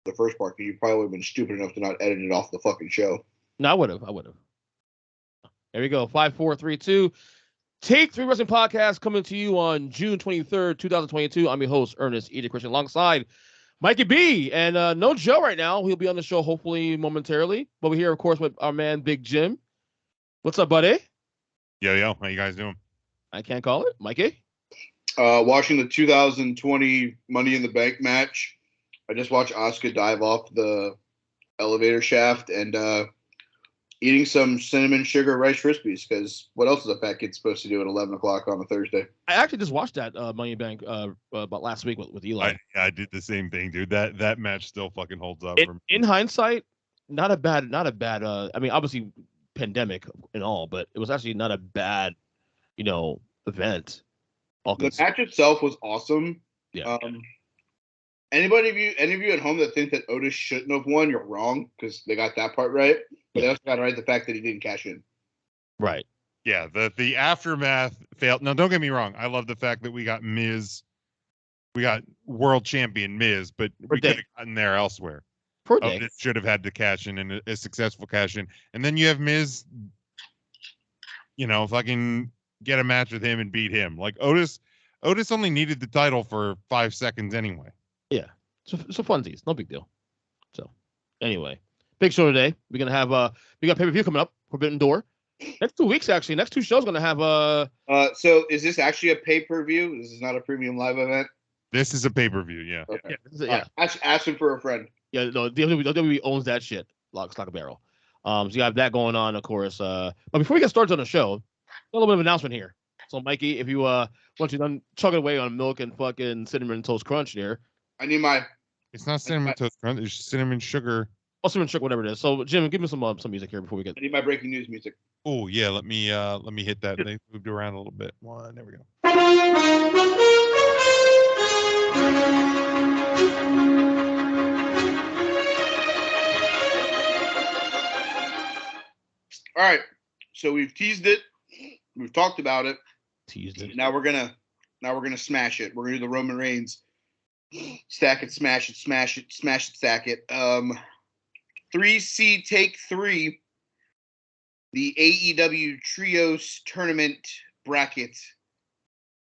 the first part because you probably would have been stupid enough to not edit it off the fucking show. No, I would have. There we go. 5, 4, 3, 2. Take 3 Wrestling Podcast coming to you on June 23rd, 2022. I'm your host, Ernest E. Christian, alongside Mikey B. And no Joe right now. He'll be on the show hopefully momentarily. But we're here, of course, with our man, Big Jim. What's up, buddy? Yo. How you guys doing? I can't call it. Mikey? Watching the 2020 Money in the Bank match. I just watched Asuka dive off the elevator shaft and eating some cinnamon sugar Rice Krispies because what else is a fat kid supposed to do at 11 o'clock on a Thursday? I actually just watched that Money in the Bank about last week with Eli. I did the same thing, dude. That match still fucking holds up. In hindsight, not a bad. I mean, obviously, pandemic and all, but it was actually not a bad, event. The match itself was awesome. Yeah. Any of you at home that think that Otis shouldn't have won, you're wrong because they got that part right. But they also got right the fact that he didn't cash in. Right. Yeah. The aftermath failed. No, don't get me wrong. I love the fact that we got Miz. We got world champion Miz, but we could have gotten there elsewhere. Otis should have had to cash in and a successful cash in. And then you have Miz, fucking get a match with him and beat him. Like Otis only needed the title for 5 seconds anyway. Yeah. So funsies. No big deal. So anyway, big show today. We're going to have, we got pay-per-view coming up, Forbidden Door. Next 2 weeks, actually. Next 2 shows going to have, So is this actually a pay-per-view? This is not a premium live event? This is a pay-per-view, yeah. Okay. Yeah. Ask him for a friend. Yeah, no, WWE owns that shit. Lock, stock, and barrel. So you have that going on, of course. But before we get started on the show, a little bit of announcement here. So, Mikey, if you once you're done chugging away on milk and fucking cinnamon toast crunch there. I need my. It's not cinnamon toast crunch. It's cinnamon sugar. Oh, cinnamon sugar, whatever it is. So, Jim, give me some music here before we get. I need my breaking news music. Oh yeah, let me hit that. They moved around a little bit. There we go. All right, so we've teased it, we've talked about it. Teased it. Now we're gonna smash it. We're gonna do the Roman Reigns stack it, smash it, smash it, smash it, stack it. 3C take 3. The AEW Trios Tournament bracket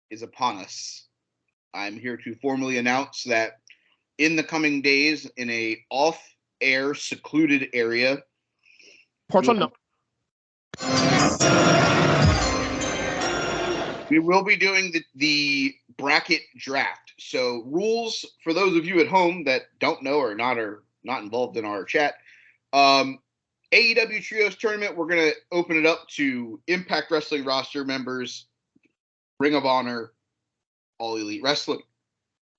is upon us. I'm here to formally announce that in the coming days, in a off-air, secluded area, Parts unknown. we will be doing the bracket draft. So rules for those of you at home that don't know or not involved in our chat. AEW Trios Tournament, we're going to open it up to Impact Wrestling roster members, Ring of Honor, All Elite Wrestling,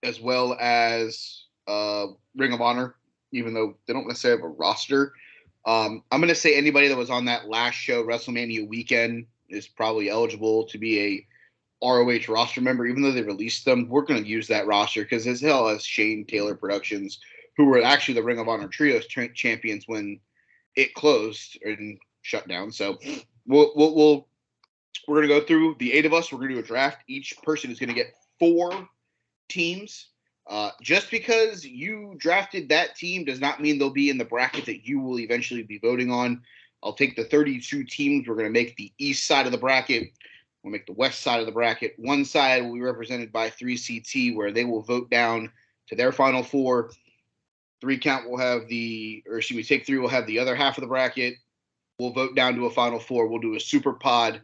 as well as Ring of Honor, even though they don't necessarily have a roster. I'm going to say anybody that was on that last show, WrestleMania weekend, is probably eligible to be a ROH roster member, even though they released them. We're going to use that roster because as hell as Shane Taylor Productions, who were actually the Ring of Honor Trios champions when it closed and shut down. So we're going to go through the 8 of us. We're going to do a draft. Each person is going to get 4 teams. Just because you drafted that team does not mean they'll be in the bracket that you will eventually be voting on. I'll take the 32 teams. We're going to make the east side of the bracket. We'll make the west side of the bracket. One side will be represented by 3CT, where they will vote down to their final 4. 3 count will have take 3 will have the other half of the bracket. We'll vote down to a final 4. We'll do a super pod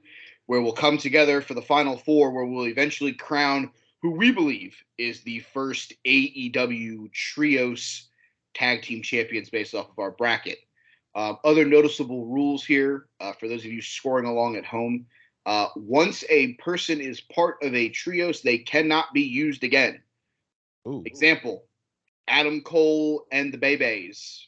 where we'll come together for the final 4, where we'll eventually crown who we believe is the first AEW Trios tag team champions based off of our bracket. Other noticeable rules here for those of you scoring along at home. Once a person is part of a Trios, they cannot be used again. Ooh. Example, Adam Cole and the Bebes.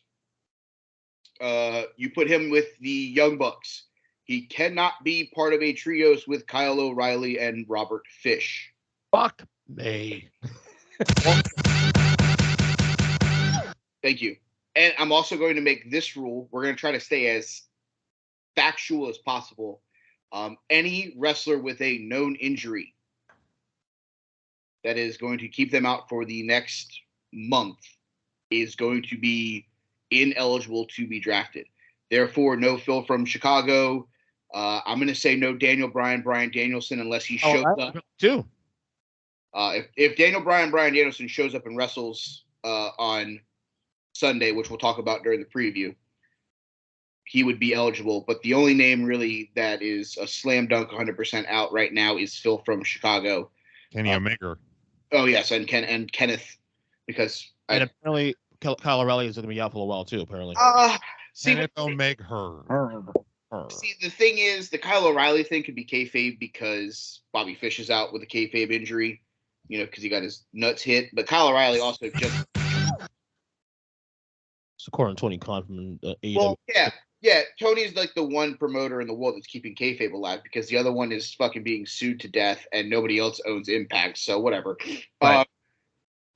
You put him with the Young Bucks. He cannot be part of a Trios with Kyle O'Reilly and Robert Fish. Fuck me. Thank you. And I'm also going to make this rule. We're going to try to stay as factual as possible. Any wrestler with a known injury that is going to keep them out for the next month is going to be ineligible to be drafted. Therefore, no Phil from Chicago. I'm going to say no Daniel Bryan Danielson unless he shows up. Too. If Daniel Bryan Danielson shows up and wrestles on Sunday, which we'll talk about during the preview, he would be eligible. But the only name really that is a slam dunk 100% out right now is Phil from Chicago. Kenny Omega. Oh, yes, and Kenneth, because apparently Kyle O'Reilly is going to be out for a while too, apparently. Kenneth Omega. See, the thing is, the Kyle O'Reilly thing could be kayfabe because Bobby Fish is out with a kayfabe injury, because he got his nuts hit. But Kyle O'Reilly also just... It's according to Tony Khan from AEW. Well, yeah. Tony's like the one promoter in the world that's keeping kayfabe alive because the other one is fucking being sued to death and nobody else owns Impact, so whatever. Right.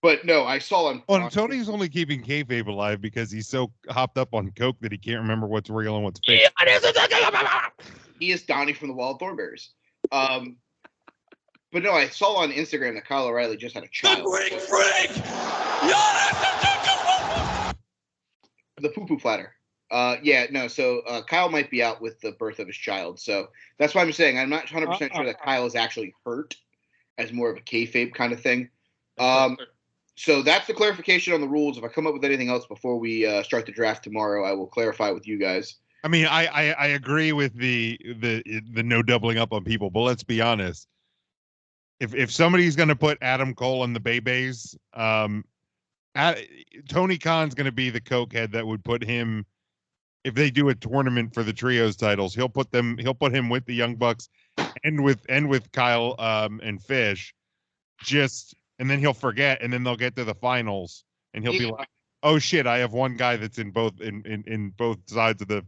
But no, I saw him. Well, Tony's only keeping kayfabe alive because he's so hopped up on coke that he can't remember what's real and what's fake. He is Donnie from the Wild Thornberrys. But no, I saw on Instagram that Kyle O'Reilly just had a child. The freak! The poo-poo platter. So Kyle might be out with the birth of his child. So that's why I'm saying I'm not 100% sure that Kyle is actually hurt as more of a kayfabe kind of thing. So that's the clarification on the rules. If I come up with anything else before we start the draft tomorrow, I will clarify with you guys. I mean, I agree with the no doubling up on people, but let's be honest. If somebody's going to put Adam Cole in the Bey-Beys, Tony Khan's going to be the cokehead that would put him. If they do a tournament for the trios titles, he'll put him with the Young Bucks and with Kyle and Fish, and then he'll forget, and then they'll get to the finals, and he'll be like, "Oh shit, I have one guy that's in both sides of the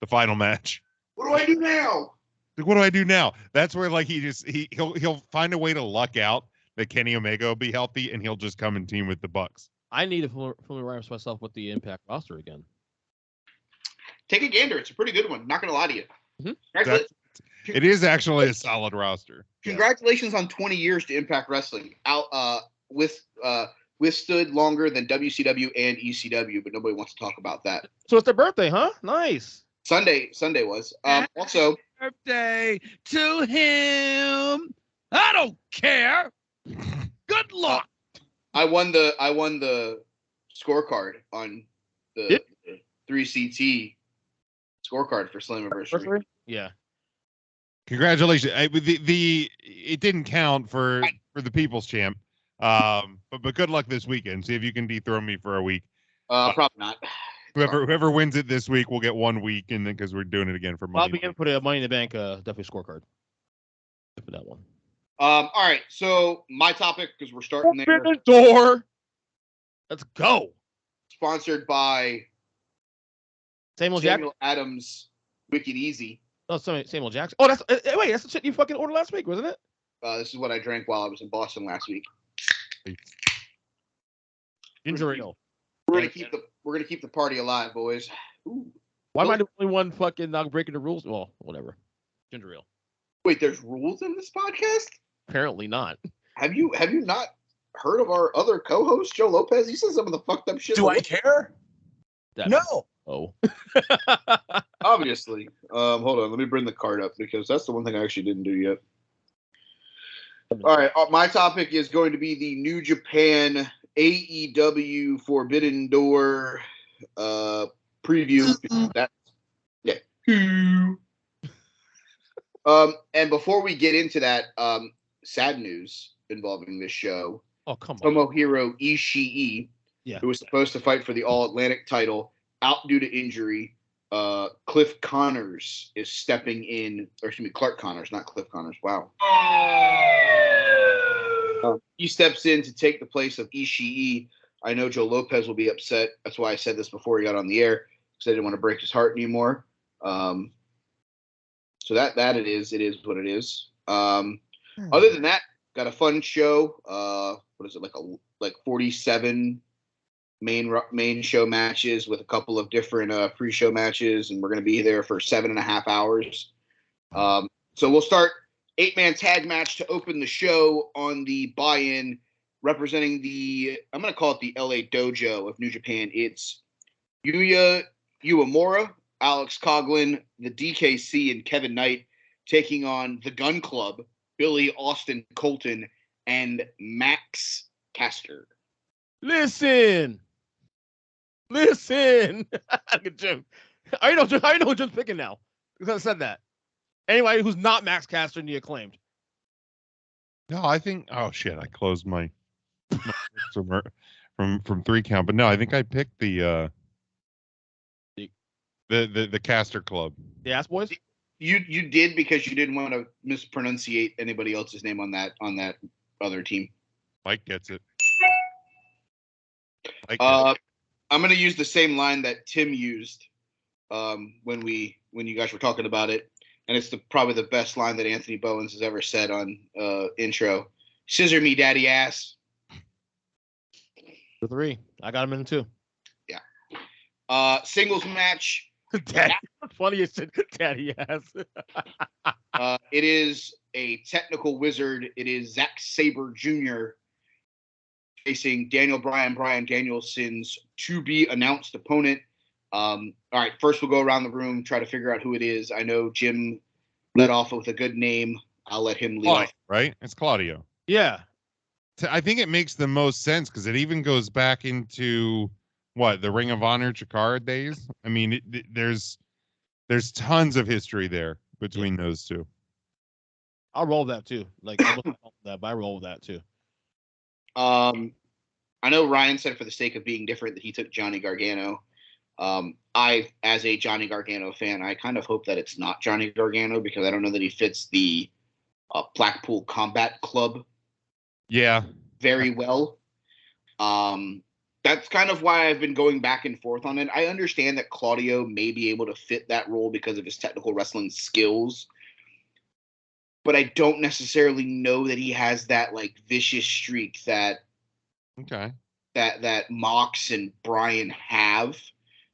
final match. What do I do now? What do I do now?" That's where like he'll find a way to luck out that Kenny Omega will be healthy, and he'll just come and team with the Bucks. I need to familiarize myself with the Impact roster again. Take a gander. It's a pretty good one. Not going to lie to you. Mm-hmm. It is actually a solid roster. Congratulations on 20 years to Impact Wrestling. Withstood longer than WCW and ECW, but nobody wants to talk about that. So it's their birthday, huh? Nice. Sunday was. Also, birthday to him. I don't care. Good luck. I won the scorecard on the 3CT scorecard for Slammiversary. Yeah. Congratulations. It didn't count for the People's Champ. But good luck this weekend. See if you can dethrone me for a week. Probably not. Whoever wins it this week will get 1 week, and then because we're doing it again for Money. I'll be going to put a Money in the Bank definitely scorecard for that one. All right. So my topic, because we're starting there. Forbidden Door. Let's go. Sponsored by Samuel Adams, Wicked Easy. Oh, Samuel Jackson. Oh, that's the shit you fucking ordered last week, wasn't it? This is what I drank while I was in Boston last week. Ginger ale. We're gonna keep the party alive, boys. Ooh. Why am I the only one fucking not breaking the rules? Well, whatever. Ginger ale. Wait, there's rules in this podcast? Apparently not. Have you not heard of our other co-host, Joe Lopez? He says some of the fucked up shit. Do I care? No. Oh. Obviously. Hold on. Let me bring the card up because that's the one thing I actually didn't do yet. All right. My topic is going to be the New Japan AEW Forbidden Door preview. And before we get into that, sad news involving this show. Oh, come on. Tomohiro Ishii, who was supposed to fight for the All-Atlantic title, out due to injury. Cliff Connors is stepping in, or excuse me, Clark Connors, not Cliff Connors. Wow. He steps in to take the place of Ishii. I know Joe Lopez will be upset. That's why I said this before he got on the air, because I didn't want to break his heart anymore. So that it is what it is. Other than that, got a fun show. What is it, like 47 main show matches with a couple of different pre-show matches, and we're going to be there for 7.5 hours. So we'll start 8-man tag match to open the show on the buy-in. representing I'm going to call it the LA Dojo of New Japan. It's Yuya Uemura, Alex Coughlin, the DKC, and Kevin Knight taking on the Gun Club, Billy Austin Colton, and Max Caster. Listen. Good joke. I know Jim's picking now because I said that. Anybody who's not Max Caster and the Acclaimed. No, I think. Oh shit! I closed my from 3 count, but no, I think I picked the Caster Club. The Ass Boys. You did because you didn't want to mispronunciate anybody else's name on that other team. Mike gets it. I'm going to use the same line that Tim used when you guys were talking about it, and it's probably the best line that Anthony Bowens has ever said on intro. Scissor me, daddy ass. The 3. I got him in 2. Yeah. Singles match. Daddy, funny you said daddy ass. It is a technical wizard. It is Zack Sabre Jr. facing Daniel Bryan Danielson's to be announced opponent. All right, first we'll go around the room, try to figure out who it is. I know Jim led off with a good name. I'll let him lead off. Right? It's Claudio. Yeah. I think it makes the most sense because it even goes back into the Ring of Honor Chikara days. I mean, there's tons of history there between those two. I'll roll that too. Like I wasn't that, but I roll with that too. I know Ryan said for the sake of being different that he took Johnny Gargano. I, as a Johnny Gargano fan, I kind of hope that it's not Johnny Gargano because I don't know that he fits the Blackpool Combat Club. Yeah, very well. That's kind of why I've been going back and forth on it. I understand that Claudio may be able to fit that role because of his technical wrestling skills, but I don't necessarily know that he has that like vicious streak that Mox and Bryan have.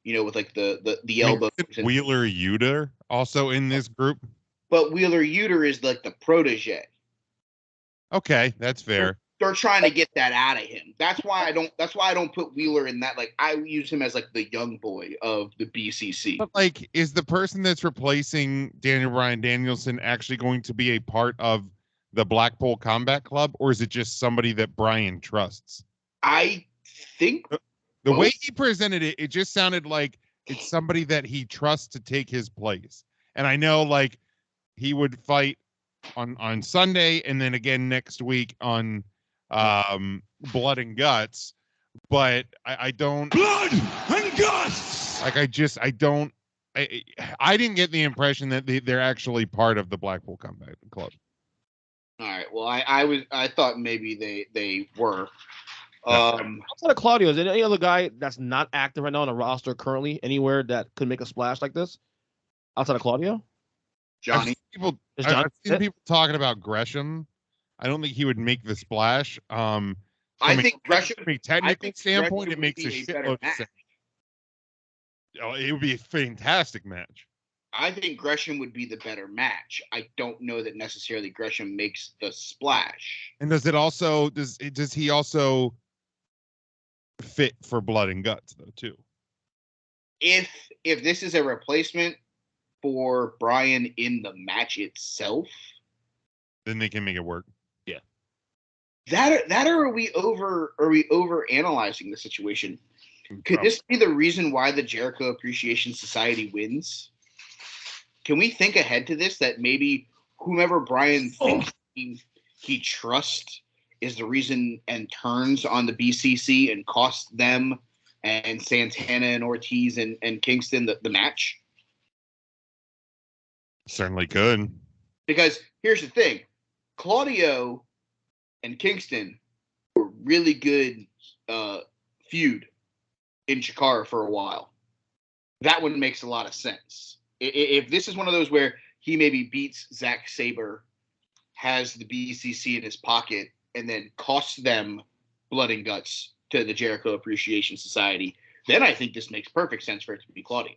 You know, with like the elbow. Wheeler Yuta also in this group, but Wheeler Yuta is like the protege. Okay, that's fair. They're trying to get that out of him. That's why I don't put Wheeler in that. Like I use him as like the young boy of the BCC. But like, is the person that's replacing Daniel Bryan Danielson actually going to be a part of the Blackpool Combat Club, or is it just somebody that Bryan trusts? I think the way he presented it, it just sounded like it's somebody that he trusts to take his place. And I know like he would fight on Sunday and then again next week on Blood and Guts, but I don't Blood and Guts. Like I didn't get the impression that they're actually part of the Blackpool Combat Club. All right. Well, I thought maybe they were. Outside of Claudio, is there any other guy that's not active right now on the roster currently anywhere that could make a splash like this? Outside of Claudio? Johnny. I've seen people talking about Gresham. I don't think he would make the splash. I think Gresham, from a technical standpoint, it makes a shitload of sense. Oh, it would be a fantastic match. I think Gresham would be the better match. I don't know that necessarily Gresham makes the splash. And does he also fit for Blood and Guts though too? If this is a replacement for Bryan in the match itself, then they can make it work. Yeah. That or are we over analyzing the situation? Could this be the reason why the Jericho Appreciation Society wins? Can we think ahead to this, that maybe whomever Bryan thinks he trusts is the reason and turns on the BCC and costs them and Santana and Ortiz and Kingston the match? Certainly could. Because here's the thing. Claudio and Kingston were really good feud in Chikara for a while. That one makes a lot of sense. If this is one of those where he maybe beats Zack Sabre, has the BCC in his pocket, and then costs them Blood and Guts to the Jericho Appreciation Society, then I think this makes perfect sense for it to be Claudio.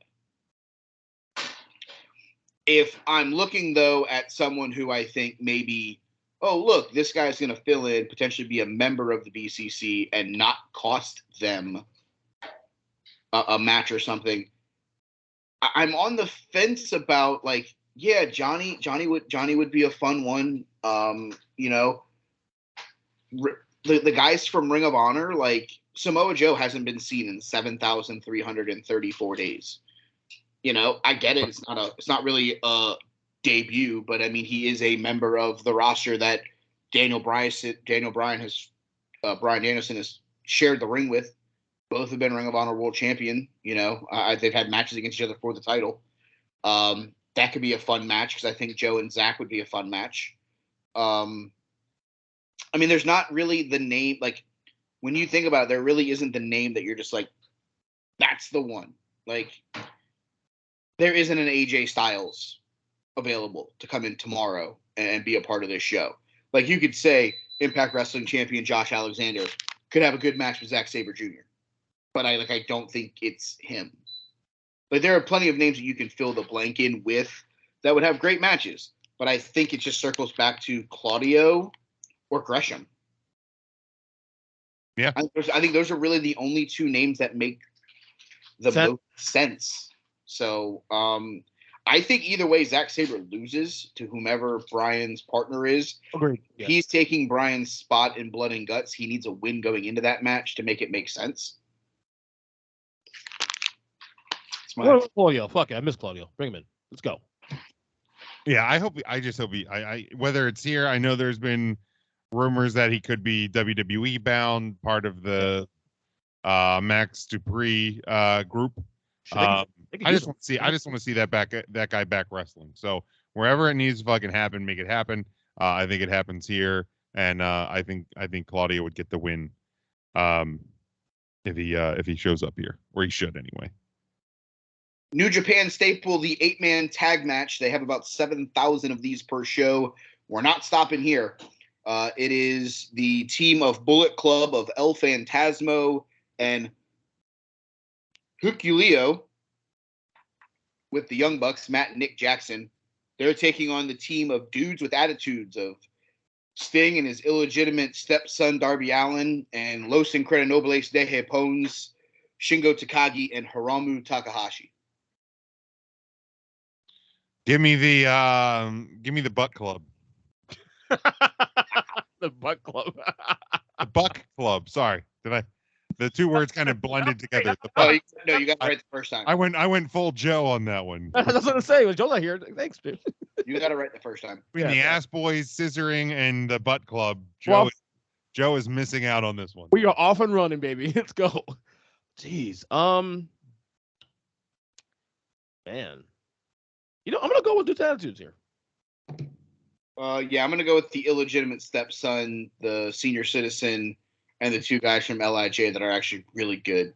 If I'm looking, though, at someone who I think maybe oh, look, this guy's going to fill in, potentially be a member of the BCC and not cost them a match or something. I'm on the fence about, like, yeah, Johnny would be a fun one. You know, the guys from Ring of Honor, like Samoa Joe hasn't been seen in 7,334 days. You know, I get it. It's not really a debut, but I mean, he is a member of the roster that Brian Danielson has shared the ring with. Both have been Ring of Honor World Champion. You know, they've had matches against each other for the title. That could be a fun match because I think Joe and Zach would be a fun match. I mean, there's not really the name. Like, when you think about it, there really isn't the name that you're just like, that's the one. Like, there isn't an AJ Styles available to come in tomorrow and be a part of this show. Like, you could say Impact Wrestling champion Josh Alexander could have a good match with Zack Sabre Jr., but I don't think it's him. Like, there are plenty of names that you can fill the blank in with that would have great matches, but I think it just circles back to Claudio or Gresham. Yeah, I think those are really the only two names that make the most sense. So I think either way, Zack Sabre loses to whomever Brian's partner is. Agreed. Yeah. He's taking Brian's spot in Blood and Guts. He needs a win going into that match to make it make sense. Claudio. Fuck it. I miss Claudio. Bring him in. Let's go. Yeah, I just hope whether it's here, I know there's been rumors that he could be WWE bound, part of the Max Dupree group. I just want to see that guy back wrestling. So wherever it needs to fucking happen, make it happen. I think it happens here, and I think Claudio would get the win if he shows up here, or he should anyway. New Japan staple, the 8-man tag match. They have about 7,000 of these per show. We're not stopping here. It is the team of Bullet Club of El Phantasmo and Hukuleo with the Young Bucks, Matt and Nick Jackson. They're taking on the team of Dudes with Attitudes of Sting and his illegitimate stepson Darby Allin and Los Incredibles de Japons, Shingo Takagi and Hiromu Takahashi. Give me the Butt Club. The Butt Club. The Buck Club. Sorry, the two words kind of blended together. You got it right the first time. I went full Joe on that one. I was going to say, was Joe not here? Thanks, dude. You got it right the first time. Between the Ass Boys, Scissoring, and the Butt Club, Joe is missing out on this one. We are off and running, baby. Let's go. Jeez. Man. You know, I'm going to go with Dude's Attitudes here. Yeah, I'm going to go with the illegitimate stepson, the senior citizen, and the two guys from LIJ that are actually really good.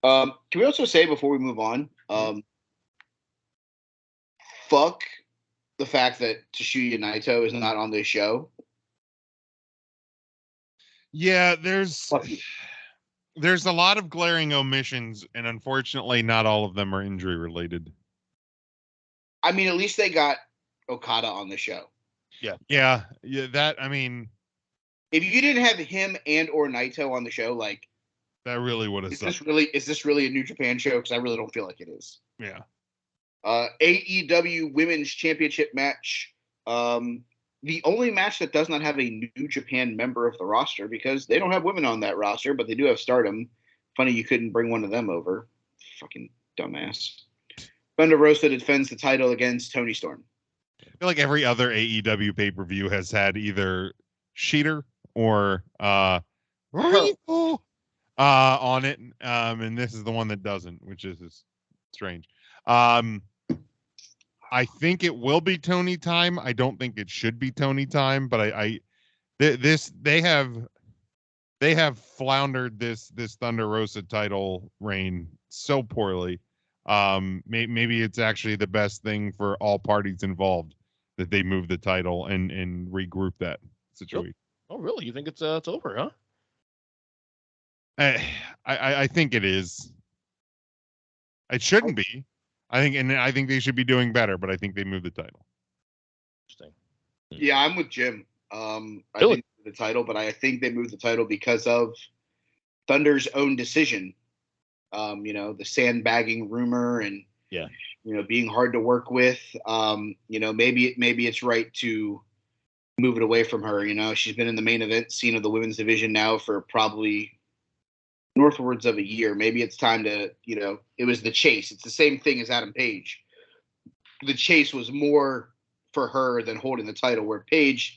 Can we also say before we move on, fuck the fact that Tetsuya Naito is not on this show? Yeah, there's a lot of glaring omissions, and unfortunately not all of them are injury related. I mean, at least they got Okada on the show. Yeah. That, I mean, if you didn't have him and or Naito on the show, like, that really would have sucked. Is this really a New Japan show? Because I really don't feel like it is. Yeah. AEW Women's Championship match. The only match that does not have a New Japan member of the roster, because they don't have women on that roster, but they do have Stardom. Funny you couldn't bring one of them over. Fucking dumbass. Thunder Rosa defends the title against Toni Storm. I feel like every other AEW pay-per-view has had either Sheeter or on it, and this is the one that doesn't, which is strange. I think it will be Tony time. I don't think it should be Tony time, but they have floundered this Thunder Rosa title reign so poorly. Maybe it's actually the best thing for all parties involved that they move the title and regroup that situation. Oh, really? You think it's over, huh? I think it is. It shouldn't be. I think they should be doing better, but I think they moved the title. Interesting. Yeah, I'm with Jim. I Really? think the title, but I think they moved the title because of Thunder's own decision. The sandbagging rumor and being hard to work with. Maybe it's right to move it away from her. She's been in the main event scene of the women's division now for probably northwards of a year. Maybe it's time to, it was the chase. It's the same thing as Adam Page. The chase was more for her than holding the title, where Page's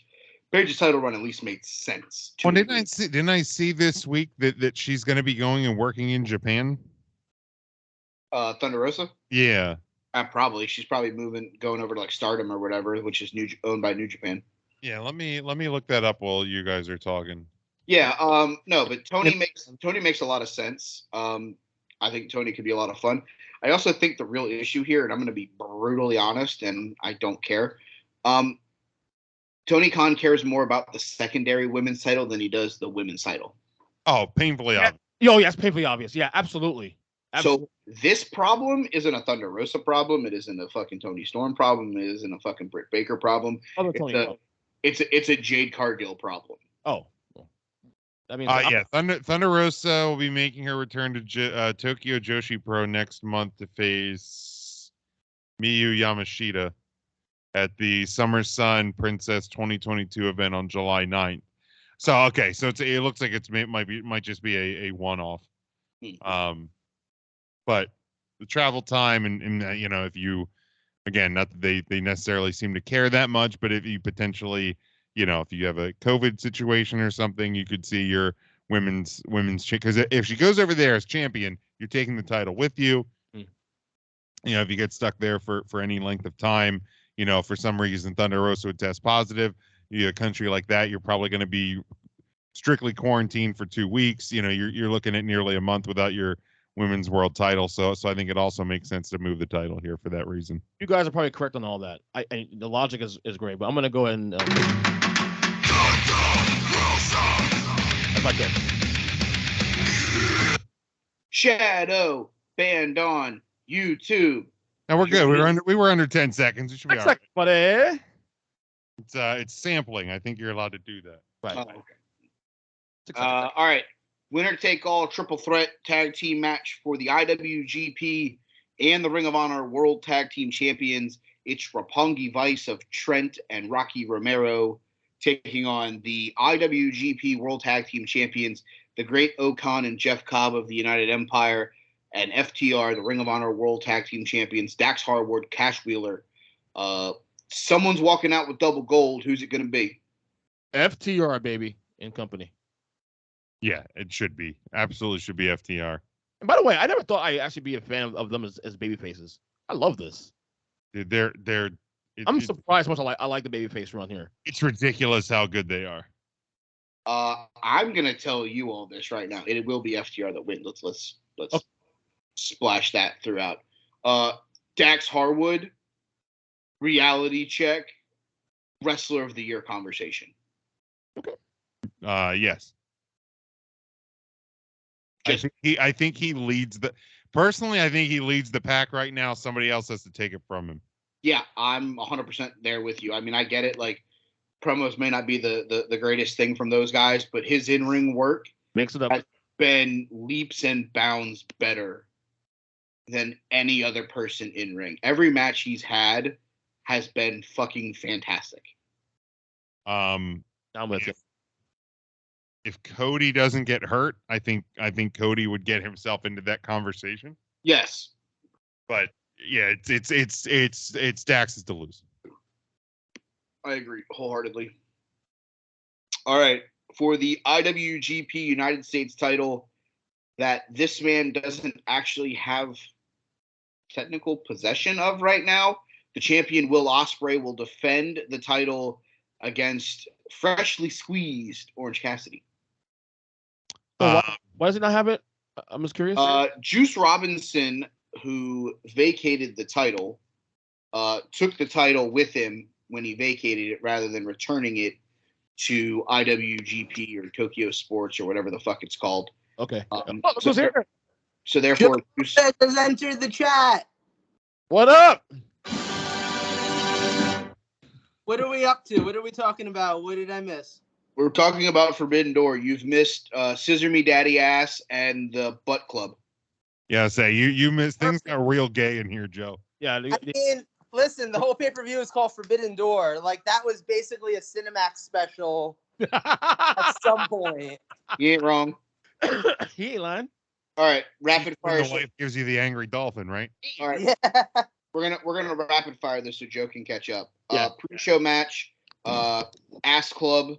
title run at least made sense. Well, didn't I see this week that she's going to be going and working in Japan? Thunder Rosa? Yeah. Probably. She's probably going over to like Stardom or whatever, which is owned by New Japan. Yeah, let me look that up while you guys are talking. Yeah, no, but Tony makes a lot of sense. I think Tony could be a lot of fun. I also think the real issue here, and I'm going to be brutally honest, and I don't care. Tony Khan cares more about the secondary women's title than he does the women's title. Oh, painfully obvious. Oh, yes, painfully obvious. Yeah, absolutely. So this problem isn't a Thunder Rosa problem. It isn't a fucking Tony Storm problem. It isn't a fucking Britt Baker problem. It's a Jade Cargill problem. Oh. I mean, Thunder Rosa will be making her return to Tokyo Joshi Pro next month to face Miyu Yamashita at the Summer Sun Princess 2022 event on July 9th. So okay, so it looks like it might just be a one-off. But the travel time and if you, again, not that they necessarily seem to care that much, but if you potentially, if you have a COVID situation or something, you could see your women's because if she goes over there as champion, you're taking the title with you. If you get stuck there for any length of time, for some reason Thunder Rosa would test positive, a country like that, you're probably going to be strictly quarantined for 2 weeks. You're looking at nearly a month without your women's world title. So I think it also makes sense to move the title here for that reason. You guys are probably correct on all that. The logic is great, but I'm going to go ahead and if I can. Shadow banned on YouTube. Now we're good. We were under 10 seconds. It should be all right. Buddy. It's sampling. I think you're allowed to do that. Right. Okay. All right. Winner take all triple threat tag team match for the IWGP and the Ring of Honor World Tag Team Champions. It's Roppongi Vice of Trent and Rocky Romero taking on the IWGP World Tag Team Champions, the Great Okan and Jeff Cobb of the United Empire, and FTR, the Ring of Honor World Tag Team Champions, Dax Harwood, Cash Wheeler. Someone's walking out with double gold. Who's it going to be? FTR, baby, in company. Yeah, it should be. Absolutely should be FTR. And by the way, I never thought I'd actually be a fan of them as baby faces. I love this. Dude, I'm surprised how much I like the babyface run here. It's ridiculous how good they are. I'm gonna tell you all this right now. It will be FTR that wins. Let's splash that throughout. Dax Harwood, reality check, wrestler of the year conversation. Okay. Yes. I think he leads the. Personally, I think he leads the pack right now. Somebody else has to take it from him. Yeah, I'm 100% there with you. I mean, I get it. Like, promos may not be the greatest thing from those guys, but his in-ring work makes it up. Has been leaps and bounds better than any other person in ring. Every match he's had has been fucking fantastic. I'm with you. If Cody doesn't get hurt, I think Cody would get himself into that conversation. Yes, but yeah, it's Dax's to lose. I agree wholeheartedly. All right, for the IWGP United States title, that this man doesn't actually have technical possession of right now, the champion Will Ospreay will defend the title against freshly squeezed Orange Cassidy. Why does he not have it? I'm just curious. Juice Robinson, who vacated the title, took the title with him when he vacated it rather than returning it to IWGP or Tokyo Sports or whatever the fuck it's called. Okay. So therefore, Juice has entered the chat. What up? What are we up to? What are we talking about? What did I miss? We're talking about Forbidden Door. You've missed Scissor Me Daddy Ass and the Butt Club. Yeah, you missed things got real gay in here, Joe. Yeah. I mean, listen, the whole pay-per-view is called Forbidden Door. Like, that was basically a Cinemax special at some point. You ain't wrong. He ain't lying. All right, rapid When fire. the wife gives you the angry dolphin, right? All right, Yeah. we're gonna rapid fire this so Joe can catch up. Yeah. Pre-show match. Ass Club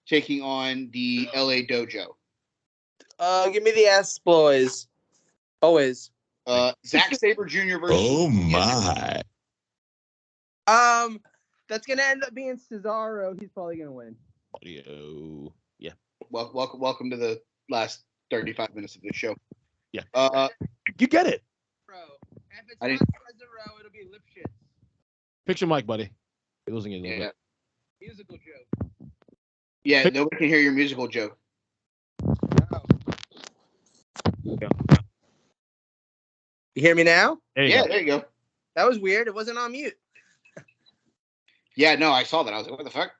taking on the LA Dojo. Give me the ass boys. Always. Zack Sabre Jr. versus. Oh my. That's gonna end up being Cesaro. He's probably gonna win. Audio. Yeah. Welcome to the last 35 minutes of this show. Yeah. You get it. Bro, if it's I not didn't- Cesaro, it'll be lip shit. Picture Mike, buddy. It wasn't getting Yeah. Musical joke. Yeah. Nobody can hear your musical joke. Oh. You hear me now? There you Yeah. go. There you go. That was weird. It wasn't on mute. Yeah. No, I saw that. I was like, what the fuck?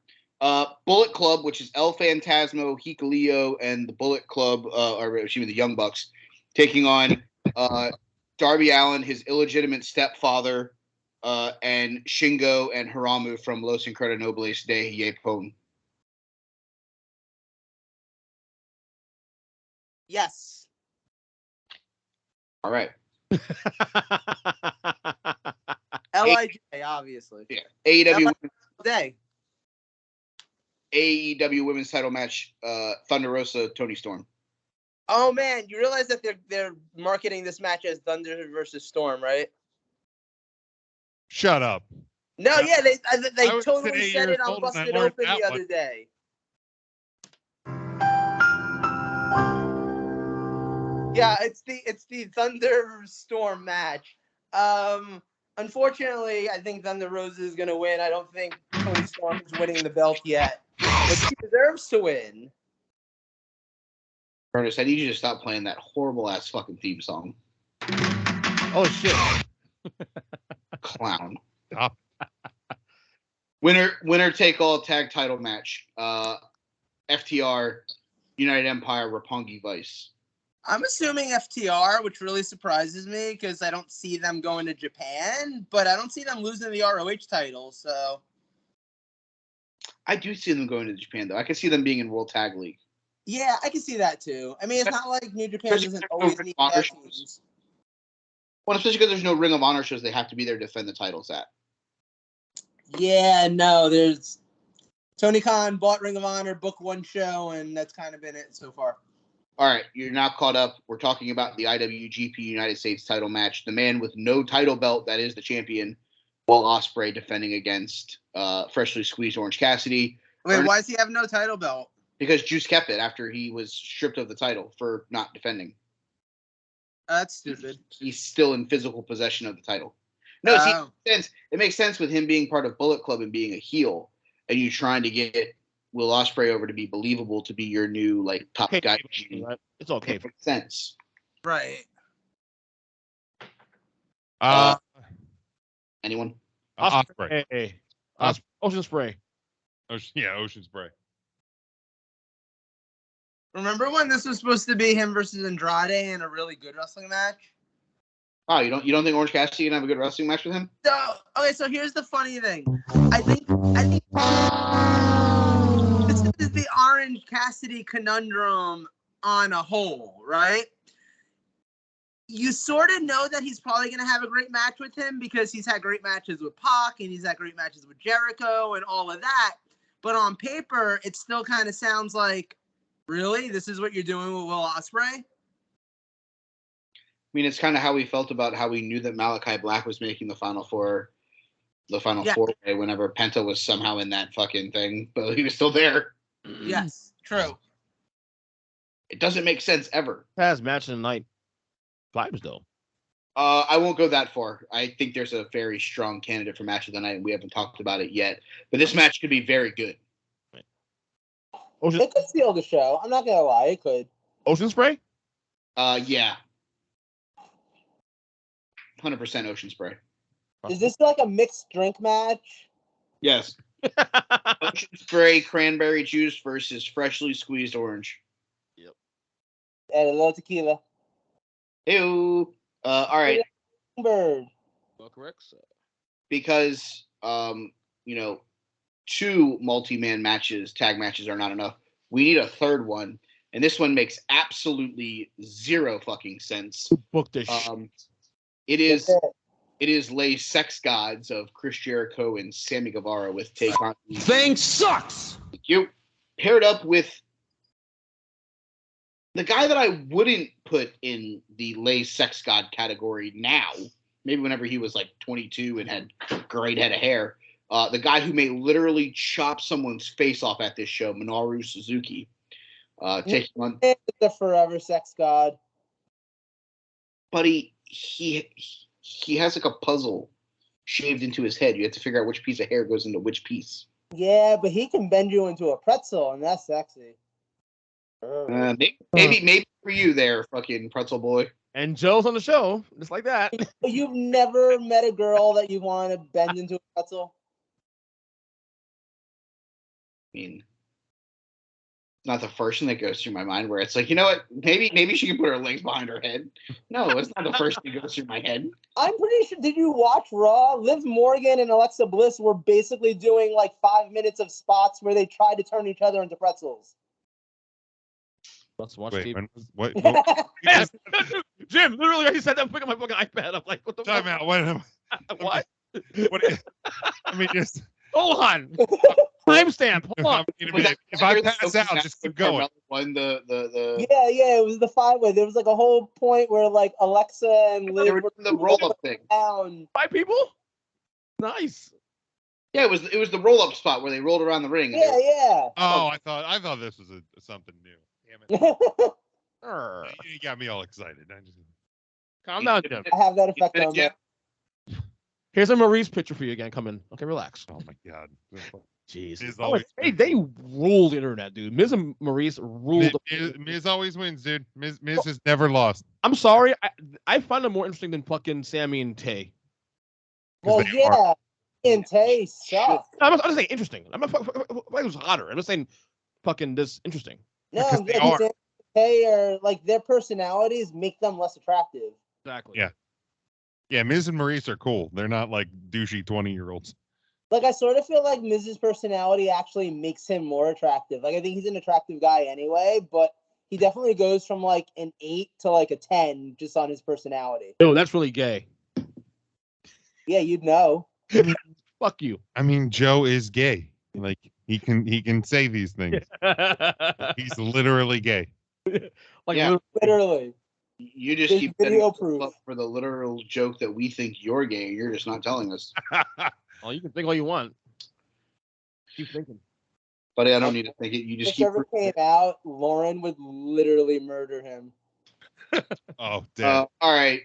Bullet Club, which is El Phantasmo, Hikuleo, and the Bullet Club, or excuse me, the Young Bucks, taking on Darby Allin, his illegitimate stepfather, and Shingo and Hiramu from Los Incredinobles de Japón. Yes. All right. LIJ, obviously. Yeah. AEW Day. Women's title match, Thunder Rosa, Toni Storm. Oh man, you realize that they're marketing this match as Thunder versus Storm, right? Shut up. No, yeah, they I was totally 8 said years it on old and I Busted learned Open that the one. other day. Yeah, it's the Thunder Storm match. Unfortunately, I think Thunder Rosa is gonna win. I don't think Toni Storm is winning the belt yet, but she deserves to win. Ernest, I need you to stop playing that horrible ass fucking theme song. Oh shit. Clown. Stop. Winner take all tag title match. FTR, United Empire, Roppongi Vice. I'm assuming FTR, which really surprises me because I don't see them going to Japan, but I don't see them losing the ROH title. So I do see them going to Japan though. I can see them being in World Tag League. yeah, I can see that too. I mean, it's not like New Japan Especially doesn't if there's no always Ring need of Honor tag shows. teams. Well, especially because there's no Ring of Honor shows they have to be there to defend the titles at. Yeah, no, there's Tony Khan bought Ring of Honor, booked one show, and that's kind of been it so far. All right, you're now caught up. We're talking about the IWGP United States title match. The man with no title belt, that is the champion, Will Ospreay defending against freshly squeezed Orange Cassidy. Wait, why does he have no title belt? Because Juice kept it after he was stripped of the title for not defending. That's stupid. He's still in physical possession of the title. No, see, it makes sense with him being part of Bullet Club and being a heel, and you trying to get Will Ospreay over to be believable to be your new like top guy. Right? It's okay. It makes sense. Right. Anyone? Ospreay. Hey. Ocean Spray. Ocean Spray. Remember when this was supposed to be him versus Andrade in a really good wrestling match? Oh, you don't think Orange Cassidy can have a good wrestling match with him? So here's the funny thing. I think this is the Orange Cassidy conundrum on a whole, right? You sort of know that he's probably going to have a great match with him because he's had great matches with Pac and he's had great matches with Jericho and all of that. But on paper, it still kind of sounds like, really? This is what you're doing with Will Ospreay? I mean, it's kind of how we felt about how we knew that Malachi Black was making the Final Four whenever Penta was somehow in that fucking thing, but he was still there. Yes, true. It doesn't make sense ever. Has match of the night vibes though. I won't go that far. I think there's a very strong candidate for match of the night, and we haven't talked about it yet. But this match could be very good. It could steal the show. I'm not gonna lie, it could. Ocean Spray? Yeah. 100% Ocean Spray. Is this like a mixed drink match? Yes. Ocean spray cranberry juice versus freshly squeezed orange. Yep. And a little tequila. Ew. All right. Bird. Well, correct. So. Because you know, 2 multi-man matches, tag matches are not enough. We need a third one, and this one makes absolutely zero fucking sense. Book this. It is Les Sex Gods of Chris Jericho and Sammy Guevara with Take On. Thing sucks. You paired up with the guy that I wouldn't put in the Les Sex God category now. Maybe whenever he was like 22 and had great head of hair. The guy who may literally chop someone's face off at this show, Minoru Suzuki, taking on the forever sex god. But he has like a puzzle shaved into his head. You have to figure out which piece of hair goes into which piece. Yeah, but he can bend you into a pretzel, and that's sexy. Maybe for you there, fucking pretzel boy. And Joe's on the show, just like that. You've never met a girl that you want to bend into a pretzel? I mean, not the first thing that goes through my mind where it's like, you know what, maybe she can put her legs behind her head. No, it's not the first thing that goes through my head. I'm pretty sure, did you watch Raw? Liv Morgan and Alexa Bliss were basically doing like 5 minutes of spots where they tried to turn each other into pretzels. Let's watch Wait, TV. what? Jim, literally, I said that. I'm picking my fucking iPad up. Like, what the fuck? Time out. What? What? I mean, just hold on. Timestamp. Hold on. If I pass out, just keep going. The Yeah, it was the 5-way. There was like a whole point where like Alexa and Liv were the roll-up thing. Down. 5 people? Nice. Yeah, it was the roll-up spot where they rolled around the ring. Yeah. Oh, I thought this was something new. Damn it. Arr. You got me all excited. Calm down, Jim. I have that effect on Yeah. me. Here's a Maurice picture for you again. Come in. Okay, relax. Oh my god. Jeez. Miz always They ruled the internet, dude. Miz and Maurice ruled. Miz always wins, dude. Miz has never lost. I'm sorry. I find them more interesting than fucking Sammy and Tay. Well, yeah. And Tay suck. I'm not saying interesting. I'm not it was hotter. I'm just saying fucking this interesting. No, They are. Tay are like their personalities make them less attractive. Exactly. Yeah. Yeah, Miz and Maurice are cool. They're not like douchey 20-year-olds. Like, I sort of feel like Miz's personality actually makes him more attractive. Like, I think he's an attractive guy anyway, but he definitely goes from like an 8 to like a 10 just on his personality. Oh, that's really gay. Yeah, you'd know. Fuck you. I mean, Joe is gay. Like he can say these things. He's literally gay. Like yeah. Literally. You just There's keep video setting proof up for the literal joke that we think you're gay. You're just not telling us. Oh, you can think all you want. Keep thinking. Buddy, I don't need to think it. You just If keep. ever came out, Lauren would literally murder him. Oh, damn. All right.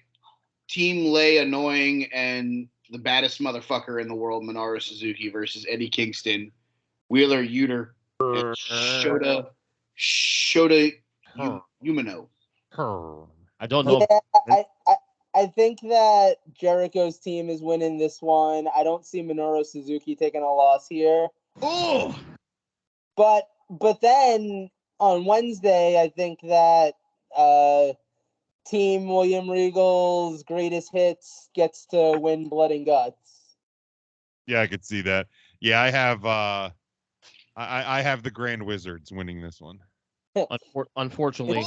Team Lay Annoying and the baddest motherfucker in the world, Minoru Suzuki versus Eddie Kingston, Wheeler Yuta, and Shota Umino. I don't know. Yeah, I think that Jericho's team is winning this one. I don't see Minoru Suzuki taking a loss here. Oh, But then on Wednesday, I think that Team William Regal's greatest hits gets to win Blood and Guts. Yeah, I could see that. Yeah, I have I have the Grand Wizards winning this one. Unfortunately,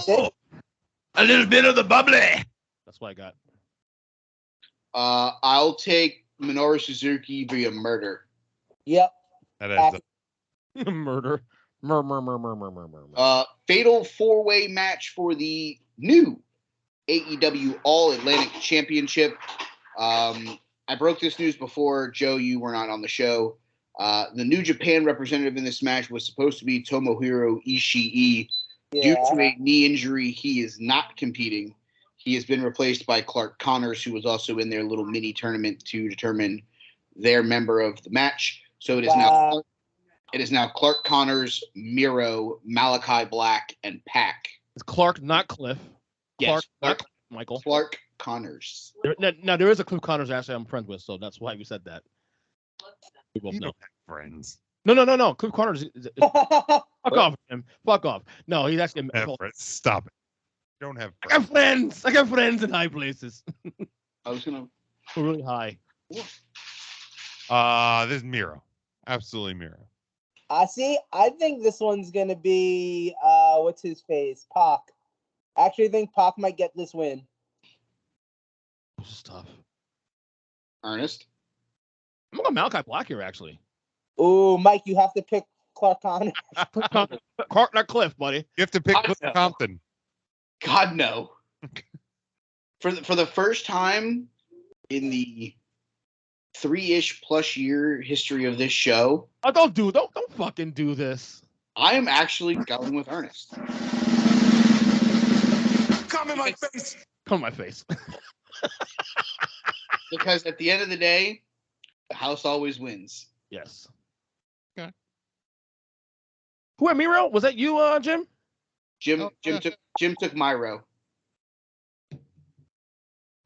A little bit of the bubbly. that's what I got. I'll take Minoru Suzuki via murder. Yep. That adds up. Murder. Fatal 4-way match for the new AEW All Atlantic Championship. I broke this news before. Joe, you were not on the show. The New Japan representative in this match was supposed to be Tomohiro Ishii. Yeah. Due to a knee injury, he is not competing. He has been replaced by Clark Connors, who was also in their little mini tournament to determine their member of the match. So it is now Clark Connors, Miro, Malachi Black, and Pac. It's Clark, not Cliff. Yes, Clark, not Michael. Clark Connors. Now there is a Cliff Connors actually I'm friends with, so that's why we said that. We both know. friends. No. Cliff Carter fuck off him. Fuck off. No, he's actually stop it. Don't have friends. I got friends in high places. I was gonna. We're really high. This is Miro. Absolutely Miro. I think this one's gonna be what's his face? Pac. I actually think Pac might get this win. This is tough. Ernest? I'm gonna go Malachi Black here, actually. Ooh, Mike, you have to pick Clark Connors. Not Cliff, buddy. You have to pick Cliff Compton. God, no. For the first time in the 3-ish plus year history of this show. Oh, don't fucking do this. I am actually going with Ernest. Come in my face. Come in my face. Because at the end of the day, the house always wins. Yes. Okay. Who had Miro? Was that you, Jim? Jim took Miro.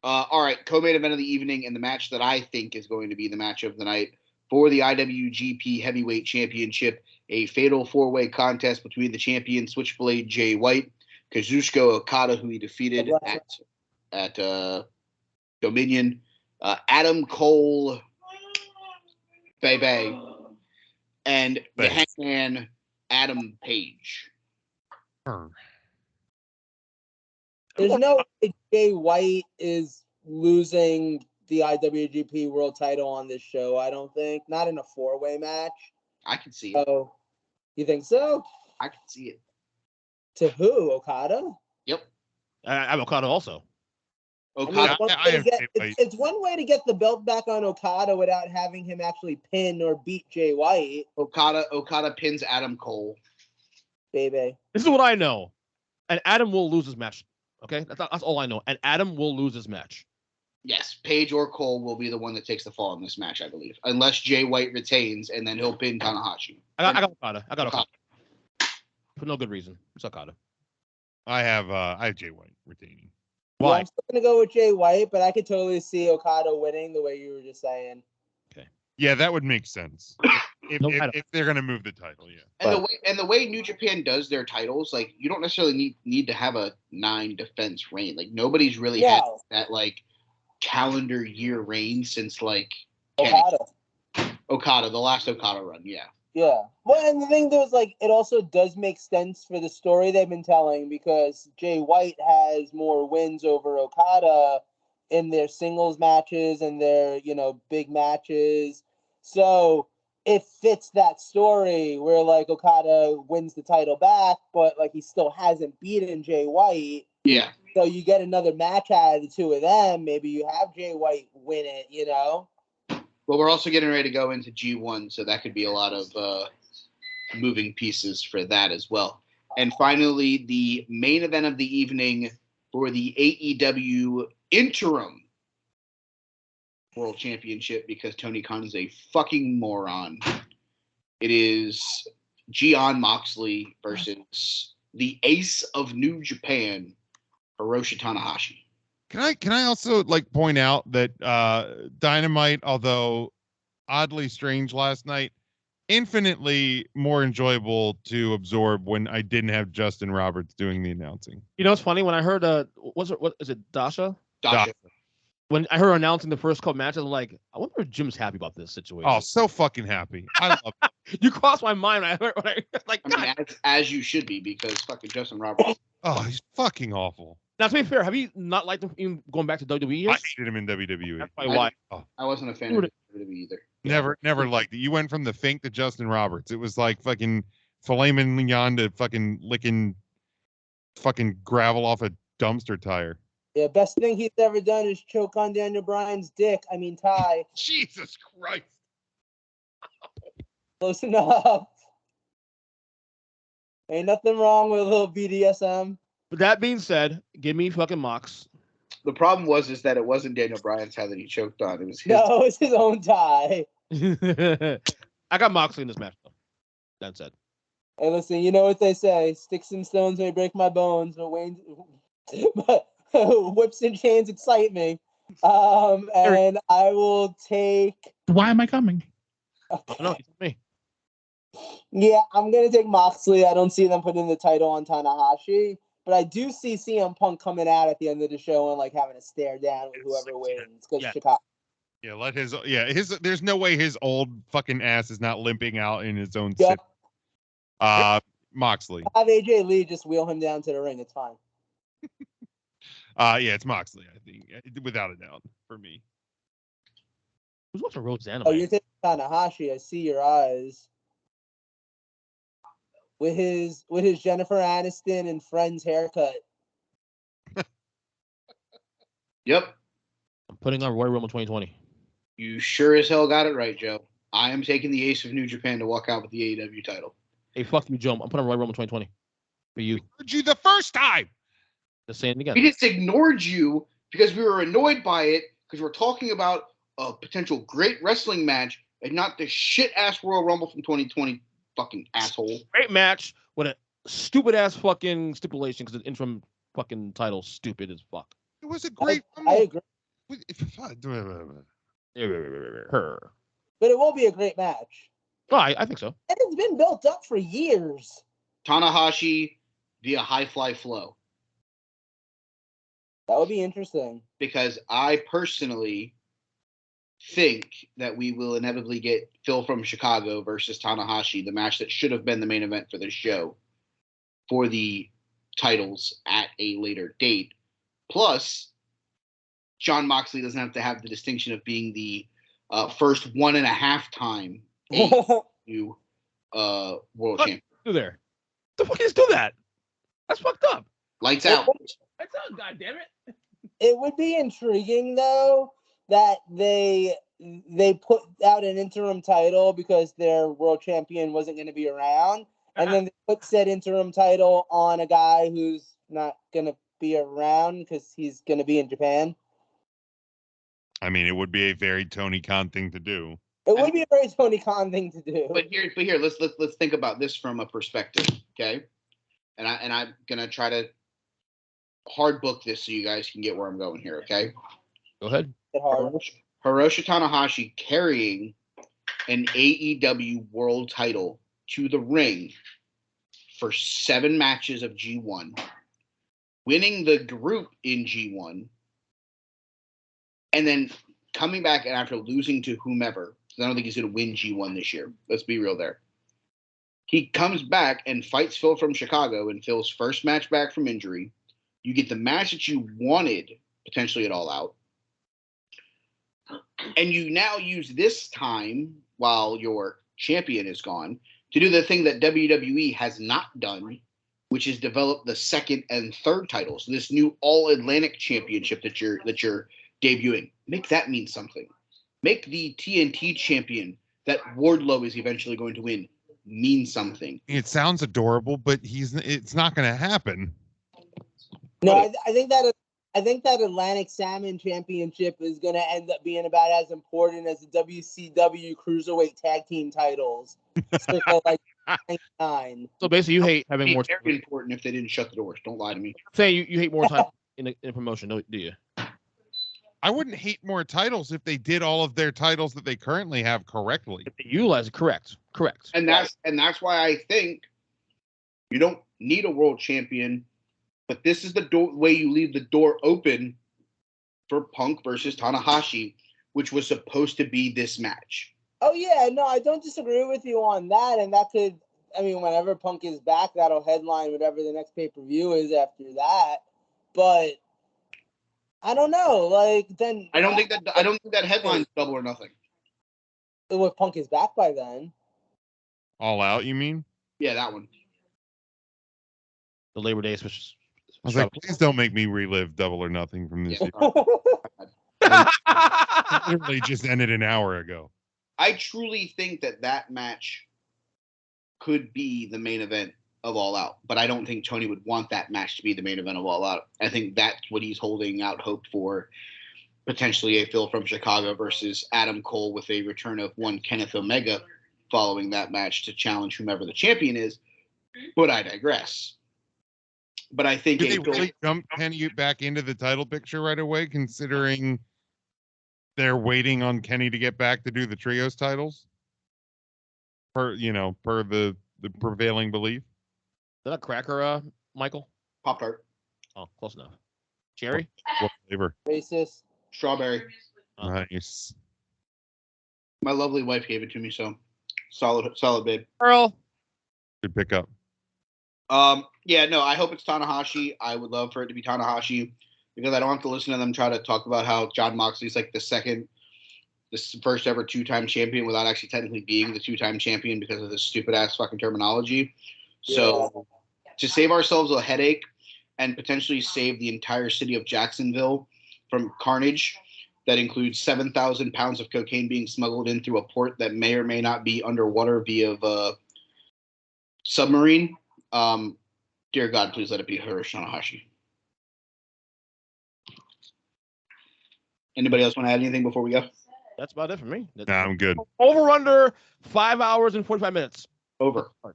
All right, co-main event of the evening and the match that I think is going to be the match of the night for the IWGP Heavyweight Championship, a fatal 4-way contest between the champion Switchblade Jay White, Kazuchika Okada, who he defeated at Dominion, Adam Cole, Bebe, and the Hangman Adam Page. There's no way Jay White is losing the IWGP World Title on this show. I don't think. Not in a 4-way match. I can see it. Oh, you think so? I can see it. To who? Okada? Yep. I'm Okada also. Okada. It's one way to get the belt back on Okada without having him actually pin or beat Jay White. Okada pins Adam Cole. Baby. This is what I know. And Adam will lose his match. Okay? That's all I know. And Adam will lose his match. Yes, Page or Cole will be the one that takes the fall in this match, I believe. Unless Jay White retains, and then he'll pin Tanahashi. I got Okada. For no good reason. It's Okada. I have Jay White retaining. Why? Yeah, I'm still going to go with Jay White, but I could totally see Okada winning the way you were just saying. Okay. Yeah, that would make sense. if they're going to move the title, yeah. And the way New Japan does their titles, like, you don't necessarily need to have a 9 defense reign. Like, nobody's really had that, like, calendar year reign since, like, Okada, the last Okada run, yeah. Yeah. Well, and the thing is, like, it also does make sense for the story they've been telling because Jay White has more wins over Okada in their singles matches and their, big matches. So it fits that story where, like, Okada wins the title back, but, like, he still hasn't beaten Jay White. Yeah. So you get another match out of the two of them. Maybe you have Jay White win it, Well, we're also getting ready to go into G1, so that could be a lot of moving pieces for that as well. And finally, the main event of the evening for the AEW Interim World Championship, because Tony Khan is a fucking moron. It is Jon Moxley versus the ace of New Japan, Hiroshi Tanahashi. Can I also point out that Dynamite, although oddly strange last night, infinitely more enjoyable to absorb when I didn't have Justin Roberts doing the announcing. It's funny when I heard what is it, Dasha? When I heard her announcing the first couple matches, I'm like, I wonder if Jim's happy about this situation. Oh, so fucking happy. I love it. You crossed my mind as you should be, because fucking Justin Roberts. Oh, he's fucking awful. Now, to be fair, have you not liked him even going back to WWE years? I hated him in WWE. That's probably why. I wasn't a fan of WWE either. Never liked it. You went from the Fink to Justin Roberts. It was like fucking filet mignon to fucking licking fucking gravel off a dumpster tire. Yeah, best thing he's ever done is choke on Daniel Bryan's dick. I mean, Ty. Jesus Christ. Close enough. Ain't nothing wrong with a little BDSM. With that being said, give me fucking Mox. The problem is that it wasn't Daniel Bryan's tie that he choked on. It was his. No, it's his own tie. I got Moxley in this match, though. That said. Hey, listen, you know what they say. Sticks and stones may break my bones, but whips and chains excite me. And I will take... Why am I coming? No, it's me. Yeah, I'm gonna take Moxley. I don't see them putting the title on Tanahashi, but I do see CM Punk coming out at the end of the show and like having a stare down with whoever wins because Chicago. Yeah, there's no way his old fucking ass is not limping out in his own Yep. sit. Moxley. Have AJ Lee just wheel him down to the ring. It's fine. Yeah, it's Moxley, I think, without a doubt, for me. Who's watching Roseanne? Oh, you're taking Tanahashi. I see your eyes. With his Jennifer Aniston and Friends haircut. Yep. I'm putting on Royal Rumble 2020. You sure as hell got it right, Joe. I am taking the Ace of New Japan to walk out with the AEW title. Hey, fuck you, Joe. I'm putting on Royal Rumble 2020 for you. We heard you the first time. Just saying it again. We just ignored you because we were annoyed by it because we're talking about a potential great wrestling match and not the shit ass Royal Rumble from 2020. Fucking asshole. Great match with a stupid ass fucking stipulation because the interim fucking title stupid as fuck. It was a great. I agree. Her. But it will be a great match. Oh, I think so. And it's been built up for years. Tanahashi via high fly flow. That would be interesting. Because I personally think that we will inevitably get Phil from Chicago versus Tanahashi, the match that should have been the main event for this show, for the titles at a later date. Plus, Jon Moxley doesn't have to have the distinction of being the first 1.5 time AEW world champion. Do there? The fuck is do that? That's fucked up. Lights out. Lights out, goddammit. It would be intriguing though that they put out an interim title because their world champion wasn't going to be around, and then they put said interim title on a guy who's not going to be around because he's going to be in Japan. I mean, it would be a very Tony Khan thing to do. It would be a very Tony Khan thing to do. But here, let's think about this from a perspective, okay? And I'm gonna try to hard book this so you guys can get where I'm going here, okay? Go ahead. Hiroshi Tanahashi carrying an AEW world title to the ring for 7 matches of G1, winning the group in G1, and then coming back and after losing to whomever, because I don't think he's going to win G1 this year. Let's be real there. He comes back and fights Phil from Chicago in Phil's first match back from injury. You get the match that you wanted, potentially at All Out. And you now use this time, while your champion is gone, to do the thing that WWE has not done, which is develop the second and third titles. This new All-Atlantic Championship that you're debuting. Make that mean something. Make the TNT champion that Wardlow is eventually going to win mean something. It sounds adorable, but it's not going to happen. No, I think that Atlantic Salmon Championship is going to end up being about as important as the WCW Cruiserweight Tag Team titles. Like 99. So basically, you hate having more. Very important if they didn't shut the doors. Don't lie to me. Say you hate more time in promotion, do you? I wouldn't hate more titles if they did all of their titles that they currently have correctly. If they utilize it, correct. And that's why I think you don't need a world champion, but this is the way you leave the door open for Punk versus Tanahashi, which was supposed to be this match. Oh yeah, no, I don't disagree with you on that, and that could, I mean, whenever Punk is back, that'll headline whatever the next pay-per-view is after that. But I don't know, like then I don't think that headline's Double or Nothing. If Punk is back by then. All Out, you mean? Yeah, that one. The Labor Day switch. I was like, please don't make me relive Double or Nothing from this year. Literally just ended an hour ago. I truly think that match could be the main event of All Out, but I don't think Tony would want that match to be the main event of All Out. I think that's what he's holding out hope for, potentially a Phil from Chicago versus Adam Cole with a return of one Kenneth Omega following that match to challenge whomever the champion is, but I digress. But I think did they really jump Kenny back into the title picture right away, considering they're waiting on Kenny to get back to do the trios titles? Per the prevailing belief. Is that a cracker, Michael? Pop-Tart. Oh, close enough. Cherry? What flavor? Racist. Strawberry. Oh. Nice. My lovely wife gave it to me, so solid, babe. Earl. Good pickup. Yeah, no, I hope it's Tanahashi. I would love for it to be Tanahashi because I don't have to listen to them try to talk about how Jon Moxley's like the first ever two-time champion without actually technically being the two-time champion because of this stupid ass fucking terminology. So to save ourselves a headache and potentially save the entire city of Jacksonville from carnage that includes 7,000 pounds of cocaine being smuggled in through a port that may or may not be underwater via submarine. Dear God, please let it be Hiroshi Tanahashi. Anybody else want to add anything before we go? That's about it for me. Nah, I'm good. Over under 5 hours and 45 minutes. Over. I'm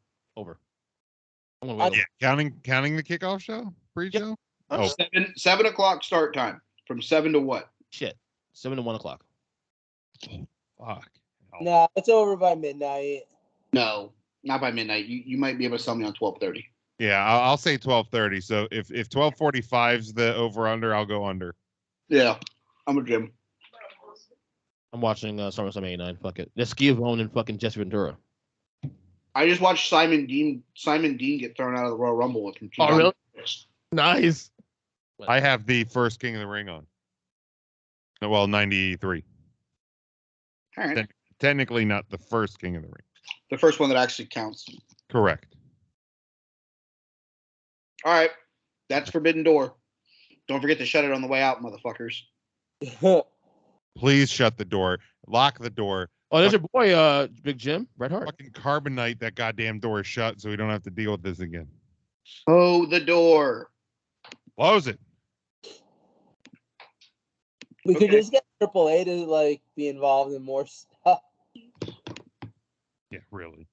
gonna wait. Yeah, counting the kickoff show, pre-show. Yep. Oh, 7 o'clock start time. From 7 to what? Shit. 7 to 1 o'clock. fuck. No, it's over by midnight. No, not by midnight. You might be able to sell me on 12:30. Yeah, I'll say 12:30. So if 12:45's the over under, I'll go under. Yeah, I'm a Jim. I'm watching SummerSlam 89. Fuck it. Let's give on and fucking Jesse Ventura. I just watched Simon Dean get thrown out of the Royal Rumble with him. Oh, really? Nice. I have the first King of the Ring on. Well, 93. All right. Technically not the first King of the Ring. The first one that actually counts. Correct. All right. That's Forbidden Door. Don't forget to shut it on the way out, motherfuckers. Please shut the door. Lock the door. Oh, there's your boy, Big Jim, Bret Hart. Fucking carbonite that goddamn door shut so we don't have to deal with this again. Oh, the door. Close it. We could just get AAA to like be involved in more stuff. Yeah, really.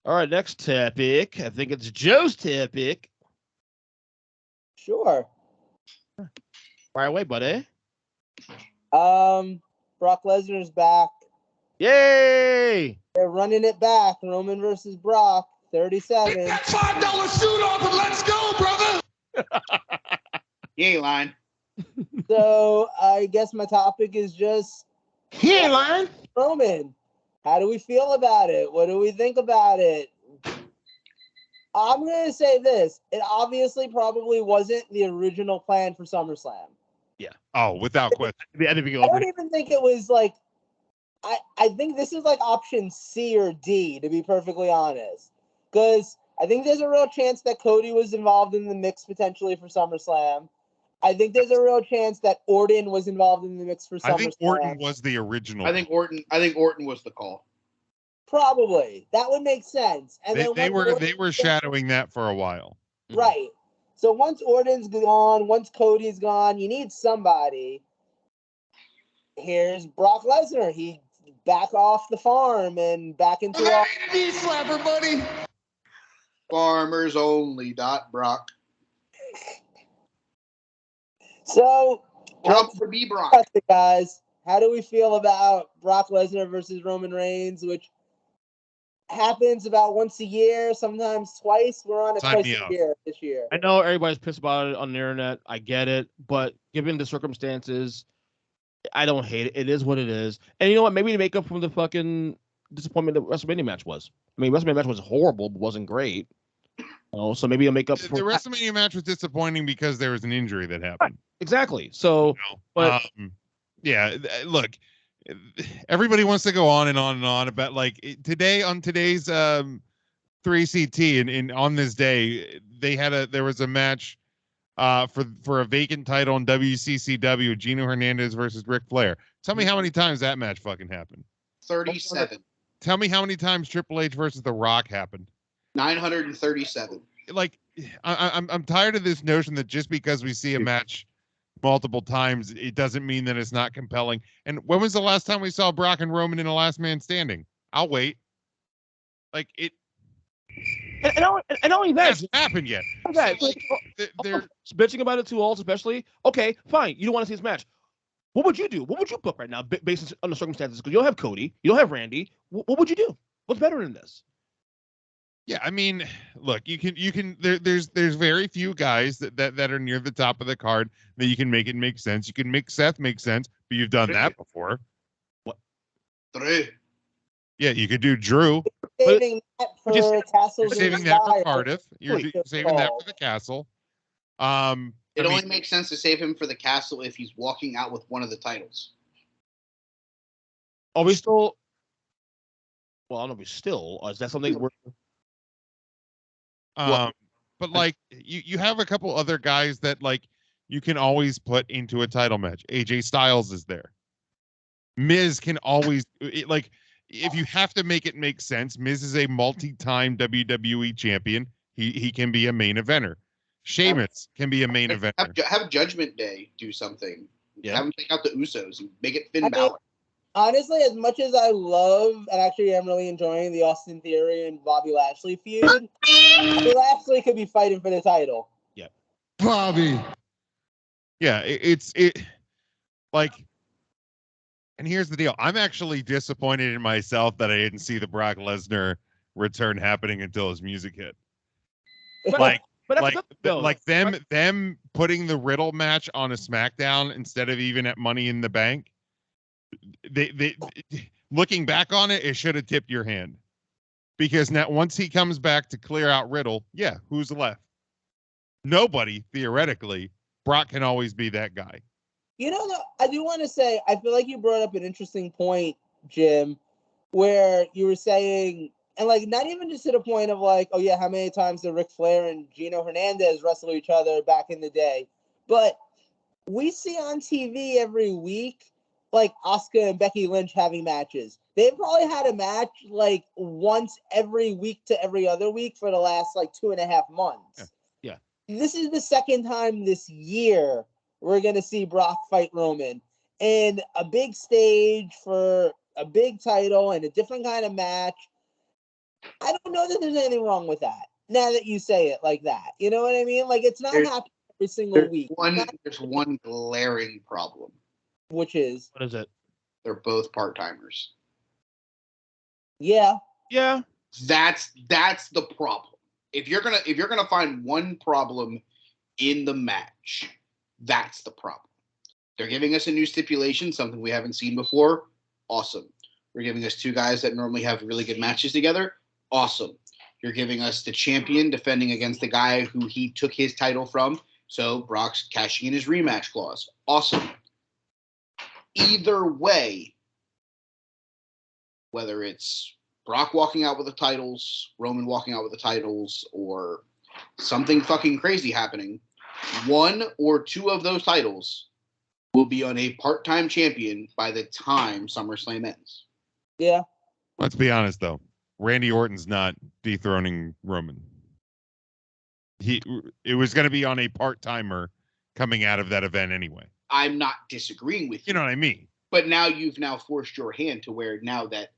All right, next topic. I think it's Joe's topic. Sure. Fire away, buddy. Brock Lesnar's back. Yay! They're running it back. Roman versus Brock. 37. Get that $5 suit off and let's go, brother. You ain't lying. So I guess my topic is just He ain't lying. Roman. How do we feel about it? What do we think about it? I'm going to say this. It obviously probably wasn't the original plan for SummerSlam. Oh, without question. I think we I go don't even think it was like, I think this is like option C or D, to be perfectly honest. Because I think there's a real chance that Cody was involved in the mix potentially for SummerSlam. I think there's a real chance that Orton was involved in the mix for SummerSlam. I think Orton was the original. I think Orton was the call. Probably. That would make sense. And they were shadowing that for a while. Right. So once Orton's gone, once Cody's gone, you need somebody. Here's Brock Lesnar. He back off the farm and back into our Knee slapper, buddy. Farmers only. Brock. So Drop for B Brock. that's it, guys. How do we feel about Brock Lesnar versus Roman Reigns, which happens about once a year, sometimes twice? We're on it Sign twice me a up. year this year. I know everybody's pissed about it on the internet. I get it, but given the circumstances, I don't hate it. It is what it is. And you know what? Maybe to make up for the fucking disappointment the WrestleMania match was. I mean, WrestleMania match was horrible, but wasn't great. So maybe I'll make up for The WrestleMania match was disappointing because there was an injury that happened. Exactly. So, but yeah, look, everybody wants to go on and on and on about like today's 3CT and on this day there was a match for a vacant title in WCCW, Gino Hernandez versus Ric Flair. Tell me how many times that match fucking happened. 37. Tell me how many times Triple H versus The Rock happened. 937. Like I'm tired of this notion that just because we see a match multiple times, it doesn't mean that it's not compelling. And when was the last time we saw Brock and Roman in a Last Man Standing? I'll wait. Like it. and only that Hasn't happened yet. Okay, So, like, they're bitching about it too, all especially. Okay, fine. You don't want to see this match. What would you do? What would you book right now, based on the circumstances? Because you don't have Cody, you don't have Randy. What would you do? What's better than this? Yeah, I mean, look, there's very few guys that are near the top of the card that you can make it make sense. You can make Seth make sense, but you've done that before. What? 3. Yeah, you could do Drew. Saving that for Castle's saving that for Cardiff. You're saving that for the Castle. It only makes sense to save him for the Castle if he's walking out with one of the titles. Are we still? Well, I don't know if we still. Is that something we're? But like you have a couple other guys that like you can always put into a title match. AJ Styles is there. Miz can always like if you have to make it make sense. Miz is a multi-time WWE champion. He can be a main eventer. Sheamus can be a main eventer. Have Judgment Day do something. Yeah. Have him take out the Usos and make it Finn Balor. Honestly, as much as I love and actually am really enjoying the Austin Theory and Bobby Lashley feud, Bobby Lashley could be fighting for the title. Yeah. Bobby. Yeah, it's like, and here's the deal. I'm actually disappointed in myself that I didn't see the Brock Lesnar return happening until his music hit. Them putting the Riddle match on a SmackDown instead of even at Money in the Bank. They looking back on it should have tipped your hand, because now once he comes back to clear out Riddle, yeah, who's left? Nobody, theoretically. Brock can always be that guy. You know, I do want to say, I feel like you brought up an interesting point, Jim, where you were saying, and like not even just to the point of like, oh yeah, how many times did Ric Flair and Gino Hernandez wrestle each other back in the day? But we see on TV every week like Asuka and Becky Lynch having matches. They've probably had a match like once every week to every other week for the last like 2.5 months. Yeah. This is the second time this year we're going to see Brock fight Roman in a big stage for a big title and a different kind of match. I don't know that there's anything wrong with that. Now that you say it like that, you know what I mean? Like it's not happening every single week. There's one glaring problem. Which is? What is it? They're both part-timers. Yeah. Yeah. That's the problem. If you're gonna find one problem in the match, that's the problem. They're giving us a new stipulation, something we haven't seen before. Awesome. We're giving us two guys that normally have really good matches together. Awesome. You're giving us the champion defending against the guy who he took his title from. So Brock's cashing in his rematch clause. Awesome. Either way, whether it's Brock walking out with the titles, Roman walking out with the titles, or something fucking crazy happening, one or two of those titles will be on a part-time champion by the time SummerSlam ends. Yeah. Let's be honest, though. Randy Orton's not dethroning Roman. It was going to be on a part-timer coming out of that event anyway. I'm not disagreeing with you. You know what I mean? But now you've forced your hand to where now that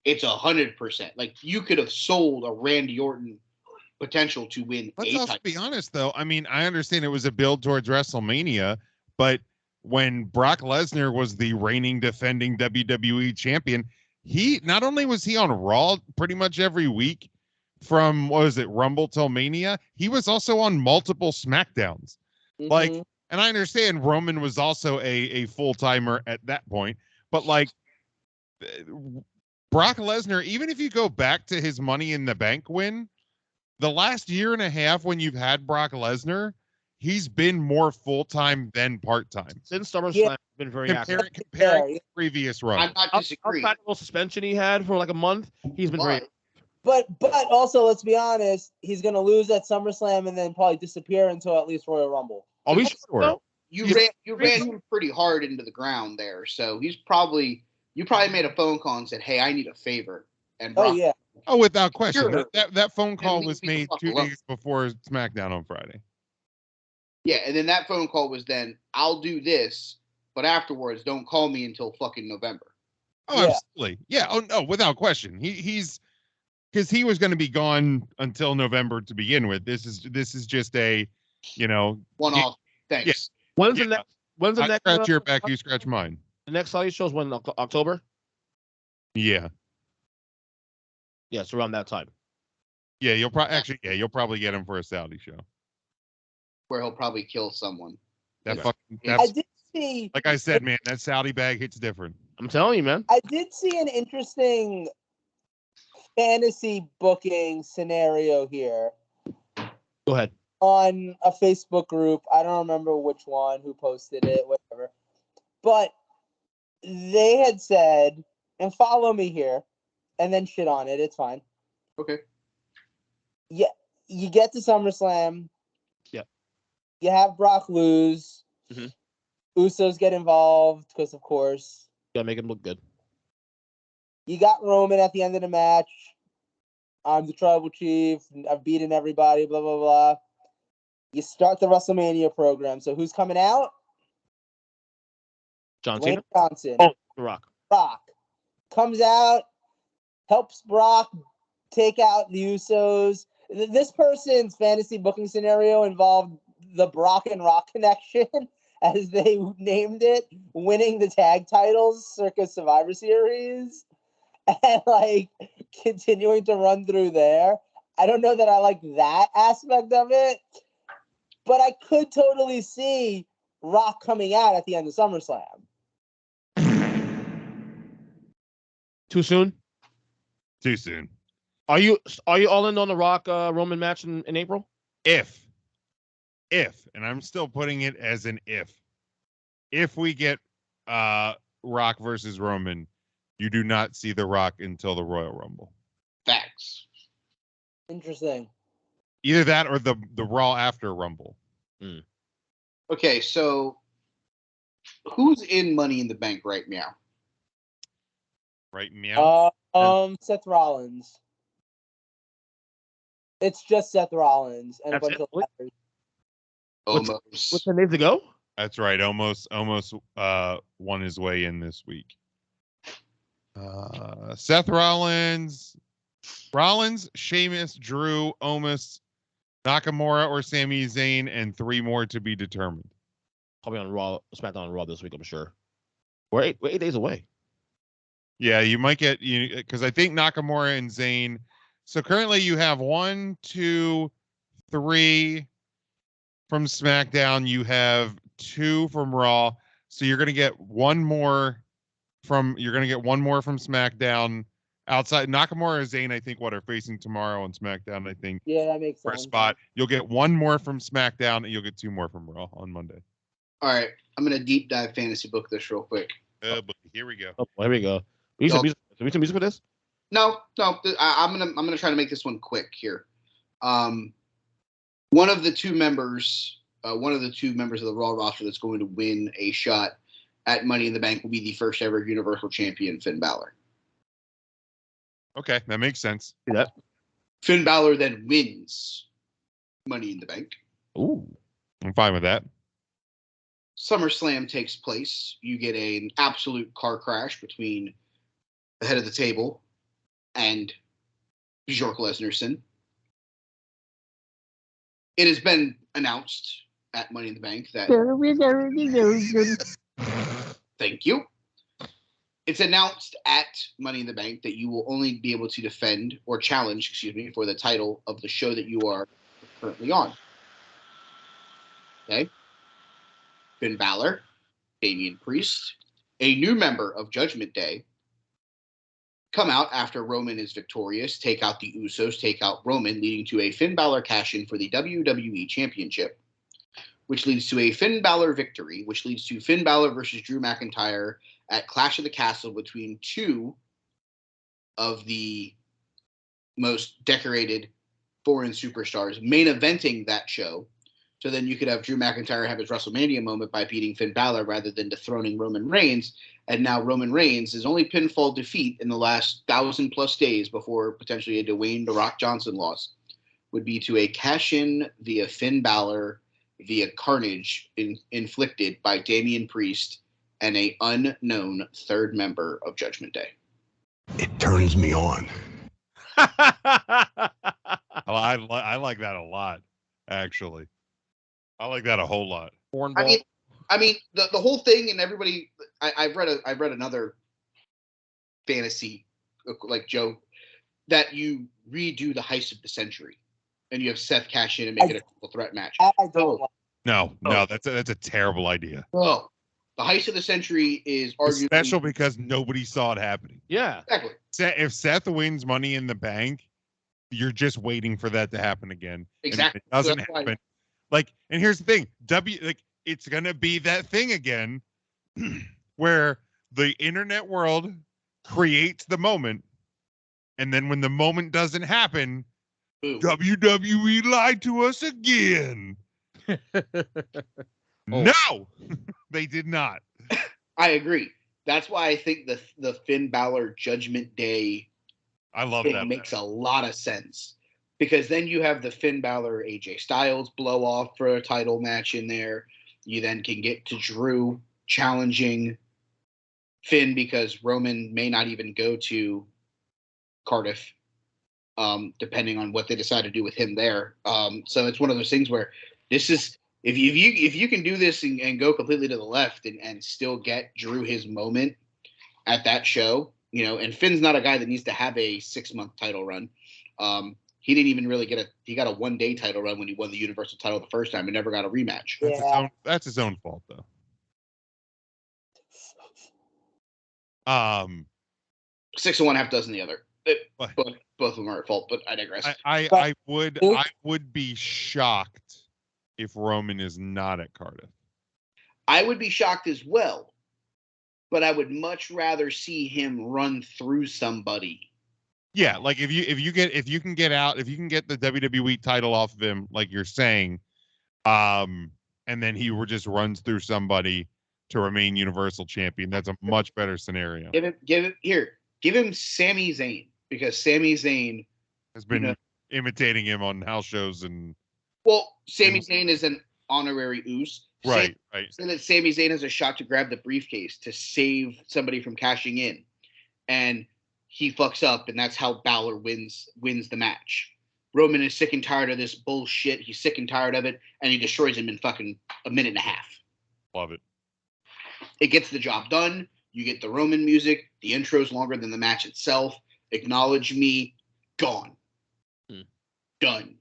it's 100%. Like you could have sold a Randy Orton potential to win. Let's also be honest, though. I mean, I understand it was a build towards WrestleMania, but when Brock Lesnar was the reigning defending WWE champion, he not only was he on Raw pretty much every week from, what was it, Rumble till Mania, he was also on multiple SmackDowns. Mm-hmm. Like, and I understand Roman was also a full-timer at that point, but like Brock Lesnar, even if you go back to his Money in the Bank win, the last year and a half when you've had Brock Lesnar, he's been more full-time than part-time. Since SummerSlam, been very active. Comparing previous run. I'm not disagreeing. Outside of the suspension he had for like a month, he's been very. But also, let's be honest, he's going to lose at SummerSlam and then probably disappear until at least Royal Rumble. Are we sure? You ran him pretty hard into the ground there, so you probably made a phone call and said, "Hey, I need a favor." And Brock, without question, sure. that phone call was made 2 days before SmackDown on Friday. Yeah, and then that phone call was then, "I'll do this, but afterwards, don't call me until fucking November." Oh, yeah. Absolutely, yeah. Oh no, without question, he's because he was going to be gone until November to begin with. This is just a, one-off. Thanks. Yeah. When's the next? When's the next? Scratch your back, you scratch mine. The next Saudi show's when, October? Yeah. Yes, around that time. Yeah, you'll probably get him for a Saudi show where he'll probably kill someone. I did see, like I said, man, that Saudi bag hits different. I'm telling you, man. I did see an interesting fantasy booking scenario here. Go ahead. On a Facebook group. I don't remember which one, who posted it, whatever. But they had said, and follow me here, and then shit on it. It's fine. Okay. Yeah, you get to SummerSlam. Yeah. You have Brock lose. Mm-hmm. Usos get involved because, of course. Gotta make him look good. You got Roman at the end of the match. I'm the tribal chief. I've beaten everybody, blah, blah, blah. You start the WrestleMania program. So who's coming out? John Dwayne Cena? Johnson. Oh, The Rock. Brock comes out, helps Brock take out the Usos. This person's fantasy booking scenario involved the Brock and Rock connection, as they named it, winning the tag titles circa Survivor Series, and like continuing to run through there. I don't know that I like that aspect of it, but I could totally see Rock coming out at the end of SummerSlam. Too soon? Too soon. Are you all in on the Rock Roman match in April? If, and I'm still putting it as an if we get Rock versus Roman, you do not see The Rock until the Royal Rumble. Facts. Interesting. Either that or the Raw after Rumble. Okay, so who's in Money in the Bank right now? Right meow. Seth Rollins. It's just Seth Rollins and a bunch of letters. Almost. What's 10 days to go? That's right. Almost won his way in this week. Seth Rollins, Sheamus, Drew, Omos, Nakamura, or Sami Zayn, and 3 more to be determined. Probably on Raw, SmackDown and Raw this week, I'm sure. We're 8 days away. Yeah, you might get because I think Nakamura and Zayn. So currently you have 1, 2, 3 from SmackDown. You have 2 from Raw. So you're gonna get one more from SmackDown. Outside Nakamura and Zayn, I think are facing tomorrow on SmackDown. I think. Yeah, that makes sense. For a spot, you'll get 1 more from SmackDown, and you'll get 2 more from Raw on Monday. All right, I'm gonna deep dive fantasy book this real quick. But here we go. Oh, here we go. We need some music for this? No. I'm gonna try to make this one quick here. One of the two members of the Raw roster that's going to win a shot at Money in the Bank will be the first ever Universal Champion, Finn Balor. Okay, that makes sense. See that? Finn Balor then wins Money in the Bank. Ooh. I'm fine with that. SummerSlam takes place. You get an absolute car crash between the head of the table and Bjork Lesnar. It has been announced at Money in the Bank that thank you. It's announced at Money in the Bank that you will only be able to defend or challenge, for the title of the show that you are currently on. Okay. Finn Balor, Damian Priest, a new member of Judgment Day, come out after Roman is victorious, take out the Usos, take out Roman, leading to a Finn Balor cash-in for the WWE Championship, which leads to a Finn Balor victory, which leads to Finn Balor versus Drew McIntyre at Clash of the Castle between 2 of the most decorated foreign superstars, main eventing that show. So then you could have Drew McIntyre have his WrestleMania moment by beating Finn Balor rather than dethroning Roman Reigns. And now Roman Reigns' is only pinfall defeat in the last 1,000+ days before potentially a Dwayne "The Rock" Johnson loss would be to a cash-in via Finn Balor via carnage inflicted by Damian Priest and a unknown third member of Judgment Day. It turns me on. I like that a lot, actually. I like that a whole lot. I mean, the whole thing, and everybody. I've read another fantasy like Joe. that you redo the heist of the century, and you have Seth cash in and make it a triple threat match. I don't like. No, that's a terrible idea. Oh, the heist of the century is arguably special because nobody saw it happening. Yeah, exactly. If Seth wins Money in the Bank, you're just waiting for that to happen again. Exactly. And if it doesn't happen. Like, and here's the thing, it's gonna be that thing again, where the internet world creates the moment, and then when the moment doesn't happen, WWE lied to us again. No, they did not. I agree. That's why I think the Finn Balor Judgment Day I love thing that makes a lot of sense, because then you have the Finn Balor AJ Styles blow off for a title match in there. You then can get to Drew challenging Finn because Roman may not even go to Cardiff, depending on what they decide to do with him there. So it's one of those things where this is if you can do this and go completely to the left and still get Drew his moment at that show, and Finn's not a guy that needs to have a 6-month title run. He didn't even really he got a 1-day title run when he won the Universal title the first time and never got a rematch. That's his own fault, though. 6 and 1, half dozen the other. Both of them are at fault, but I digress. I would be shocked if Roman is not at Cardiff. I would be shocked as well, but I would much rather see him run through somebody. Yeah, like if you can get the WWE title off of him, like you're saying, and then he just runs through somebody to remain Universal Champion. That's a much better scenario. Give him Sami Zayn, because Sami Zayn has been imitating him on house shows and. Well, Sami Zayn is an honorary Uso. Right. And that Sami Zayn has a shot to grab the briefcase to save somebody from cashing in, and he fucks up, and that's how Balor wins the match. Roman is sick and tired of this bullshit. He's sick and tired of it, and he destroys him in fucking a minute and a half. Love it. It gets the job done. You get the Roman music. The intro's longer than the match itself. Acknowledge me. Gone. Done.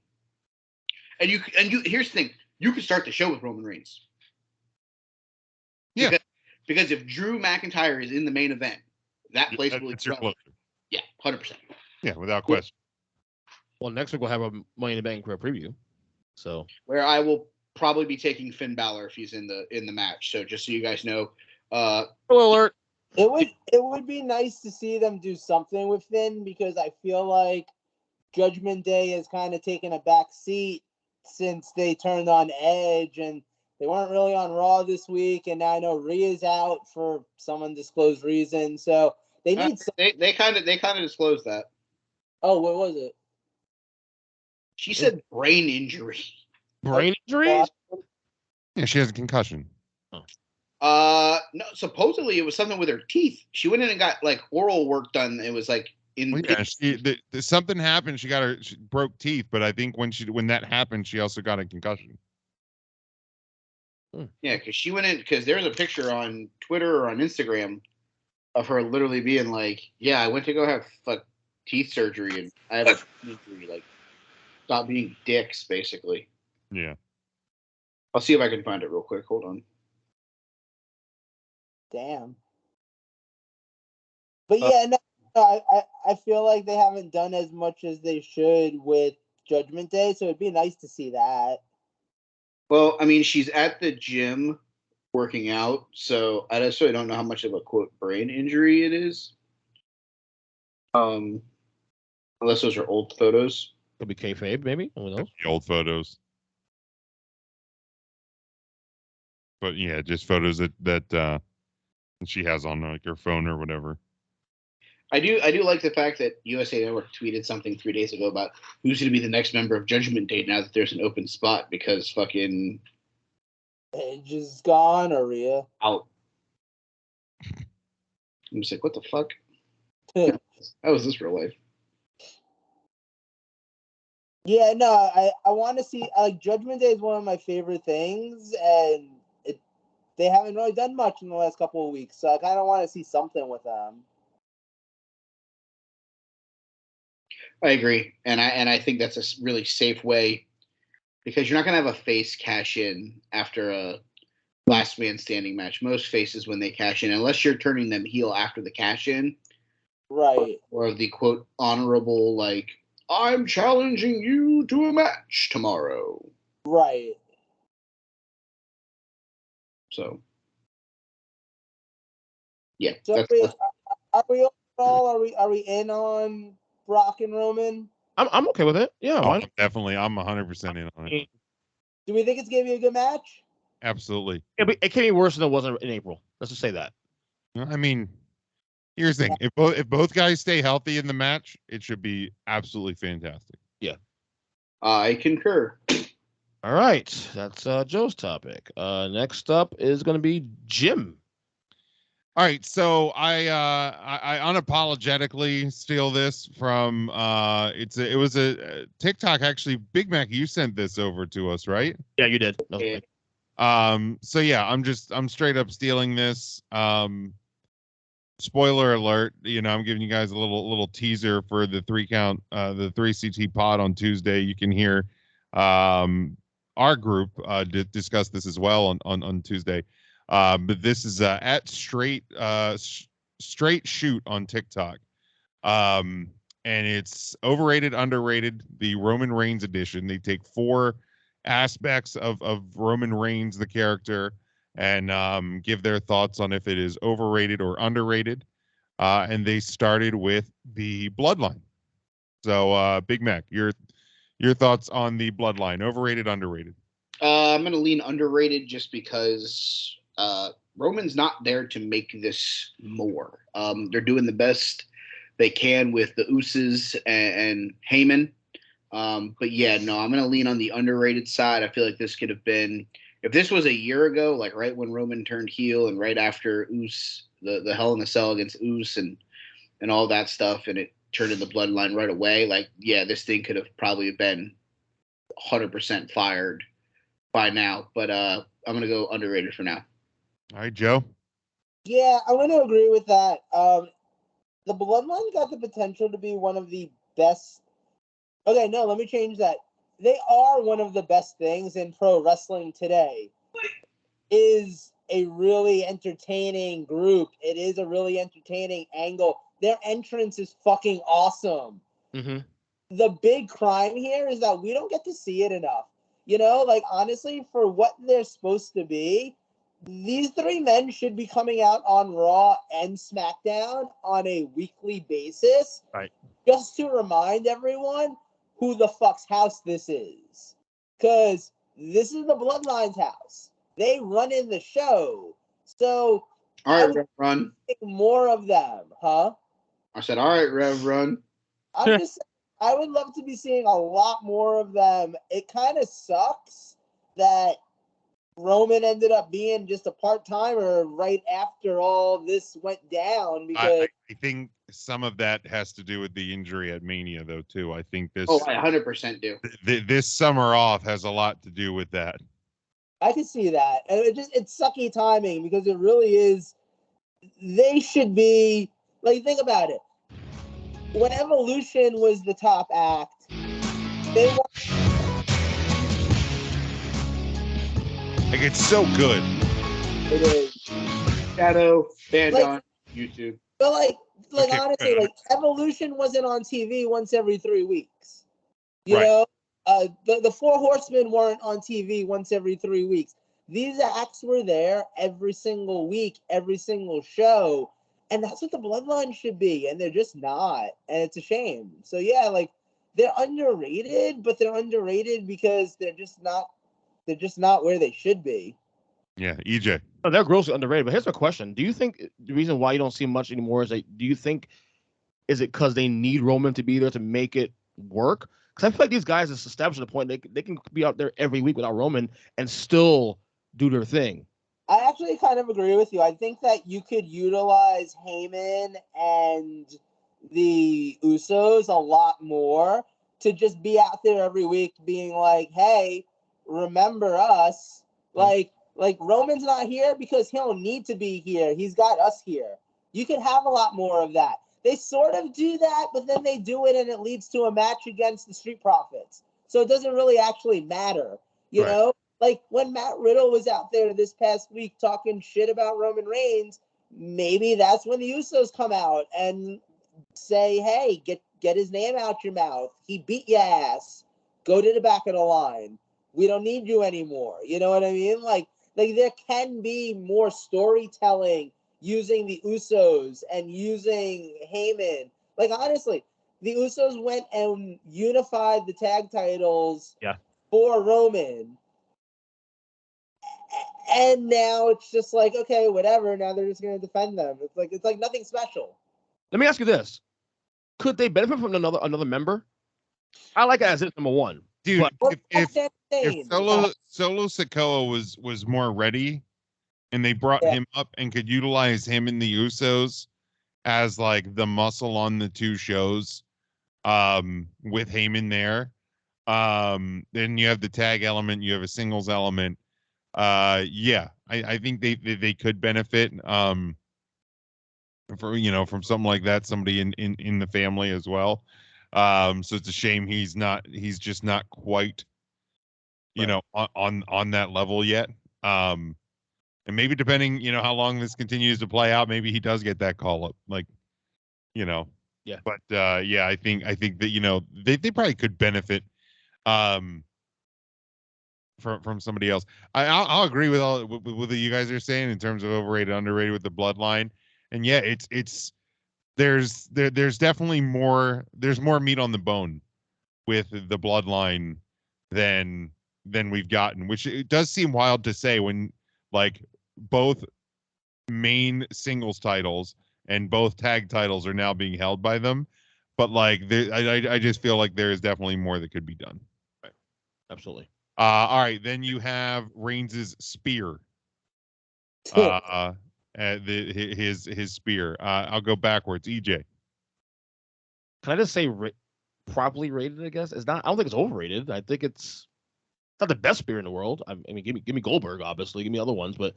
And you here's the thing. You could start the show with Roman Reigns. Yeah. Because if Drew McIntyre is in the main event, that place will explode. Yeah, 100%. Yeah, without question. Well, next week we'll have a Money in the Bank for a preview. So where I will probably be taking Finn Balor if he's in the match. So just so you guys know, alert. It would be nice to see them do something with Finn, because I feel like Judgment Day has kind of taken a back seat since they turned on Edge, and they weren't really on Raw this week, and now I know Rhea's out for some undisclosed reason. So they need they kind of disclosed that. Oh, what was it? She said brain injury. Brain injury? Yeah, she has a concussion. No, supposedly it was something with her teeth. She went in and got like oral work done. It was like something happened. She broke teeth, but I think when that happened, she also got a concussion. Yeah, because she went in, because there's a picture on Twitter or on Instagram of her literally being like, "Yeah, I went to go have teeth surgery, and I have a teeth injury. Like, stop being dicks, basically." Yeah. I'll see if I can find it real quick. Hold on. Damn. But yeah, no, I feel like they haven't done as much as they should with Judgment Day, so it'd be nice to see that. Well, I mean, she's at the gym working out, so I necessarily don't know how much of a quote brain injury it is. Unless those are old photos. Could be kayfabe, maybe. Who knows? Old photos. But yeah, just photos that she has on like her phone or whatever. I do like the fact that USA Network tweeted something 3 days ago about who's going to be the next member of Judgment Day now that there's an open spot, because fucking Edge is gone, or Rhea out. I'm just like, what the fuck? How is this real life? Yeah, no, I want to see, like, Judgment Day is one of my favorite things, and they haven't really done much in the last couple of weeks, so I kind of want to see something with them. I agree, and I think that's a really safe way because you're not going to have a face cash in after a last man standing match. Most faces, when they cash in, unless you're turning them heel after the cash in, right, or the quote honorable, like, I'm challenging you to a match tomorrow. right. So, yeah. So are we overall? Are we in on Brock and Roman? I'm okay with it. Yeah, I'm 100% in on it. Do we think it's gonna be a good match? Absolutely. It can be worse than it was in April. Let's just say that. I mean, here's the thing: if both guys stay healthy in the match, it should be absolutely fantastic. Yeah, I concur. All right, that's Joe's topic. Next up is going to be Jim. All right, so I unapologetically steal this from it was a TikTok. Actually, Big Mac, you sent this over to us, right? Yeah, you did. So yeah, I'm straight up stealing this. Spoiler alert, I'm giving you guys a little teaser for the 3-count, the 3CT pod on Tuesday. You can hear our group discuss this as well on Tuesday. But this is at straight shoot on TikTok. And it's overrated, underrated, the Roman Reigns edition. They take 4 aspects of Roman Reigns, the character, and give their thoughts on if it is overrated or underrated. And they started with the bloodline. So Big Mac, your thoughts on the bloodline, overrated, underrated? I'm going to lean underrated just because Roman's not there to make this more. They're doing the best they can with the Usos and Heyman. But yeah, no, I'm going to lean on the underrated side. I feel like this could have been, if this was a year ago, like right when Roman turned heel and right after the Hell in a Cell against and all that stuff, and it turned in the bloodline right away. Like, yeah, this thing could have probably been 100% fired by now. But I'm going to go underrated for now. All right, Joe. Yeah, I'm going to agree with that. The bloodline got the potential to be one of the best. Okay, no, let me change that. They are one of the best things in pro wrestling today. Is a really entertaining group. It is a really entertaining angle. Their entrance is fucking awesome. Mm-hmm. The big crime here is that we don't get to see it enough. Like, honestly, for what they're supposed to be, these 3 men should be coming out on Raw and SmackDown on a weekly basis. Right. Just to remind everyone who the fuck's house this is. Because this is the Bloodline's house. They run in the show. So, all right, Rev Run. More of them, huh? I said, all right, Rev Run. I'm just saying, I would love to be seeing a lot more of them. It kind of sucks that Roman ended up being just a part-timer right after all this went down, because I think some of that has to do with the injury at Mania, though, too. I think this. Oh, I 100% do. This summer off has a lot to do with that. I can see that. And it's sucky timing, because it really is. They should be, like, think about it. When Evolution was the top act, they were. Like, it's so good. It is. Shadow, band Like, on YouTube. But like Okay, honestly, like, Evolution wasn't on TV once every 3 weeks. You Right. know, the 4 Horsemen weren't on TV once every 3 weeks. These acts were there every single week, every single show, and that's what the Bloodline should be, and they're just not, and it's a shame. So yeah, like, they're underrated, but they're underrated because they're just not where they should be. Yeah, EJ. Oh, they're grossly underrated. But here's a question: do you think the reason why you don't see much anymore is that is it because they need Roman to be there to make it work? Because I feel like these guys is established at a point they can be out there every week without Roman and still do their thing. I actually kind of agree with you. I think that you could utilize Heyman and the Usos a lot more to just be out there every week being like, hey, remember us? Like Roman's not here because he'll need to be here. He's got us here. You could have a lot more of that. they sort of do that, but then they do it and it leads to a match against the Street Profits. So it doesn't really actually matter, you know? Like when Matt Riddle was out there this past week talking shit about Roman Reigns, maybe that's when the Usos come out and say, hey, get his name out your mouth. He beat your ass. Go to the back of the line. We don't need you anymore. You know what I mean? Like there can be more storytelling using the Usos and using Heyman. Like, honestly, the Usos went and unified the tag titles for Roman. And now it's just like, okay, whatever. Now they're just going to defend them. It's like nothing special. Let me ask you this. Could they benefit from another member? I like it as it's number one. Dude, but if Solo Sikoa was more ready and they brought him up and could utilize him in the Usos as like the muscle on the two shows, with Heyman there, then you have the tag element, you have a singles element. I think they could benefit from something like that, somebody in the family as well. So it's a shame he's just not quite on that level yet. And maybe depending how long this continues to play out, maybe he does get that call up, but I think that they probably could benefit from somebody else. I'll agree with all with what you guys are saying in terms of overrated, underrated with the bloodline. And there's definitely more meat on the bone with the bloodline than we've gotten, which it does seem wild to say when like both main singles titles and both tag titles are now being held by them. But like I just feel like there is definitely more that could be done. Right. Absolutely. All right, then you have Reigns' spear. His spear. I'll go backwards. EJ. Can I just say properly rated? I guess it's not. I don't think it's overrated. I think it's not the best spear in the world. I mean, give me Goldberg, obviously. Give me other ones, but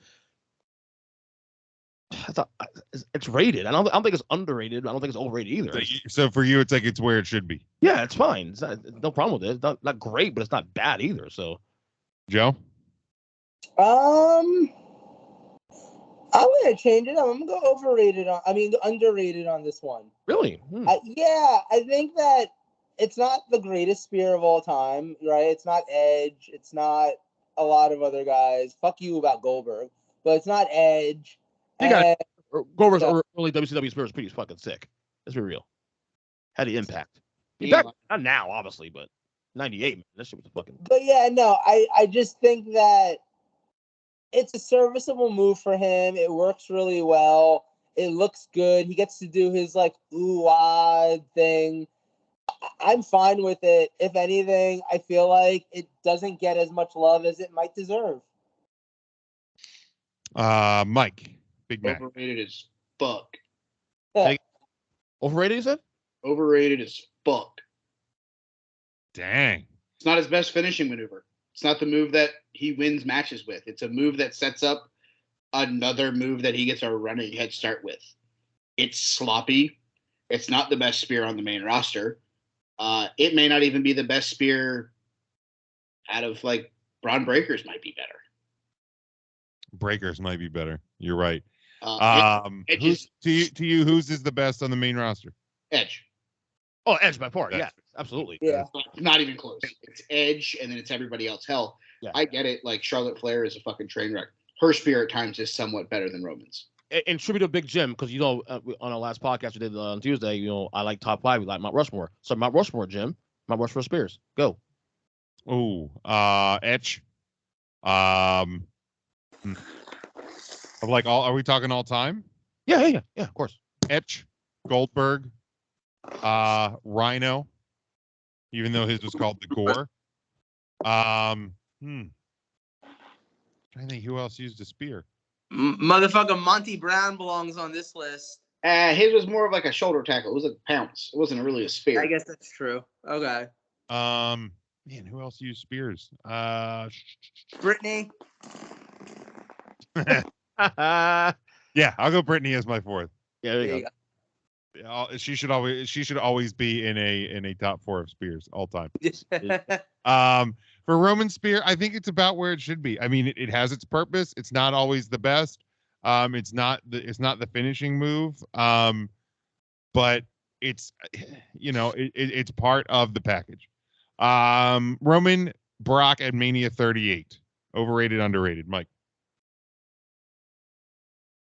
it's rated. I don't think it's underrated. I don't think it's overrated either. So for you, it's like it's where it should be. Yeah, it's fine. It's no problem with it. It's not great, but it's not bad either. So, Joe. I'm gonna change it. I'm gonna go underrated on this one. Really? I think that it's not the greatest spear of all time, right? It's not Edge. It's not a lot of other guys. Fuck you about Goldberg, but it's not Edge. Goldberg's early WCW spear was pretty fucking sick. Let's be real. Had the impact. Not now, obviously, but 98, man. That shit was fucking. But I just think that it's a serviceable move for him. It works really well. It looks good. He gets to do his like ooh-ah thing. I'm fine with it. If anything, I feel like it doesn't get as much love as it might deserve. Mike, Big Mac. Overrated as fuck. Overrated, you said? Overrated as fuck. Dang. It's not his best finishing maneuver. It's not the move that he wins matches with. It's a move that sets up another move that he gets a running head start with. It's sloppy. It's not the best spear on the main roster. It may not even be the best spear out of like Braun Breakers might be better. Breakers might be better. You're right. Who's is the best on the main roster? Edge. Oh, Edge by far. Yeah, absolutely. Yeah. Not even close. It's Edge, and then it's everybody else. Hell, I get it. Like Charlotte Flair is a fucking train wreck. Her spear at times is somewhat better than Roman's. In tribute to Big Jim, because on our last podcast we did on Tuesday, I like top 5. We like Mount Rushmore. So Mount Rushmore, Jim. Mount Rushmore spears. Go. Oh, Edge. Like are we talking all time? Yeah, of course. Edge, Goldberg, Rhino, even though his was called the Gore. Trying to think who else used a spear. Motherfucker Monty Brown belongs on this list. His was more of like a shoulder tackle. It was a pounce. It wasn't really a spear. I guess that's true. Okay. Man, who else used spears? Brittany. Yeah, I'll go Brittany as my 4th. Yeah, there you go. She should always be in a top 4 of spears all time. For Roman Spear, I think it's about where it should be. I mean, it has its purpose. It's not always the best. It's not the finishing move. But it's it's part of the package. Roman, Brock at Mania 38. Overrated, underrated, Mike.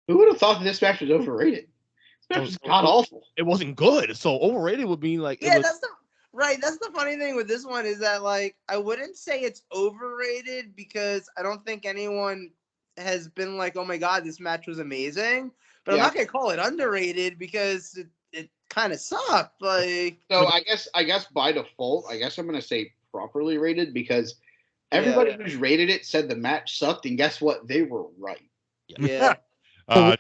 Who would have thought that this match was overrated? This match was god awful. It wasn't good. So overrated would mean like that's the funny thing with this one is that like I wouldn't say it's overrated because I don't think anyone has been like, oh my god, this match was amazing. But I'm not gonna call it underrated because it kind of sucked. Like, so I guess by default, I guess I'm gonna say properly rated because everybody who's rated it said the match sucked, and guess what? They were right. Yeah.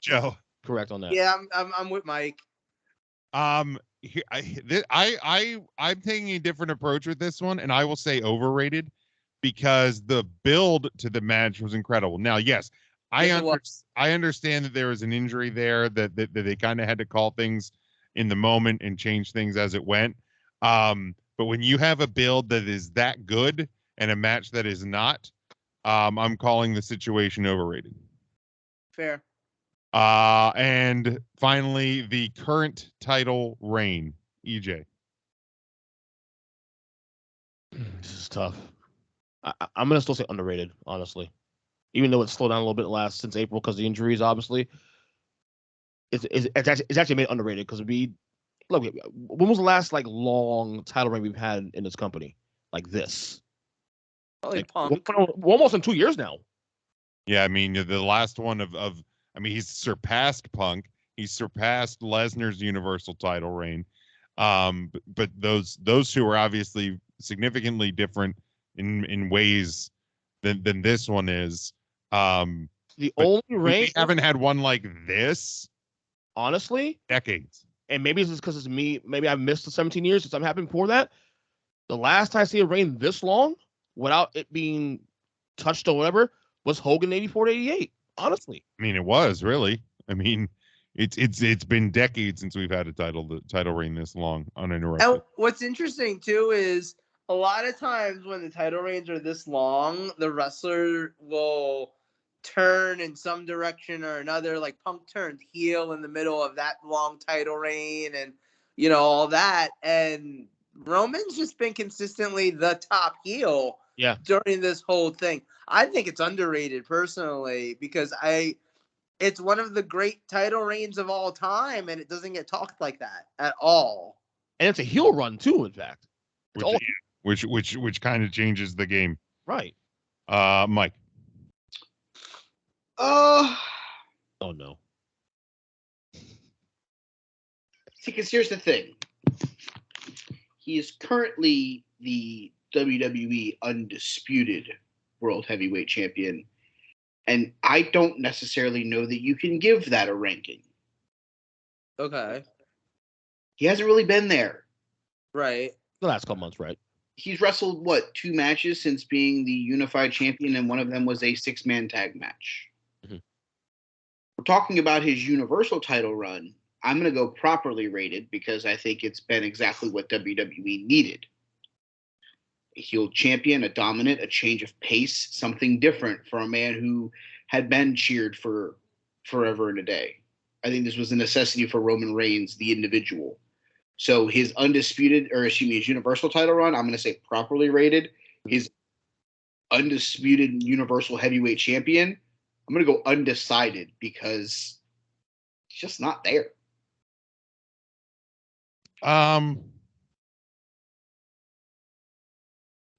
Joe. Correct on that. Yeah, I'm with Mike. I'm taking a different approach with this one, and I will say overrated because the build to the match was incredible. Now, yes, I understand that there was an injury there that they kind of had to call things in the moment and change things as it went. But when you have a build that is that good and a match that is not, I'm calling the situation overrated. Fair. And finally, the current title reign, EJ. This is tough. I'm gonna still say underrated, honestly, even though it's slowed down a little bit since April because of the injuries. Obviously, it's actually made underrated because look. When was the last like long title reign we've had in this company like this? Probably Punk. We're almost in 2 years now. Yeah, I mean the last one of I mean, he's surpassed Punk. He's surpassed Lesnar's Universal title reign. But those two are obviously significantly different in ways than this one is. The only reign we haven't had one like this, honestly, decades. And maybe it's just because it's me. Maybe I've missed the 17 years since something happened before that. The last time I see a reign this long without it being touched or whatever was Hogan 84 to 88. Honestly, I mean, it was really. I mean, it's been decades since we've had a title reign this long uninterrupted. And what's interesting too is a lot of times when the title reigns are this long, the wrestler will turn in some direction or another. Like Punk turned heel in the middle of that long title reign, and all that. And Roman's just been consistently the top heel. Yeah. During this whole thing. I think it's underrated personally because it's one of the great title reigns of all time, and it doesn't get talked like that at all. And it's a heel run too, in fact. Which kind of changes the game. Right. Mike. Oh no. See, because here's the thing. He is currently the WWE undisputed World Heavyweight Champion. And I don't necessarily know that you can give that a ranking. Okay. He hasn't really been there. Right. The last couple months, right. He's wrestled, 2 matches since being the unified champion, and one of them was a 6-man tag match. Mm-hmm. We're talking about his Universal title run. I'm going to go properly rated because I think it's been exactly what WWE needed. A heel champion, a dominant, a change of pace, something different for a man who had been cheered for forever and a day. I think this was a necessity for Roman Reigns, the individual. So his his Universal title run, I'm going to say properly rated. His undisputed Universal Heavyweight Champion, I'm going to go undecided because he's just not there.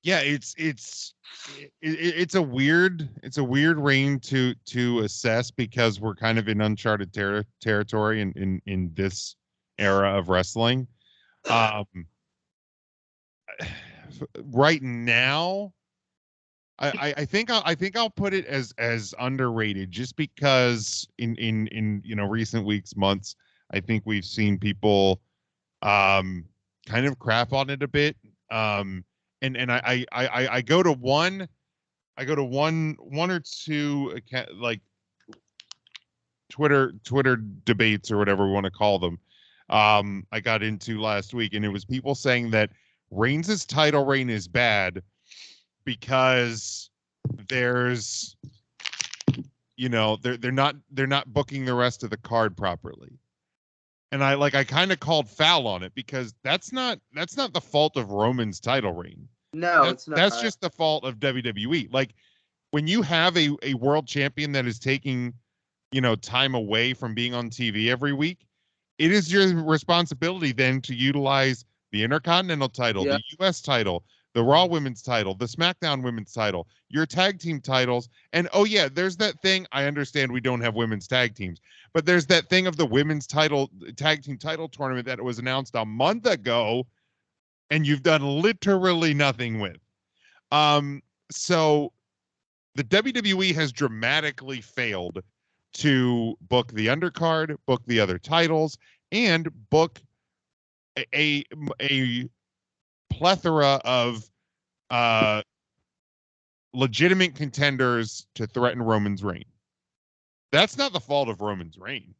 Yeah, it's a weird reign to assess because we're kind of in uncharted territory in this era of wrestling. Right now, I think I'll put it as underrated just because in recent weeks, months, I think we've seen people kind of crap on it a bit. And I go to one or two like Twitter debates or whatever we want to call them, I got into last week, and it was people saying that Reigns' title reign is bad because there's, they're not booking the rest of the card properly. And I kind of called foul on it because that's not the fault of Roman's title reign. No, it's not. That's just the fault of WWE. Like, when you have a world champion that is taking, time away from being on TV every week, it is your responsibility then to utilize the Intercontinental title, the U.S. title, the Raw Women's title, the SmackDown Women's title, your tag team titles. And there's that thing. I understand we don't have women's tag teams, but there's that thing of the women's title tag team title tournament that was announced a month ago, and you've done literally nothing with. So the WWE has dramatically failed to book the undercard, book the other titles, and book a plethora of legitimate contenders to threaten Roman's reign. That's not the fault of Roman's reign.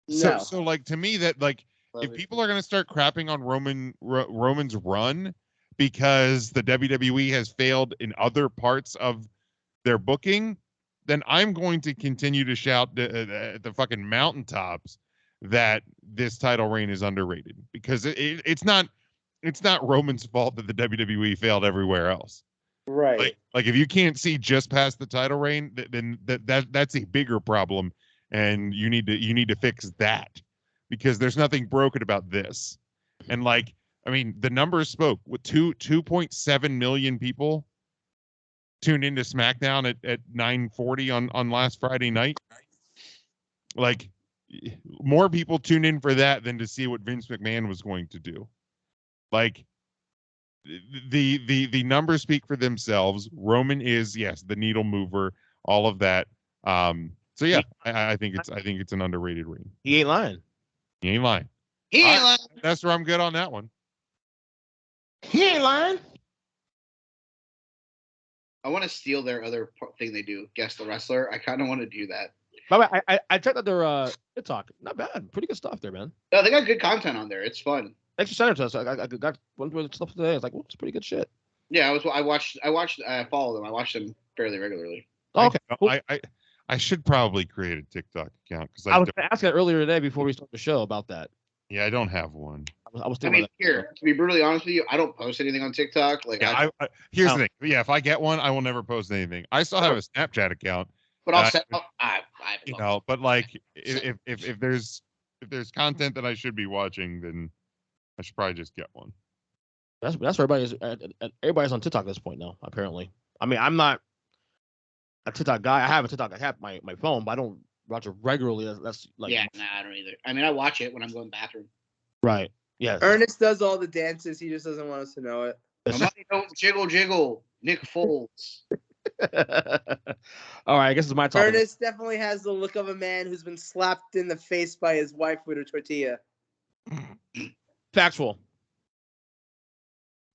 No. So like, to me, that like, if people are going to start crapping on Roman's run because the WWE has failed in other parts of their booking, then I'm going to continue to shout at the fucking mountaintops that this title reign is underrated, because it's not Roman's fault that the WWE failed everywhere else. Right. Like if you can't see just past the title reign, then that's a bigger problem, and you need to fix that, because there's nothing broken about this. And like, I mean, the numbers spoke. With 2.7 million people tuned into SmackDown at 9:40 on last Friday night. Like, more people tuned in for that than to see what Vince McMahon was going to do. Like, the numbers speak for themselves. Roman is, yes, the needle mover, all of that. So yeah, I think it's an underrated reign. He ain't lying. He ain't lying. He ain't lying. That's where I'm good on that one. He ain't lying. I want to steal their other thing they do, guess the wrestler. I kind of want to do that. By the way, I checked out their TikTok. Not bad. Pretty good stuff there, man. No, they got good content on there. It's fun. Thanks for sending it to us. I got one through the stuff today. I was like, well, it's pretty good shit. Yeah, I follow them. I watch them fairly regularly. Oh, okay. Cool. I should probably create a TikTok account, because I was asking earlier today before we start the show about that. Yeah, I don't have one. I mean, here, to be brutally honest with you, I don't post anything on TikTok. Like, yeah, here's the thing. Yeah, if I get one, I will never post anything. I still have a Snapchat account, but I'll set. But like, if there's content that I should be watching, then I should probably just get one. That's where everybody's on TikTok at this point now, apparently. I mean, I'm not a TikTok guy. I have a TikTok. I have my phone, but I don't watch it regularly. That's like, yeah, nah, I don't either. I mean, I watch it when I'm going to the bathroom. Right. Yeah. Ernest does all the dances. He just doesn't want us to know it. Somebody don't jiggle jiggle. Nick Foles. All right, I guess it's my topic. Ernest definitely has the look of a man who's been slapped in the face by his wife with a tortilla. Factual.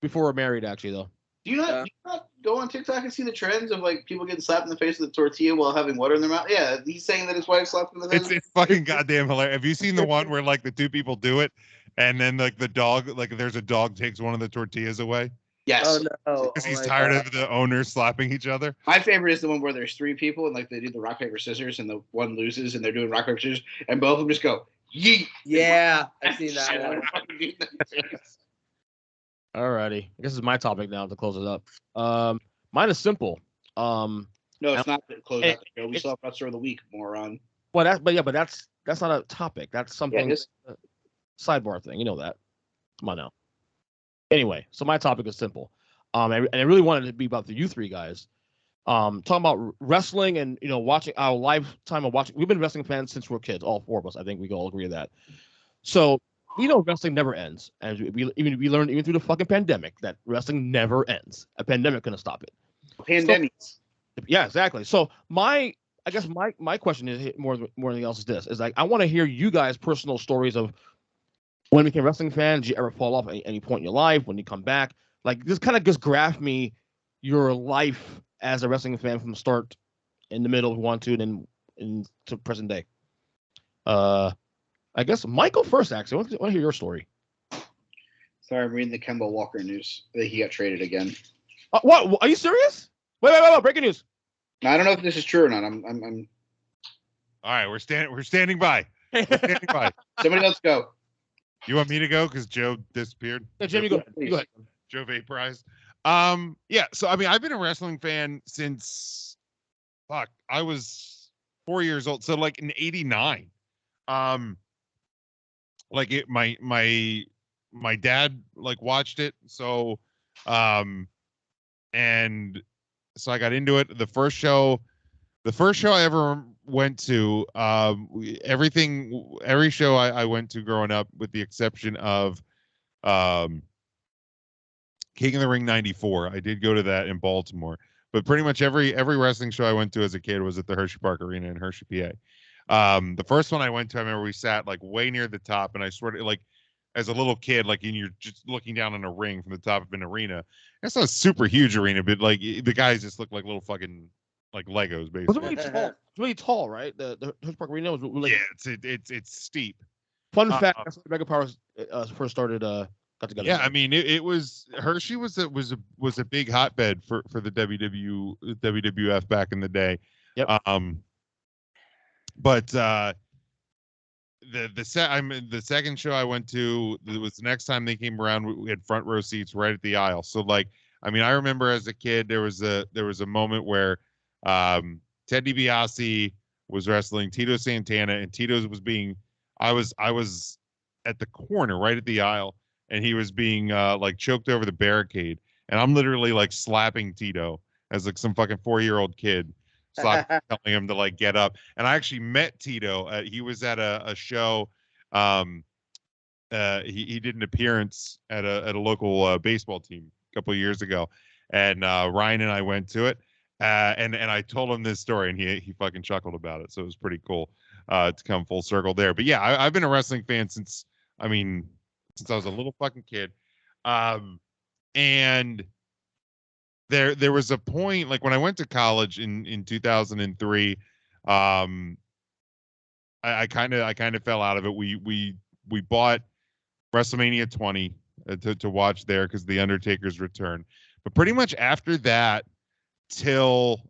Before we're married, actually, though. Do you not go on TikTok and see the trends of like people getting slapped in the face with a tortilla while having water in their mouth? Yeah, he's saying that his wife slapped him in the face. It's fucking goddamn hilarious. Have you seen the one where like the two people do it, and then like the dog, like there's a dog takes one of the tortillas away? Yes. Oh no. Because he's tired of the owners slapping each other. My favorite is the one where there's three people and like they do the rock paper scissors and the one loses and they're doing rock paper scissors and both of them just go yeet. Yeah, I've seen that one. Alrighty, I guess it's my topic now to close it up. Mine is simple. No, it's not to close out the show. We still have Wrestler of the Week, moron. But that's not a topic. That's something sidebar thing. You know that. Come on now. Anyway, so my topic is simple. And I really wanted it to be about you three guys. Talking about wrestling and watching our lifetime of watching. We've been wrestling fans since we're kids, all four of us. I think we can all agree with that. So we know wrestling never ends, and we learned even through the fucking pandemic that wrestling never ends. A pandemic couldn't stop it. Pandemics. So, yeah, exactly. So my question is more than anything else is this: is like I want to hear you guys' personal stories of when we became wrestling fans. Did you ever fall off at any point in your life? When you come back, like this kind of just graph me your life as a wrestling fan from the start, in the middle, if you want to, and then into present day. I guess Michael first, actually. I want to hear your story. Sorry, I'm reading the Kemba Walker news that he got traded again. What? Are you serious? Wait! Breaking news. Now, I don't know if this is true or not. I'm. All right, we're standing by. We're standing by. Somebody else go. You want me to go because Joe disappeared? Yeah, Jimmy, go ahead. You go ahead. Joe vaporized. Yeah. So I mean, I've been a wrestling fan since I was 4 years old. So like in '89. Like it, my dad like watched it. So, and so I got into it. The first show I ever went to, every show I went to growing up, with the exception of King of the Ring '94. I did go to that in Baltimore, but pretty much every wrestling show I went to as a kid was at the Hershey Park Arena in Hershey, PA. The first one I went to, I remember we sat like way near the top, and I swear to, like, as a little kid, like, and you're just looking down on a ring from the top of an arena. It's not a super huge arena, but like the guys just look like little fucking like Legos, basically. It's really tall, right? The Hershey Park Arena was really, yeah, it's steep. Fun fact: that's when Mega Powers first started. Got together. Yeah, I mean, it was Hershey was a big hotbed for the WWF back in the day. Yep. But the second show I went to, it was the next time they came around. We had front row seats right at the aisle. So like, I mean, I remember as a kid there was a moment where Ted DiBiase was wrestling Tito Santana, and Tito was being I was at the corner right at the aisle, and he was being like choked over the barricade, and I'm literally like slapping Tito as like some fucking 4-year-old kid. Telling him to like get up. And I actually met Tito. He was at a show. He did an appearance at a local baseball team a couple of years ago, and Ryan and I went to it. And I told him this story, and he fucking chuckled about it. So it was pretty cool to come full circle there. But yeah, I've been a wrestling fan since I was a little fucking kid. And there was a point, like when I went to college in 2003, I kind of fell out of it. We bought WrestleMania 20 to watch there because the Undertaker's return. But pretty much after that, till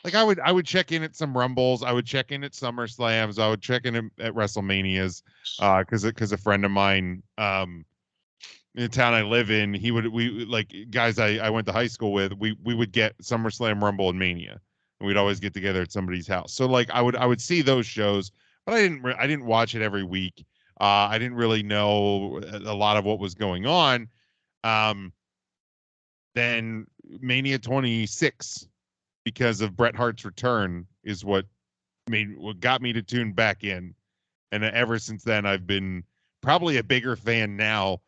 like I would check in at some Rumbles, I would check in at SummerSlams, I would check in at WrestleManias, because a friend of mine in the town I live in, we like guys I went to high school with, we would get SummerSlam, Rumble, and Mania, and we'd always get together at somebody's house. So like I would see those shows, but I didn't watch it every week. I didn't really know a lot of what was going on. Then Mania 26, because of Bret Hart's return, is what got me to tune back in, and ever since then I've been probably a bigger fan now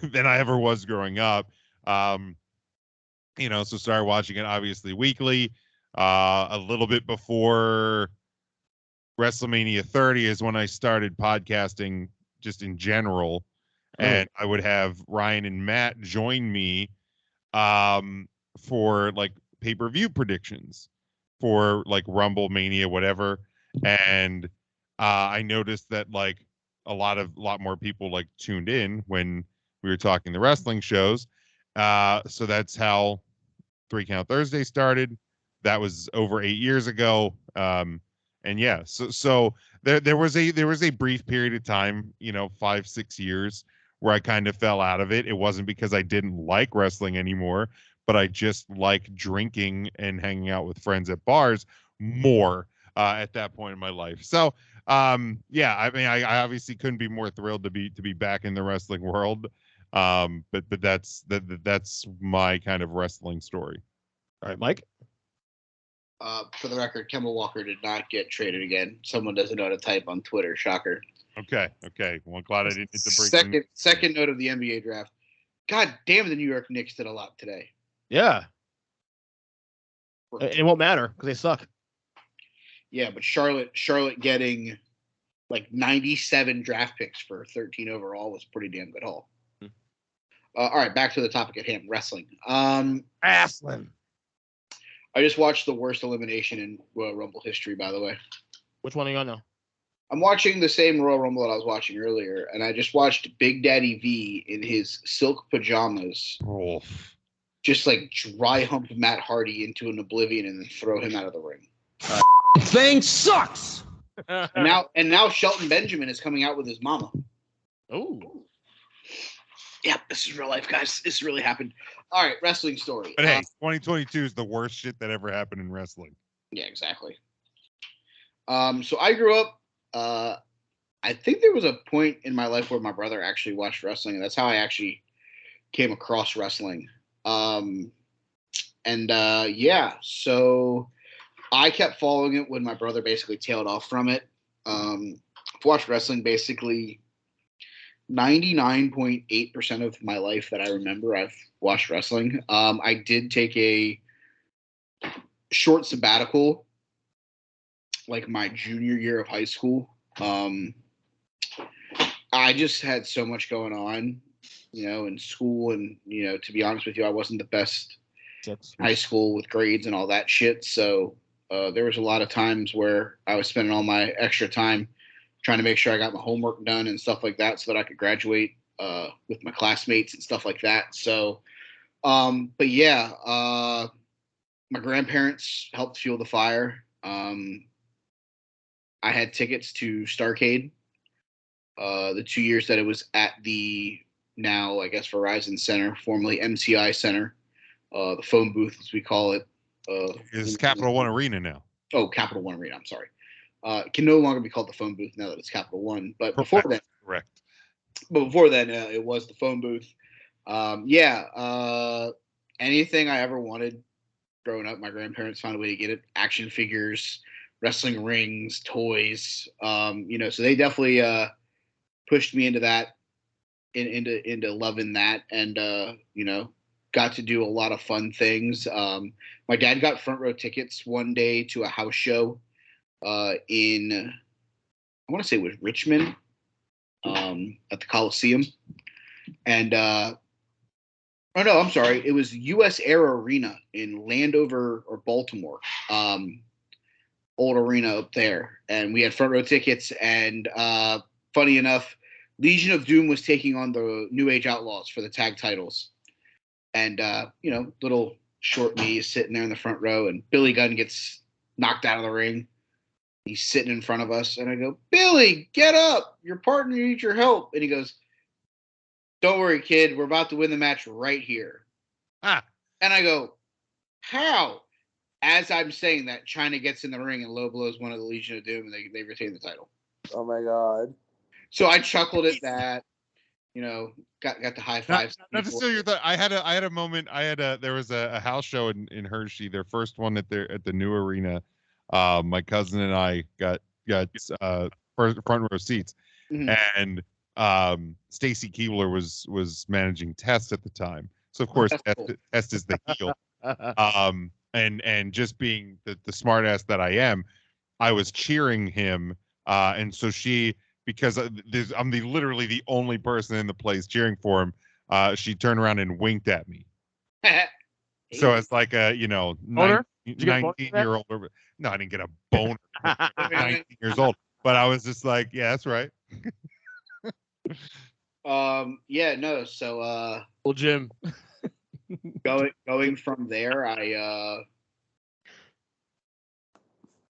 than I ever was growing up. So started watching it obviously weekly. A little bit before WrestleMania 30 is when I started podcasting just in general. And I would have Ryan and Matt join me for like pay-per-view predictions for like Rumble, Mania, whatever. And I noticed that like a lot more people like tuned in when we were talking the wrestling shows. So that's how 3 Count Thursday started. That was over 8 years ago. And yeah, so there was a brief period of time, 5-6 years, where I kind of fell out of it. It wasn't because I didn't like wrestling anymore, but I just like drinking and hanging out with friends at bars more at that point in my life. So yeah, I mean, I obviously couldn't be more thrilled to be back in the wrestling world. But that's my kind of wrestling story. All right, Mike. For the record, Kemba Walker did not get traded again. Someone doesn't know how to type on Twitter. Shocker. Okay. Well, I'm glad I didn't hit the break. Second note of the NBA draft. God damn, the New York Knicks did a lot today. Yeah. It won't matter because they suck. Yeah, but Charlotte getting like 97 draft picks for 13 overall was pretty damn good haul. All right, back to the topic at hand, wrestling. Wrestling. I just watched the worst elimination in Royal Rumble history, by the way. Which one are you on now? I'm watching the same Royal Rumble that I was watching earlier, and I just watched Big Daddy V in his silk pajamas, just like dry hump Matt Hardy into an oblivion and then throw him out of the ring. Thing sucks. And now Shelton Benjamin is coming out with his mama. Oh. Yeah, this is real life, guys. This really happened. All right, wrestling story. But hey, 2022 is the worst shit that ever happened in wrestling. Yeah, exactly. So I grew up. I think there was a point in my life where my brother actually watched wrestling, and that's how I actually came across wrestling. Yeah, so I kept following it when my brother basically tailed off from it. I've watched wrestling basically 99.8% of my life that I remember. I've watched wrestling. I did take a short sabbatical, like my junior year of high school. I just had so much going on, in school, and to be honest with you, I wasn't the best in high school with grades and all that shit. So there was a lot of times where I was spending all my extra time trying to make sure I got my homework done and stuff like that, so that I could graduate with my classmates and stuff like that. So, but yeah, my grandparents helped fuel the fire. I had tickets to Starrcade the 2 years that it was at the now, I guess, Verizon Center, formerly MCI Center, the phone booth, as we call it. It's Capital One Arena now. Oh, Capital One Arena. I'm sorry. It can no longer be called the phone booth now that it's Capital One. But before then, correct. But before then, it was the phone booth. Anything I ever wanted growing up, my grandparents found a way to get it. Action figures, wrestling rings, toys. So they definitely pushed me into that, into loving that, and got to do a lot of fun things. My dad got front row tickets one day to a house show in, I want to say it was Richmond, at the Coliseum. And I'm sorry, it was US Air Arena in Landover or Baltimore, old arena up there. And we had front row tickets, and funny enough, Legion of Doom was taking on the New Age Outlaws for the tag titles. And little short me is sitting there in the front row, and Billy Gunn gets knocked out of the ring. He's sitting in front of us, and I go, "Billy, get up! Your partner needs your help." And he goes, "Don't worry, kid. We're about to win the match right here." And I go, "How?" As I'm saying that, China gets in the ring and low blows one of the Legion of Doom, and they retain the title. Oh my god! So I chuckled at that. Got the high fives. Not to steal your thought. I had a moment. There was a house show in Hershey, their first one at the new arena. My cousin and I got front row seats, and Stacy Keebler was managing Test at the time. So of course Test is the heel. And just being the smart ass that I am, I was cheering him, and so because I'm literally the only person in the place cheering for him, she turned around and winked at me. So it's like a 19-year-old. No, I didn't get a boner. 19 years old, but I was just like, yeah, that's right. So well, Jim, going from there, I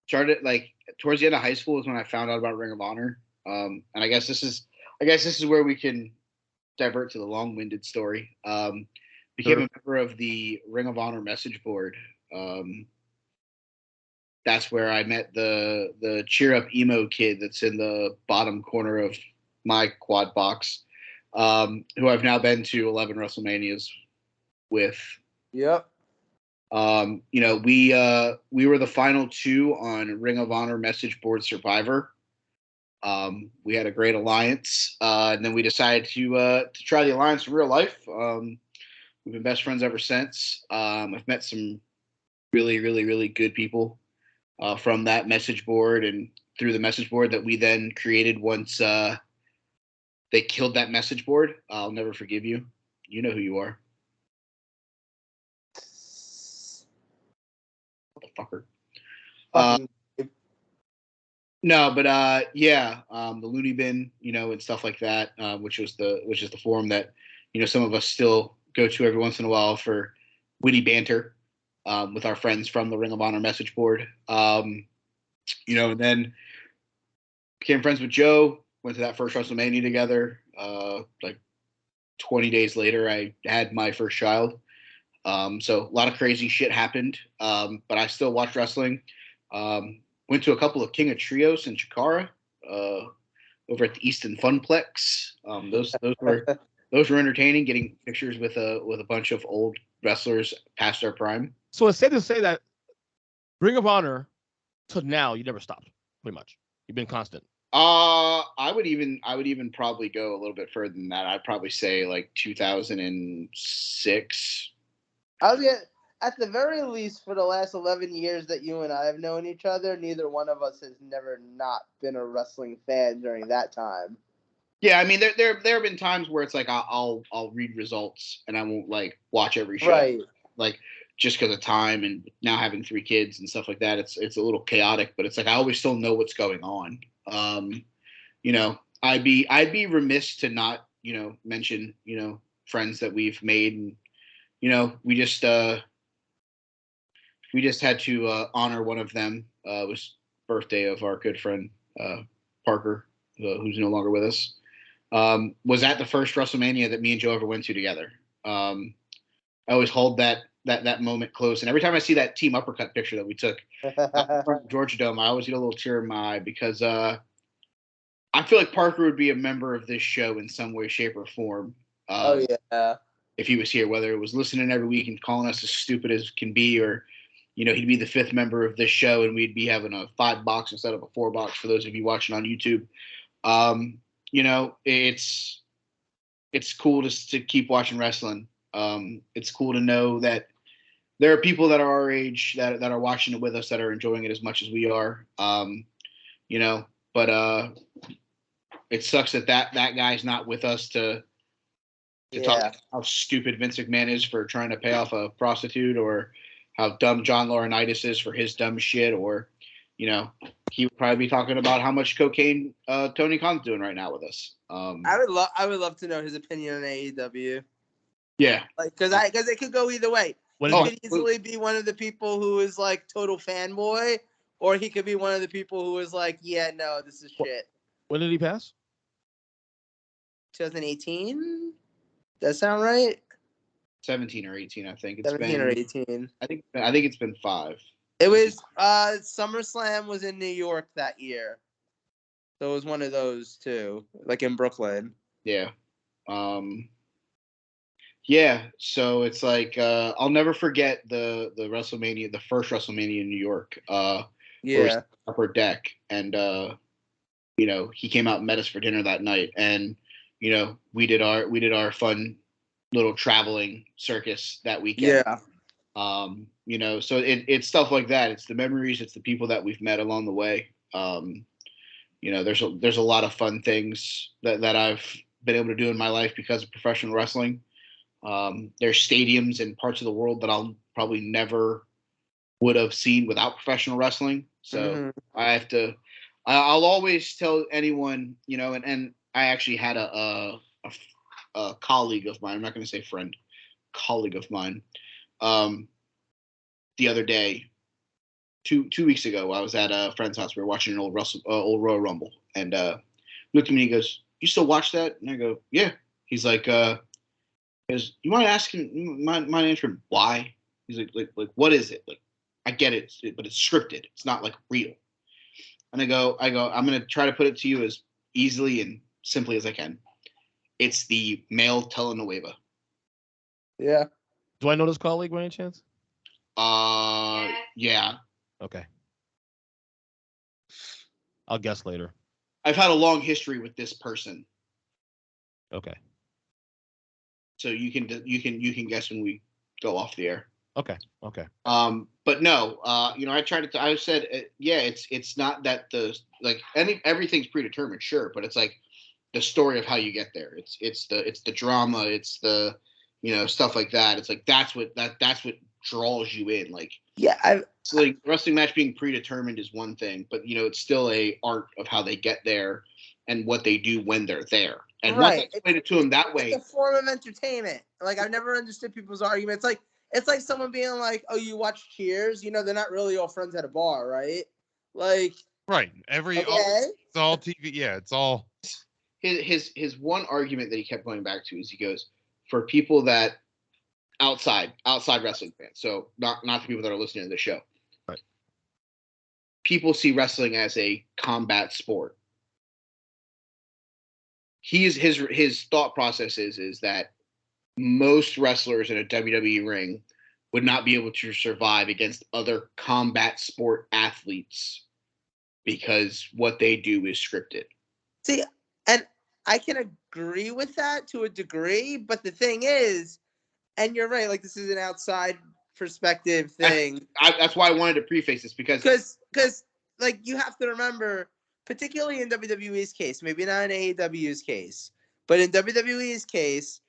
started, like, towards the end of high school is when I found out about Ring of Honor. And I guess this is where we can divert to the long-winded story. Became a member of the Ring of Honor message board. That's where I met the cheer up emo kid that's in the bottom corner of my quad box, who I've now been to 11 WrestleManias with. Yep. We were the final two on Ring of Honor message board Survivor. We had a great alliance, and then we decided to try the alliance in real life. We've been best friends ever since. I've met some really, really, really good people from that message board and through the message board that we then created once they killed that message board. I'll never forgive you. You know who you are. Motherfucker. No, but the Looney Bin, and stuff like that, which is the forum that some of us still go to every once in a while for witty banter with our friends from the Ring of Honor message board. And then became friends with Joe. Went to that first WrestleMania together. Like 20 days later, I had my first child. So a lot of crazy shit happened. But I still watch wrestling. Went to a couple of King of Trios in Chikara, over at the Easton Funplex. Those were entertaining. Getting pictures with a bunch of old wrestlers past their prime. So it's safe to say that Ring of Honor to now you never stopped. Pretty much, you've been constant. I would even probably go a little bit further than that. I'd probably say like 2006. At the very least, for the last 11 years that you and I have known each other, neither one of us has never not been a wrestling fan during that time. Yeah, I mean, there have been times where it's like I'll read results and I won't like watch every show, right? Like just because of time and now having 3 kids and stuff like that. It's a little chaotic, but it's like I always still know what's going on. I'd be remiss to not mention friends that we've made, and we just had to honor one of them. It was birthday of our good friend Parker, who's no longer with us. Was at the first WrestleMania that me and Joe ever went to together. I always hold that moment close, and every time I see that team uppercut picture that we took from Georgia Dome, I always get a little tear in my eye because I feel like Parker would be a member of this show in some way, shape, or form. Oh yeah. If he was here, whether it was listening every week and calling us as stupid as can be, or he'd be the 5th member of this show, and we'd be having a 5-box instead of a 4-box for those of you watching on YouTube. It's cool to keep watching wrestling. It's cool to know that there are people that are our age that are watching it with us that are enjoying it as much as we are. But it sucks that guy's not with us to talk how stupid Vince McMahon is for trying to pay off a prostitute, or how dumb John Laurinaitis is for his dumb shit, or he would probably be talking about how much cocaine Tony Khan's doing right now with us. I would love to know his opinion on AEW. Yeah, like because it could go either way. He could easily be one of the people who is like total fanboy, or he could be one of the people who is like, yeah, no, this is shit. When did he pass? 2018. Does that sound right? 17 or 18, I think. 17 or 18. I think it's been 5. It was SummerSlam was in New York that year. So it was one of those too, like in Brooklyn. Yeah. Yeah, so it's like I'll never forget the WrestleMania, the first WrestleMania in New York. Yeah. Upper Deck, and he came out and met us for dinner that night, and we did our fun little traveling circus that weekend. Yeah. So it's stuff like that. It's the memories. It's the people that we've met along the way. There's a lot of fun things that I've been able to do in my life because of professional wrestling. There's stadiums in parts of the world that I'll probably never would have seen without professional wrestling. So I'll always tell anyone, and I actually had a colleague of mine. I'm not going to say friend, colleague of mine. The other day, two weeks ago, I was at a friend's house. We were watching an old Royal Rumble, and looked at me and he goes, "You still watch that?" And I go, "Yeah." He's like, "Because you want to ask him, mind answering why?" He's like, what is it? Like, I get it, but it's scripted. It's not like real. And I go, I'm gonna try to put it to you as easily and simply as I can. It's the male telenovela. Yeah. Do I know this colleague by any chance? Yeah. Okay. I'll guess later. I've had a long history with this person. Okay. So you can guess when we go off the air. Okay. But no, I said, it's not that everything's predetermined, sure, but it's like the story of how you get there. It's the drama, it's the, stuff like that. It's like, that's what draws you in. Like, Yeah, like wrestling match being predetermined is one thing, but it's still a art of how they get there and what they do when they're there. And once I explain it to them that way, it's a form of entertainment. Like I've never understood people's arguments. It's like someone being like, "Oh, you watch Cheers?" They're not really all friends at a bar, right? Like, right. It's all TV. Yeah, it's all. His one argument that he kept going back to is he goes, for people that outside wrestling fans, so not the people that are listening to the show, right? People see wrestling as a combat sport. His thought process is that most wrestlers in a WWE ring would not be able to survive against other combat sport athletes because what they do is scripted. See, and I can agree with that to a degree, but the thing is, and you're right, like this is an outside perspective thing. That's why I wanted to preface this because like you have to remember, particularly in WWE's case, maybe not in AEW's case, but in WWE's case,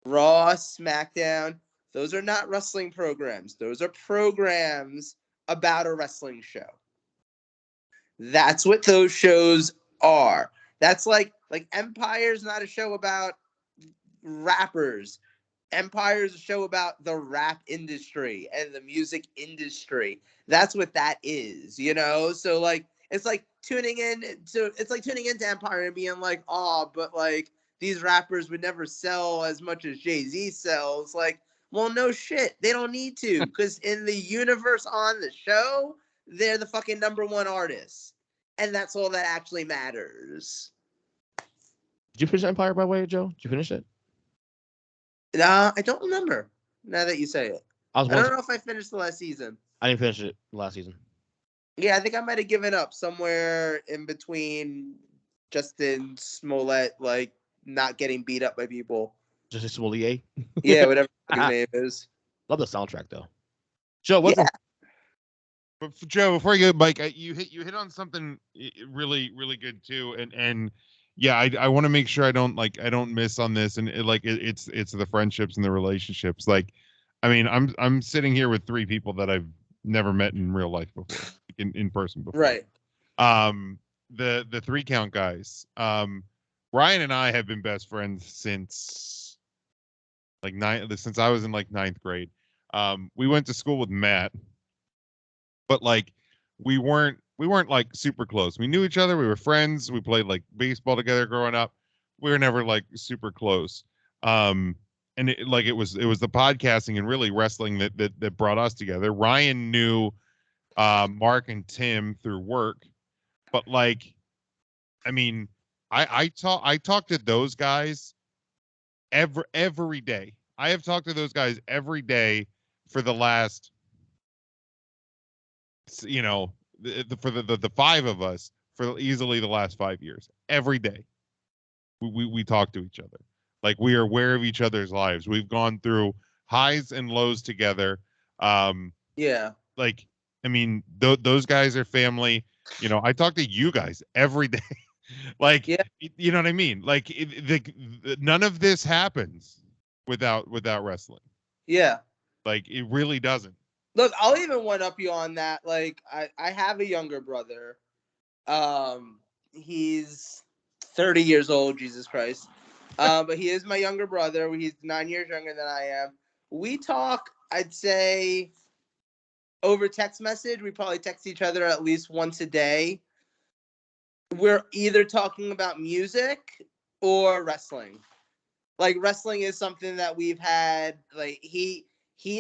Raw, SmackDown, those are not wrestling programs. Those are programs about a wrestling show. That's what those shows are. That's like Empire's not a show about rappers. Empire's a show about the rap industry and the music industry. That's what that is, So like it's like tuning into Empire and being like, "Oh, but like these rappers would never sell as much as Jay-Z sells." Like, well, no shit. They don't need to, because in the universe on the show, they're the fucking #1 artists. And that's all that actually matters. Did you finish Empire, by the way, Joe? Did you finish it? I don't remember, now that you say it. I don't know if I finished the last season. I didn't finish it last season. Yeah, I think I might have given up somewhere in between Justin Smollett, like, not getting beat up by people. Justin Smollett? Yeah, whatever his name is. Love the soundtrack, though. Joe, what's But Joe, before you go, Mike, you hit on something really, really good too, and yeah, I want to make sure I don't miss on this, and it's the friendships and the relationships. Like, I mean, I'm sitting here with 3 people that I've never met in real life before, in person before. Right. The 3 count guys. Ryan and I have been best friends since since I was in like 9th grade. We went to school with Matt. But like we weren't like super close. We knew each other. We were friends. We played like baseball together growing up. We were never like super close. And it was the podcasting and really wrestling that brought us together. Ryan knew Mark and Tim through work, but like, I mean, I talk to those guys every day. I have talked to those guys every day for the last, for the 5 of us for easily the last 5 years. Every day we talk to each other. Like, we are aware of each other's lives. We've gone through highs and lows together. Yeah. Like, I mean, those guys are family. I talk to you guys every day. Like, yeah. You know what I mean? Like, none of this happens without wrestling. Yeah. Like, it really doesn't. Look, I'll even one up you on that. Like, I have a younger brother. He's 30 years old, Jesus Christ. But he is my younger brother. He's 9 years younger than I am. We talk, I'd say, over text message. We probably text each other at least once a day. We're either talking about music or wrestling. Like, wrestling is something that we've had, like, he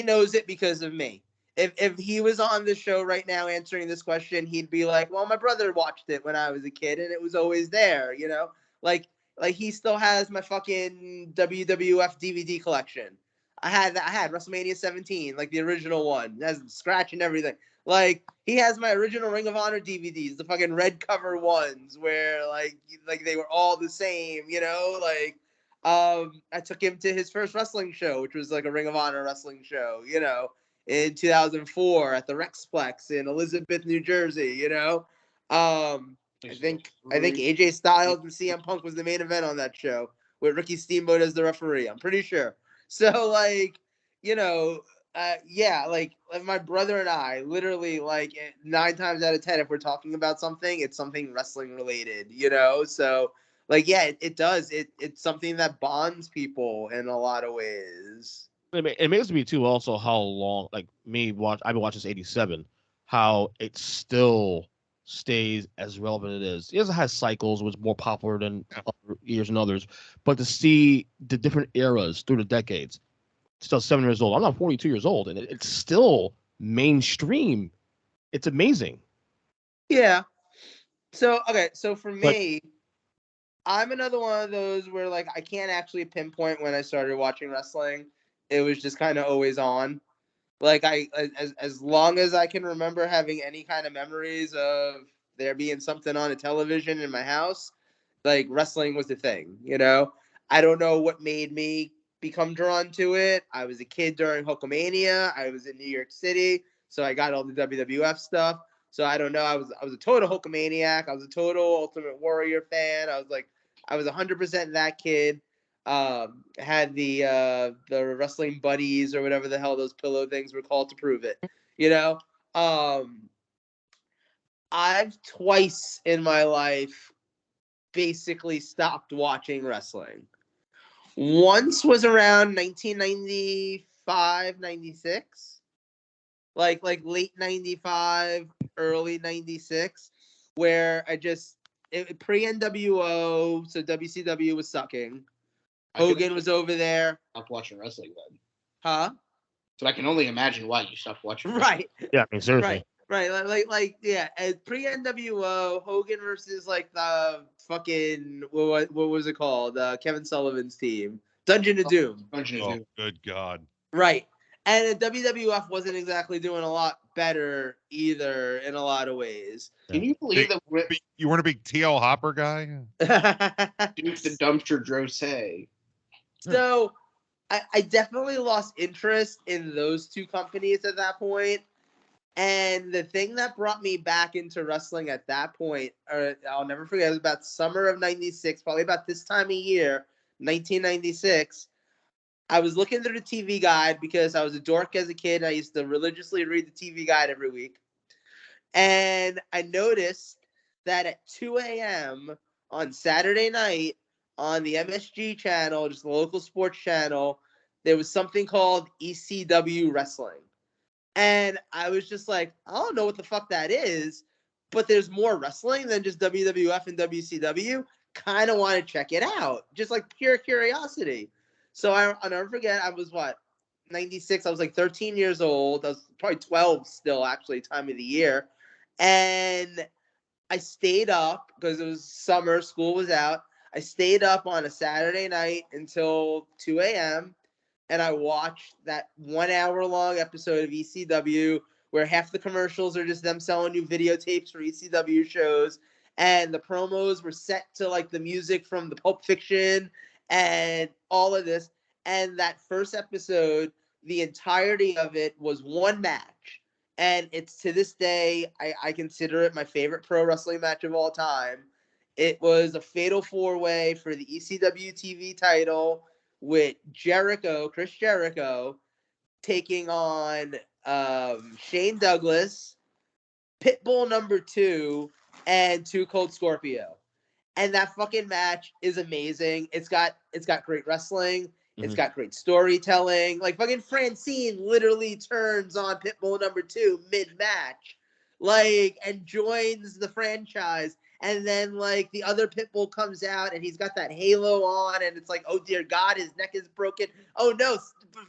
knows it because of me. If he was on the show right now answering this question, he'd be like, "Well, my brother watched it when I was a kid, and it was always there," Like he still has my fucking WWF DVD collection. I had WrestleMania 17, like the original one. It has scratch and everything. Like, he has my original Ring of Honor DVDs, the fucking red cover ones, where like they were all the same, I took him to his first wrestling show, which was like a Ring of Honor wrestling show, in 2004 at the Rexplex in Elizabeth, New Jersey, I think AJ Styles and CM Punk was the main event on that show with Ricky Steamboat as the referee. I'm pretty sure. So, like, yeah, like my brother and I, literally, like 9 times out of 10, if we're talking about something, it's something wrestling related, you know. So, like, yeah, it does. It's something that bonds people in a lot of ways. It amazes me too, also how long, like I've been watching since '87, how it still stays as relevant as it is. Yes, it has cycles, was more popular than other years and others, but to see the different eras through the decades, still 7 years old. I'm not 42 years old, and it's still mainstream. It's amazing. Yeah. So okay, so for me, I'm another one of those where like I can't actually pinpoint when I started watching wrestling. It was just kind of always on. Like as long as I can remember having any kind of memories of there being something on a television in my house, like wrestling was the thing, you know. I don't know what made me become drawn to it. I was a kid during Hulkamania. I was in New York City, so I got all the WWF stuff. So I don't know. I was a total Hulkamaniac. I was a total Ultimate Warrior fan. I was 100% that kid. Had the wrestling buddies or whatever the hell those pillow things were called to prove it. You know, I've twice in my life basically stopped watching wrestling. Once was around 1995, 96, like late 95, early 96, where pre-NWO, so WCW was sucking. Hogan was over there. Stopped watching wrestling then. Huh? So I can only imagine why you stopped watching wrestling. Right. Yeah, I mean, seriously. Right. Like yeah. Pre-NWO, Hogan versus like the fucking what was it called? Kevin Sullivan's team, Dungeon of Doom. Dungeon of Doom. Good God. Right. And the WWF wasn't exactly doing a lot better either in a lot of ways. Can you believe that you weren't a big TL Hopper guy? Duke the Dumpster Drose? So I definitely lost interest in those two companies at that point. And the thing that brought me back into wrestling at that point, I'll never forget, it was about summer of 96, probably about this time of year, 1996. I was looking through the TV guide because I was a dork as a kid. I used to religiously read the TV guide every week. And I noticed that at 2 a.m. on Saturday night on the MSG channel, just the local sports channel, there was something called ECW Wrestling. And I was just like, I don't know what the fuck that is, but there's more wrestling than just WWF and WCW. Kind of want to check it out, just like pure curiosity. So I'll never forget, I was 96? I was like 13 years old. I was probably 12 still, actually, time of the year. And I stayed up because it was summer, school was out. I stayed up on a Saturday night until 2 a.m. and I watched that 1 hour long episode of ECW where half the commercials are just them selling new videotapes for ECW shows. And the promos were set to like the music from the Pulp Fiction and all of this. And that first episode, the entirety of it was one match. And it's to this day, I consider it my favorite pro wrestling match of all time. It was a fatal 4-way for the ECW TV title with Chris Jericho, taking on Shane Douglas, Pitbull number 2, and Too Cold Scorpio. And that fucking match is amazing. It's got great wrestling. It's got great storytelling. Like fucking Francine literally turns on Pitbull number 2 mid-match, like, and joins the franchise. And then like the other Pitbull comes out and he's got that halo on, and it's like, oh dear God, his neck is broken. Oh no,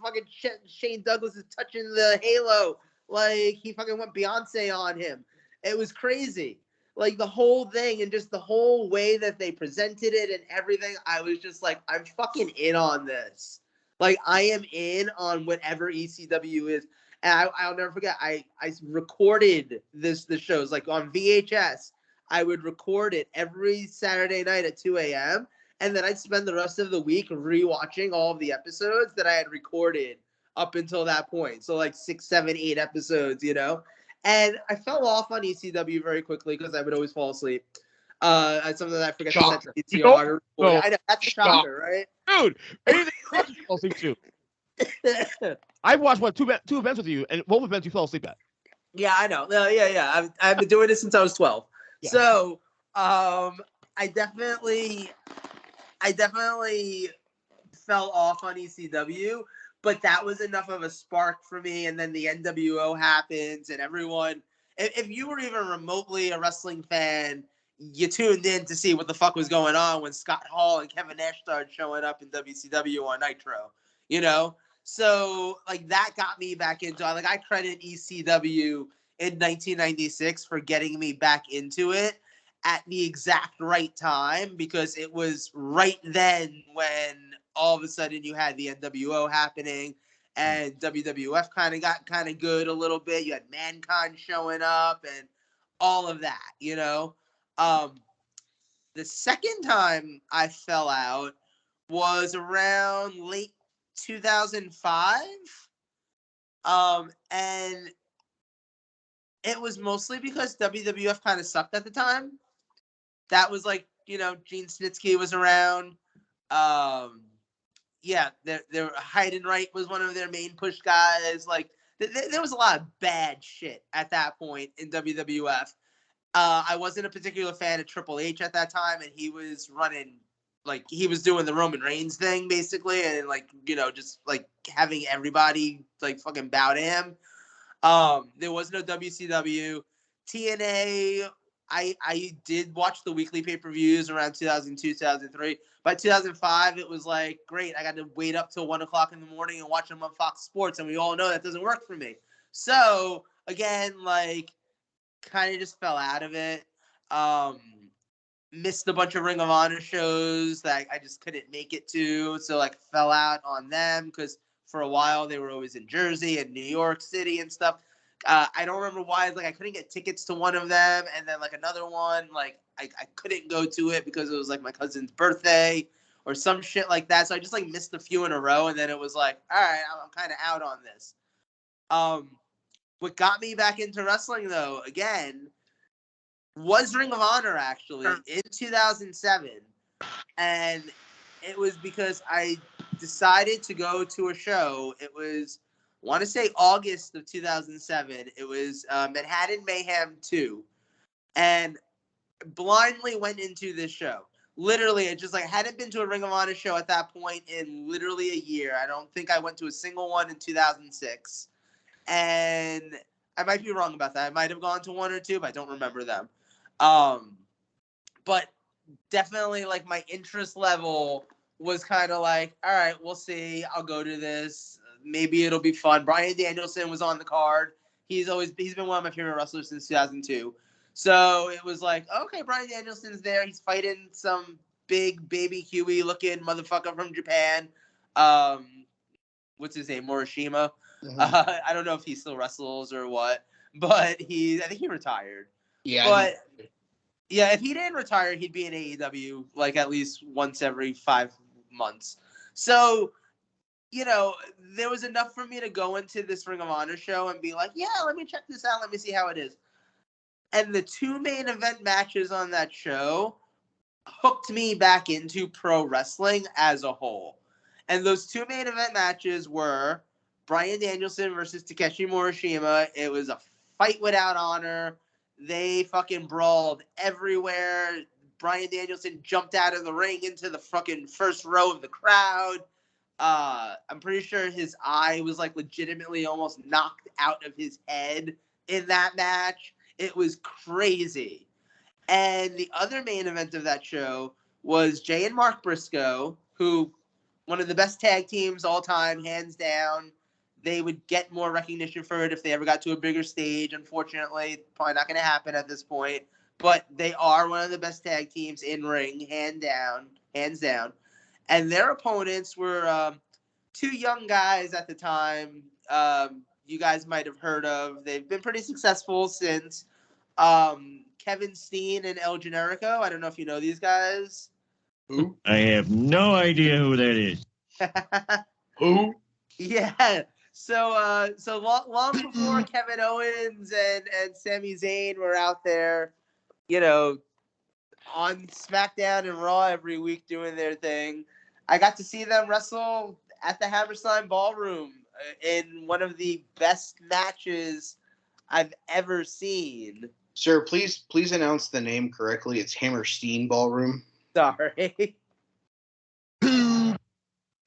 fucking Shane Douglas is touching the halo. Like he fucking went Beyonce on him. It was crazy. Like the whole thing and just the whole way that they presented it and everything, I was just like, I'm fucking in on this. Like I am in on whatever ECW is. And I'll never forget, I recorded the shows like on VHS. I would record it every Saturday night at 2 a.m. And then I'd spend the rest of the week rewatching all of the episodes that I had recorded up until that point. So like 6, 7, 8 episodes, you know? And I fell off on ECW very quickly because I would always fall asleep. It's something that I forget to set the PTR. I know, that's a shocker, right? Dude, anything else you fall asleep to? I've watched two events with you, and both events you fell asleep at. Yeah, I know. Yeah. I've been doing this since I was 12. Yeah. So, I definitely fell off on ECW, but that was enough of a spark for me. And then the NWO happens, and everyone, if you were even remotely a wrestling fan, you tuned in to see what the fuck was going on when Scott Hall and Kevin Nash started showing up in WCW on Nitro, you know? So, like, that got me back into it. Like, I credit ECW in 1996 for getting me back into it at the exact right time, because it was right then when all of a sudden you had the NWO happening and WWF got kind of good a little bit. You had Mankind showing up and all of that, you know? The second time I fell out was around late 2005. And it was mostly because WWF kind of sucked at the time. That was like, you know, Gene Snitsky was around. Yeah, their Heidenreich was one of their main push guys. Like, there was a lot of bad shit at that point in WWF. I wasn't a particular fan of Triple H at that time, and he was running, like, he was doing the Roman Reigns thing, basically, and, like, you know, just, like, having everybody, like, fucking bow to him. There was no WCW. TNA, I did watch the weekly pay-per-views around 2002, 2003. By 2005, it was like, great, I got to wait up till 1 o'clock in the morning and watch them on Fox Sports, and we all know that doesn't work for me. So, again, like, kind of just fell out of it. Missed a bunch of Ring of Honor shows that I just couldn't make it to, so, like, fell out on them, because for a while they were always in Jersey and New York City and stuff. I don't remember why. Like, I couldn't get tickets to one of them, and then, like, another one, like, I couldn't go to it because it was, like, my cousin's birthday or some shit like that. So I just, like, missed a few in a row, and then it was like, all right, I'm kind of out on this. What got me back into wrestling, though, again, was Ring of Honor, actually, in 2007. And it was because I decided to go to a show. It was, I want to say, August of 2007. It was Manhattan Mayhem 2. And blindly went into this show. Literally, it just, like, hadn't been to a Ring of Honor show at that point in literally a year. I don't think I went to a single one in 2006. And I might be wrong about that. I might have gone to one or two, but I don't remember them. But definitely, like, my interest level was kind of like, all right, we'll see. I'll go to this. Maybe it'll be fun. Bryan Danielson was on the card. He's been one of my favorite wrestlers since 2002. So it was like, okay, Bryan Danielson's there. He's fighting some big baby Huey looking motherfucker from Japan. What's his name? Morishima. Mm-hmm. I don't know if he still wrestles or what, but I think he retired. Yeah. But yeah, if he didn't retire, he'd be in AEW like at least once every 5 months. So, you know, there was enough for me to go into this Ring of Honor show and be like, yeah, let me check this out. Let me see how it is. And the 2 main event matches on that show hooked me back into pro wrestling as a whole. And those 2 main event matches were Bryan Danielson versus Takeshi Morishima. It was a fight without honor. They fucking brawled everywhere. Bryan Danielson jumped out of the ring into the fucking first row of the crowd. I'm pretty sure his eye was, like, legitimately almost knocked out of his head in that match. It was crazy. And the other main event of that show was Jay and Mark Briscoe, who, one of the best tag teams all time, hands down. They would get more recognition for it if they ever got to a bigger stage. Unfortunately, probably not going to happen at this point. But they are one of the best tag teams in ring, hands down. And their opponents were 2 young guys at the time. You guys might have heard of. They've been pretty successful since. Kevin Steen and El Generico. I don't know if you know these guys. Who? I have no idea who that is. Who? Yeah. So long before Kevin Owens and Sami Zayn were out there, you know, on SmackDown and Raw every week doing their thing, I got to see them wrestle at the Hammerstein Ballroom in one of the best matches I've ever seen. Sir, please announce the name correctly. It's Hammerstein Ballroom. Sorry.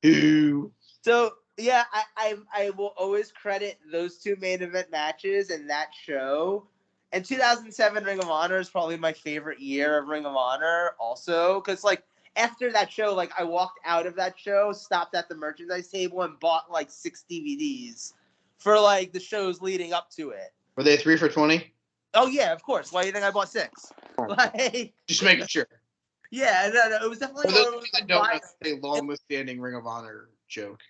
Who? So yeah, I will always credit those two main event matches and that show. And 2007 Ring of Honor is probably my favorite year of Ring of Honor also, because like after that show, like I walked out of that show, stopped at the merchandise table and bought like 6 DVDs for like the shows leading up to it. Were they 3 for $20? Oh yeah, of course. Why do you think I bought 6? Like, just making sure. Yeah, no, it was definitely a long withstanding Ring of Honor joke.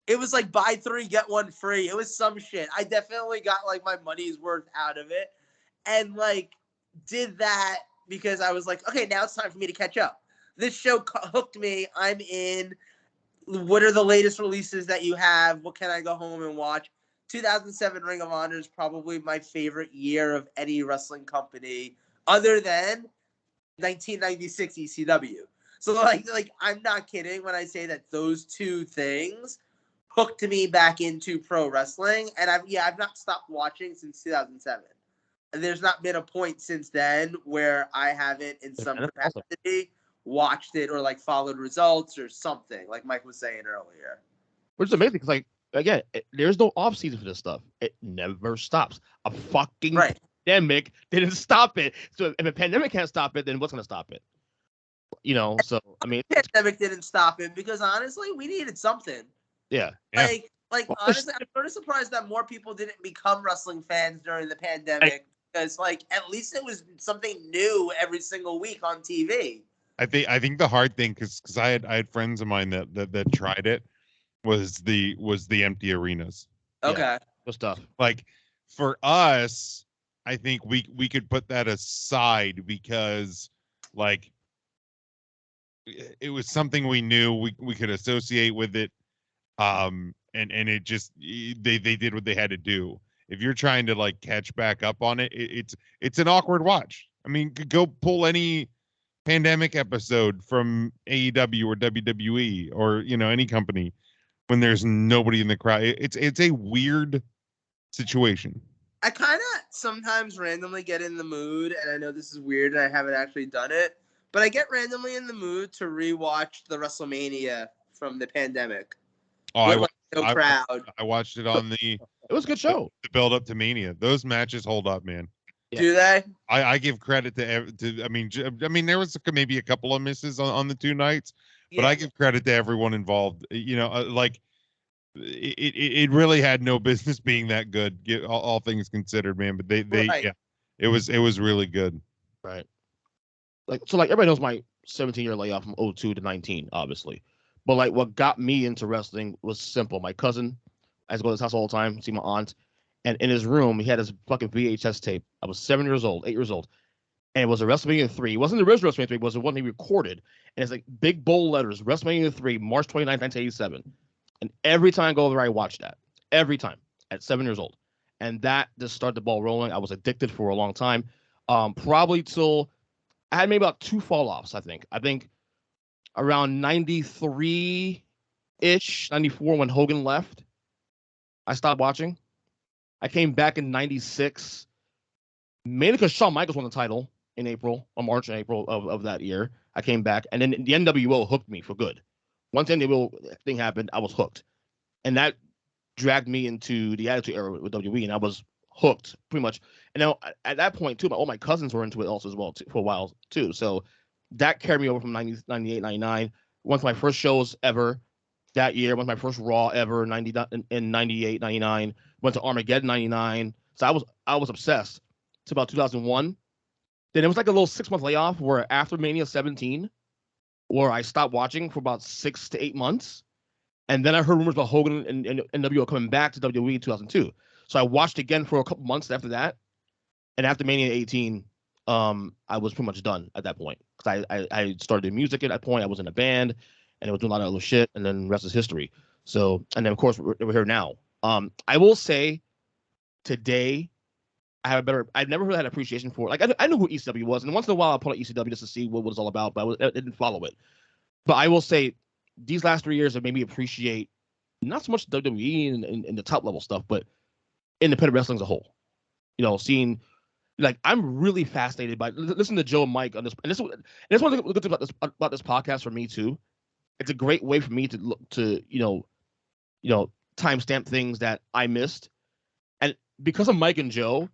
It was like buy 3 get 1 free. It was some shit. I definitely got like my money's worth out of it, and like did that because I was like, okay, now it's time for me to catch up. This show hooked me. I'm in. What are the latest releases that you have? What can I go home and watch? 2007 Ring of Honor is probably my favorite year of any wrestling company, other than 1996 ECW. So like I'm not kidding when I say that those two things hooked me back into pro wrestling, and I've not stopped watching since 2007. And there's not been a point since then where I haven't in some capacity watched it or like followed results or something, like Mike was saying earlier. Which is amazing because like again, there's no off season for this stuff. It never stops. A fucking pandemic didn't stop it. So if a pandemic can't stop it, then what's going to stop it? You know, so I mean, pandemic didn't stop it because honestly, we needed something. Yeah. Like honestly, I'm sort of surprised that more people didn't become wrestling fans during the pandemic because like at least it was something new every single week on TV. I think the hard thing because I had friends of mine that tried it was the empty arenas. Okay. Yeah, good stuff. Like for us, I think we could put that aside because like it was something we knew we could associate with it. And it just they did what they had to do. If you're trying to like catch back up on it, it's an awkward watch. I mean, go pull any pandemic episode from AEW or WWE or any company when there's nobody in the crowd. It's a weird situation. I kind of sometimes randomly get in the mood, and I know this is weird and I haven't actually done it, but I get randomly in the mood to rewatch the WrestleMania from the pandemic. Oh, I watched it on it was a good show. The build up to Mania. Those matches hold up, man. Yeah. Do they? I give credit to I mean there was maybe a couple of misses on the 2 nights, but I give credit to everyone involved. Like it really had no business being that good, all things considered, man. But they it was really good. Right. Like everybody knows my 17-year layoff from 02 to 19, obviously. But like what got me into wrestling was simple. My cousin, I used to go to his house all the time, see my aunt, and in his room he had his fucking VHS tape. I was 8 years old, and it was a WrestleMania 3. It wasn't the original WrestleMania 3, it was the one he recorded, and it's like big bold letters, WrestleMania 3, March 29th, 1987. And every time I go over, I watch that. Every time at 7 years old, and that just started the ball rolling. I was addicted for a long time, probably till I had maybe about 2 fall-offs. I think around 93-ish, 94 when Hogan left, I stopped watching. I came back in 96, mainly because Shawn Michaels won the title in March and April of that year. I came back, and then the NWO hooked me for good. Once the NWO thing happened, I was hooked. And that dragged me into the Attitude Era with WWE, and I was hooked pretty much. And now at that point, too, all my cousins were into it also as well for a while, too. So that carried me over from 98, 99. One of my first shows ever that year. One of my first Raw ever in 98, 99. Went to Armageddon 99. So I was obsessed to about 2001. Then it was like a little 6-month layoff where after Mania 17, where I stopped watching for about 6 to 8 months. And then I heard rumors about Hogan and NWO coming back to WWE in 2002. So I watched again for a couple months after that. And after Mania 18, I was pretty much done at that point. Because I started doing music at that point. I was in a band and I was doing a lot of other shit. And then the rest is history. So, and then of course we're here now. I will say today, I've never really had appreciation for it. Like I knew who ECW was, and once in a while I'll pull out ECW just to see what it's all about, but I didn't follow it. But I will say these last 3 years have made me appreciate not so much WWE and the top level stuff, but independent wrestling as a whole. Seeing like I'm really fascinated by listening to Joe and Mike on this, and this is one of the good things about this podcast for me too. It's a great way for me to look to timestamp things that I missed, and because of Mike and Joe,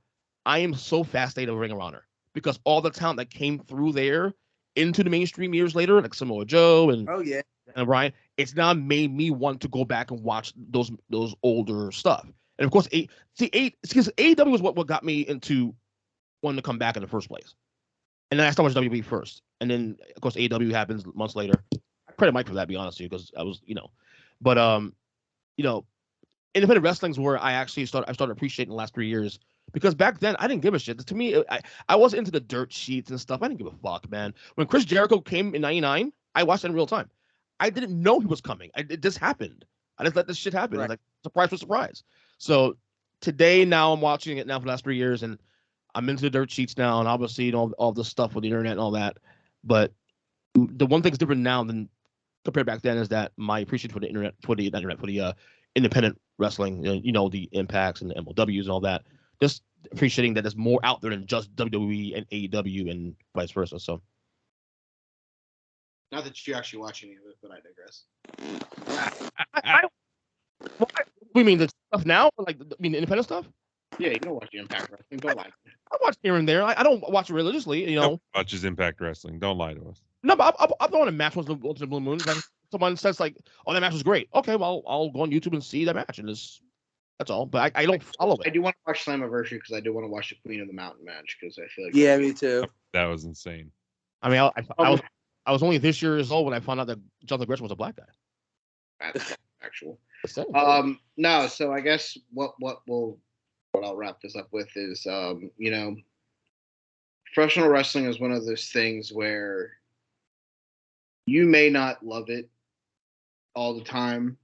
I am so fascinated with Ring of Honor because all the talent that came through there into the mainstream years later, like Samoa Joe and and Brian, it's now made me want to go back and watch those older stuff. And of course, because AEW was what got me into wanting to come back in the first place. And then I started watching WWE first. And then, of course, AEW happens months later. I credit Mike for that, to be honest with you, because I was, But, independent wrestling's where I started appreciating the last 3 years. Because back then, I didn't give a shit. To me, I wasn't into the dirt sheets and stuff. I didn't give a fuck, man. When Chris Jericho came in 99, I watched it in real time. I didn't know he was coming. It just happened. I just let this shit happen. Right. Like, surprise for surprise. So today, now I'm watching it now for the last 3 years, and I'm into the dirt sheets now, and obviously all the stuff with the internet and all that. But the one thing that's different now than compared back then is that my appreciation for the internet, for the independent wrestling, the impacts and the MLWs and all that, just appreciating that there's more out there than just WWE and AEW and vice versa. So, not that you actually watch any of it, but I digress. We mean the stuff now, like the independent stuff. Yeah, you don't watch the Impact Wrestling. Don't lie. I watch here and there. I don't watch it religiously. Watches Impact Wrestling. Don't lie to us. No, but I'll go on a match once in a blue moon. Like someone says like, "Oh, that match was great." Okay, well, I'll go on YouTube and see that match, and that's all. But I don't follow it. I do want to watch Slammiversary because I do want to watch the Queen of the Mountain match because I feel like me too. That was insane. I mean, I was only this year old when I found out that Jonathan Gresham was a black guy. That's actual. No, so I guess what I'll wrap this up with is, professional wrestling is one of those things where you may not love it all the time,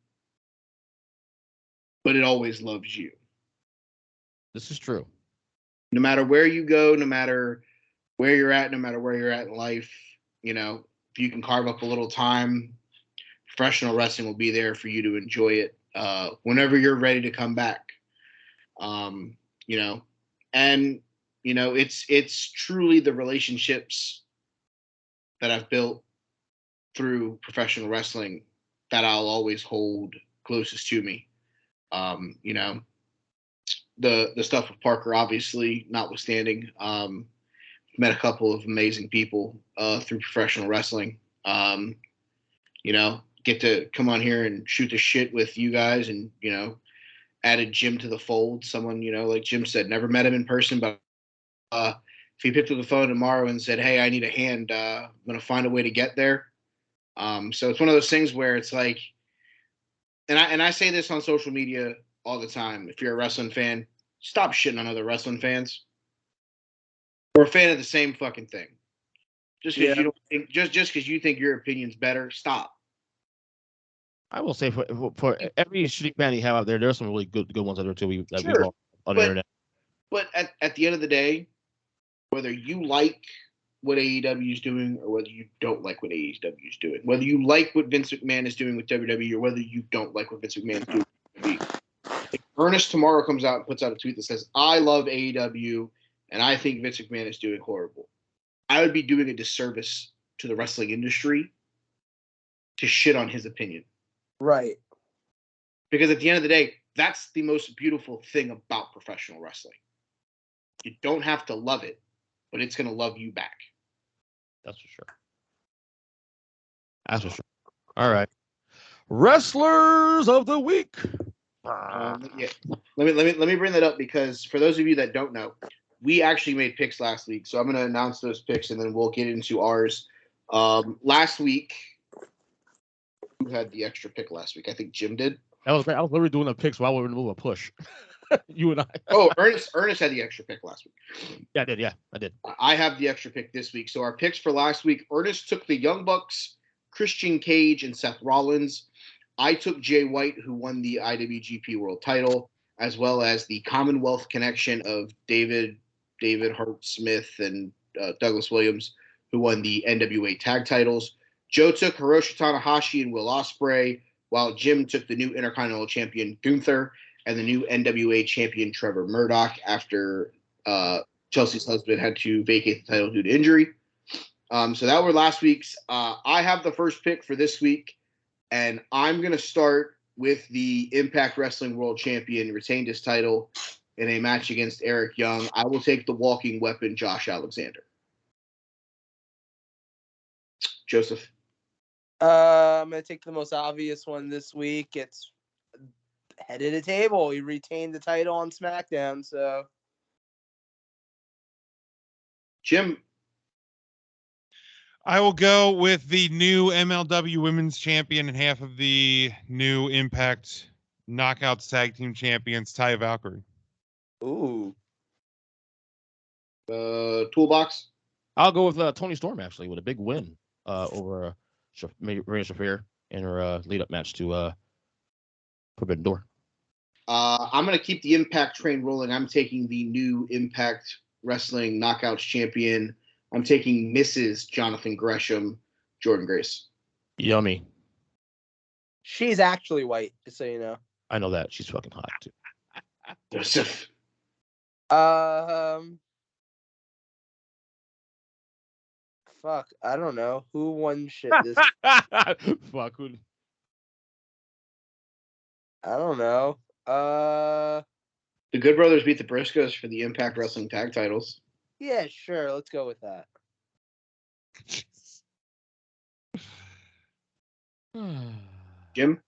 but it always loves you. This is true. No matter where you go, no matter where you're at, no matter where you're at in life, if you can carve up a little time, professional wrestling will be there for you to enjoy it whenever you're ready to come back. It's truly the relationships that I've built through professional wrestling that I'll always hold closest to me. The stuff with Parker, obviously, notwithstanding, met a couple of amazing people through professional wrestling. Get to come on here and shoot the shit with you guys and, added Jim to the fold. Someone, like Jim said, never met him in person, but if he picked up the phone tomorrow and said, "Hey, I need a hand, I'm going to find a way to get there." So it's one of those things where it's like, and I say this on social media all the time. If you're a wrestling fan, stop shitting on other wrestling fans. We're a fan of the same fucking thing. Just because you don't think, just because you think your opinion's better, stop. I will say for every shitty fan you have out there some really good ones out there too. We on the internet. But at the end of the day, whether you like what AEW is doing or whether you don't like what AEW is doing, whether you like what Vince McMahon is doing with WWE or whether you don't like what Vince McMahon is doing with WWE, if Ernest tomorrow comes out and puts out a tweet that says, "I love AEW and I think Vince McMahon is doing horrible," I would be doing a disservice to the wrestling industry to shit on his opinion. Right. Because at the end of the day, that's the most beautiful thing about professional wrestling. You don't have to love it, but it's going to love you back. That's for sure. That's for sure. All right. Wrestlers of the week. Yeah. Let me bring that up because for those of you that don't know, we actually made picks last week. So I'm going to announce those picks and then we'll get into ours. Last week, who had the extra pick last week? I think Jim did. That was great. I was literally doing the picks while we were in the middle of a push. You and I. Oh, Ernest had the extra pick last week. Yeah, I did. Yeah, I did. I have the extra pick this week. So our picks for last week, Ernest took the Young Bucks, Christian Cage, and Seth Rollins. I took Jay White, who won the IWGP World Title, as well as the Commonwealth connection of David Hart Smith and Douglas Williams, who won the NWA Tag Titles. Joe took Hiroshi Tanahashi and Will Ospreay. while Jim took the new Intercontinental Champion Gunther and the new NWA Champion Trevor Murdoch after Chelsea's husband had to vacate the title due to injury. So that were last week's. I have the first pick for this week, and I'm going to start with the Impact Wrestling World Champion, retained his title in a match against Eric Young. I will take the walking weapon, Josh Alexander. Joseph? I'm going to take the most obvious one this week. It's head of the table. He retained the title on SmackDown, so. Jim? I will go with the new MLW Women's Champion and half of the new Impact Knockouts Tag Team Champions, Taya Valkyrie. Ooh. Toolbox? I'll go with Toni Storm, actually, with a big win over Marina Shafir in her lead-up match to Forbidden Door. I'm going to keep the Impact train rolling. I'm taking the new Impact Wrestling Knockouts Champion. I'm taking Mrs. Jonathan Gresham, Jordan Grace. Yummy. She's actually white, just so you know. I know that. She's fucking hot, too. Joseph. Fuck, I don't know. Who won shit this? Fuck. Who? I don't know. The Good Brothers beat the Briscoes for the Impact Wrestling Tag Titles. Yeah, sure. Let's go with that. Jim?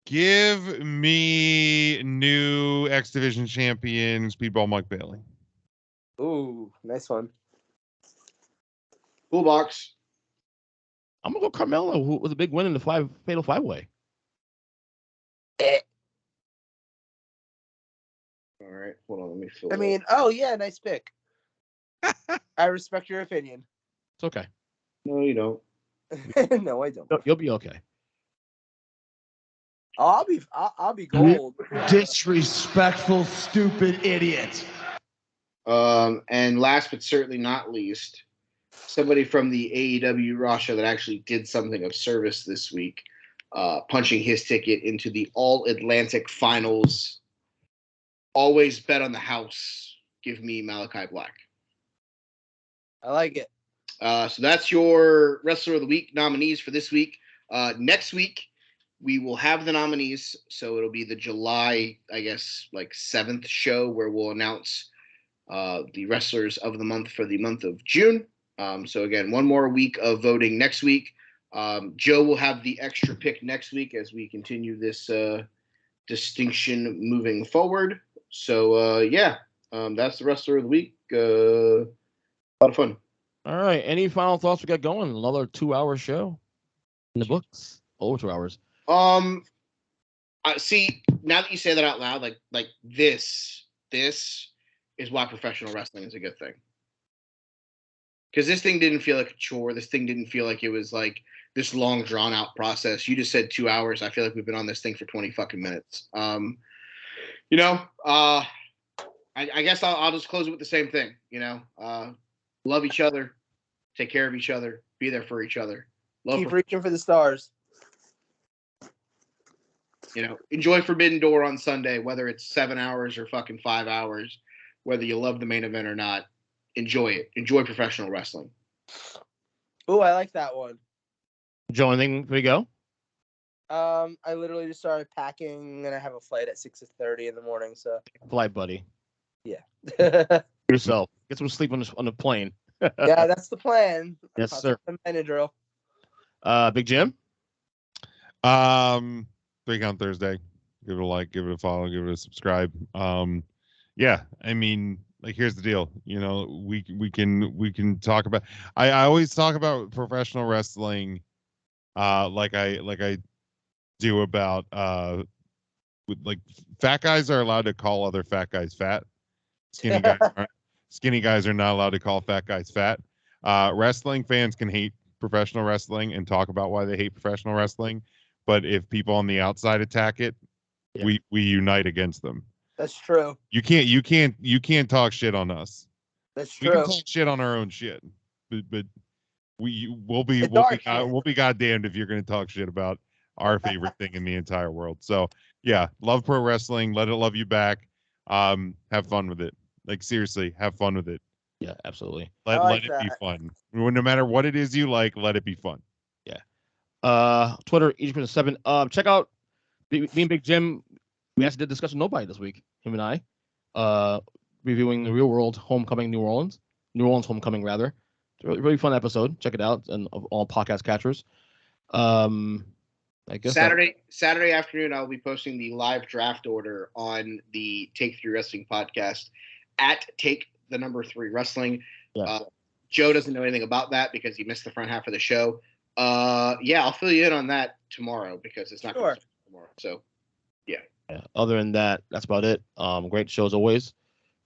Give me new X Division champion, Speedball Mike Bailey. Ooh, nice one. Toolbox? I'm going to go Carmelo, who was a big win in the Fatal 5-Way. All right, hold on. Let me fill yeah, nice pick. I respect your opinion. It's okay. No, you don't. No, I don't. You'll be okay. I'll be gold. Disrespectful, stupid idiot. And last but certainly not least, somebody from the AEW roster that actually did something of service this week, punching his ticket into the All-Atlantic Finals. Always bet on the house. Give me Malachi Black. I like it. So that's your Wrestler of the Week nominees for this week. Next week, we will have the nominees. So it'll be the July, 7th show where we'll announce the Wrestlers of the Month for the month of June. So again, one more week of voting next week. Joe will have the extra pick next week as we continue this distinction moving forward. So, that's the Wrestler of the Week. A lot of fun. All right. Any final thoughts we got going? Another 2-hour show in the books. Over 2 hours. See, now that you say that out loud, like this is why professional wrestling is a good thing. Because this thing didn't feel like a chore. This thing didn't feel like it was like this long drawn out process. You just said 2 hours. I feel like we've been on this thing for 20 fucking minutes. I guess I'll just close it with the same thing. Love each other, take care of each other, be there for each other. Keep reaching for the stars. Enjoy Forbidden Door on Sunday, whether it's 7 hours or fucking 5 hours, whether you love the main event or not. Enjoy it. Enjoy professional wrestling. Ooh, I like that one. Joe, anything before we go? I literally just started packing, and I have a flight at 6:30 in the morning. So Flight, buddy. Yeah. Yourself. Get some sleep on the plane. Yeah, that's the plan. Yes, sir. Benadryl. Big Jim? 3 Count Thursday. Give it a like, give it a follow, give it a subscribe. Here's the deal. We can talk about. I always talk about professional wrestling, like I do about fat guys are allowed to call other fat guys fat. Skinny guys are not allowed to call fat guys fat. Wrestling fans can hate professional wrestling and talk about why they hate professional wrestling, but if people on the outside attack it, we unite against them. That's true. You can't talk shit on us. That's true. We can talk shit on our own shit, but we'll be goddamned if you're going to talk shit about our favorite thing in the entire world. So yeah, love pro wrestling. Let it love you back. Have fun with it. Like seriously, have fun with it. Yeah, absolutely. Let it be fun. No matter what it is you like, let it be fun. Yeah. Twitter, EasyPrison7. Check out me and Big Jim. We actually did Discussion Nobody this week. Him and I. Reviewing the Real World Homecoming New Orleans Homecoming rather. It's a really fun episode. Check it out, and of all podcast catchers. I guess Saturday afternoon, I'll be posting the live draft order on the Take 3 Wrestling podcast at Take3 Wrestling. Yeah. Joe doesn't know anything about that because he missed the front half of the show. I'll fill you in on that tomorrow because it's not Sure. tomorrow. So, yeah. Other than that, that's about it. Great show as always.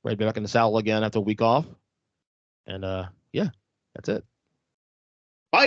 Ready to be back in the saddle again after a week off. And that's it. Bye.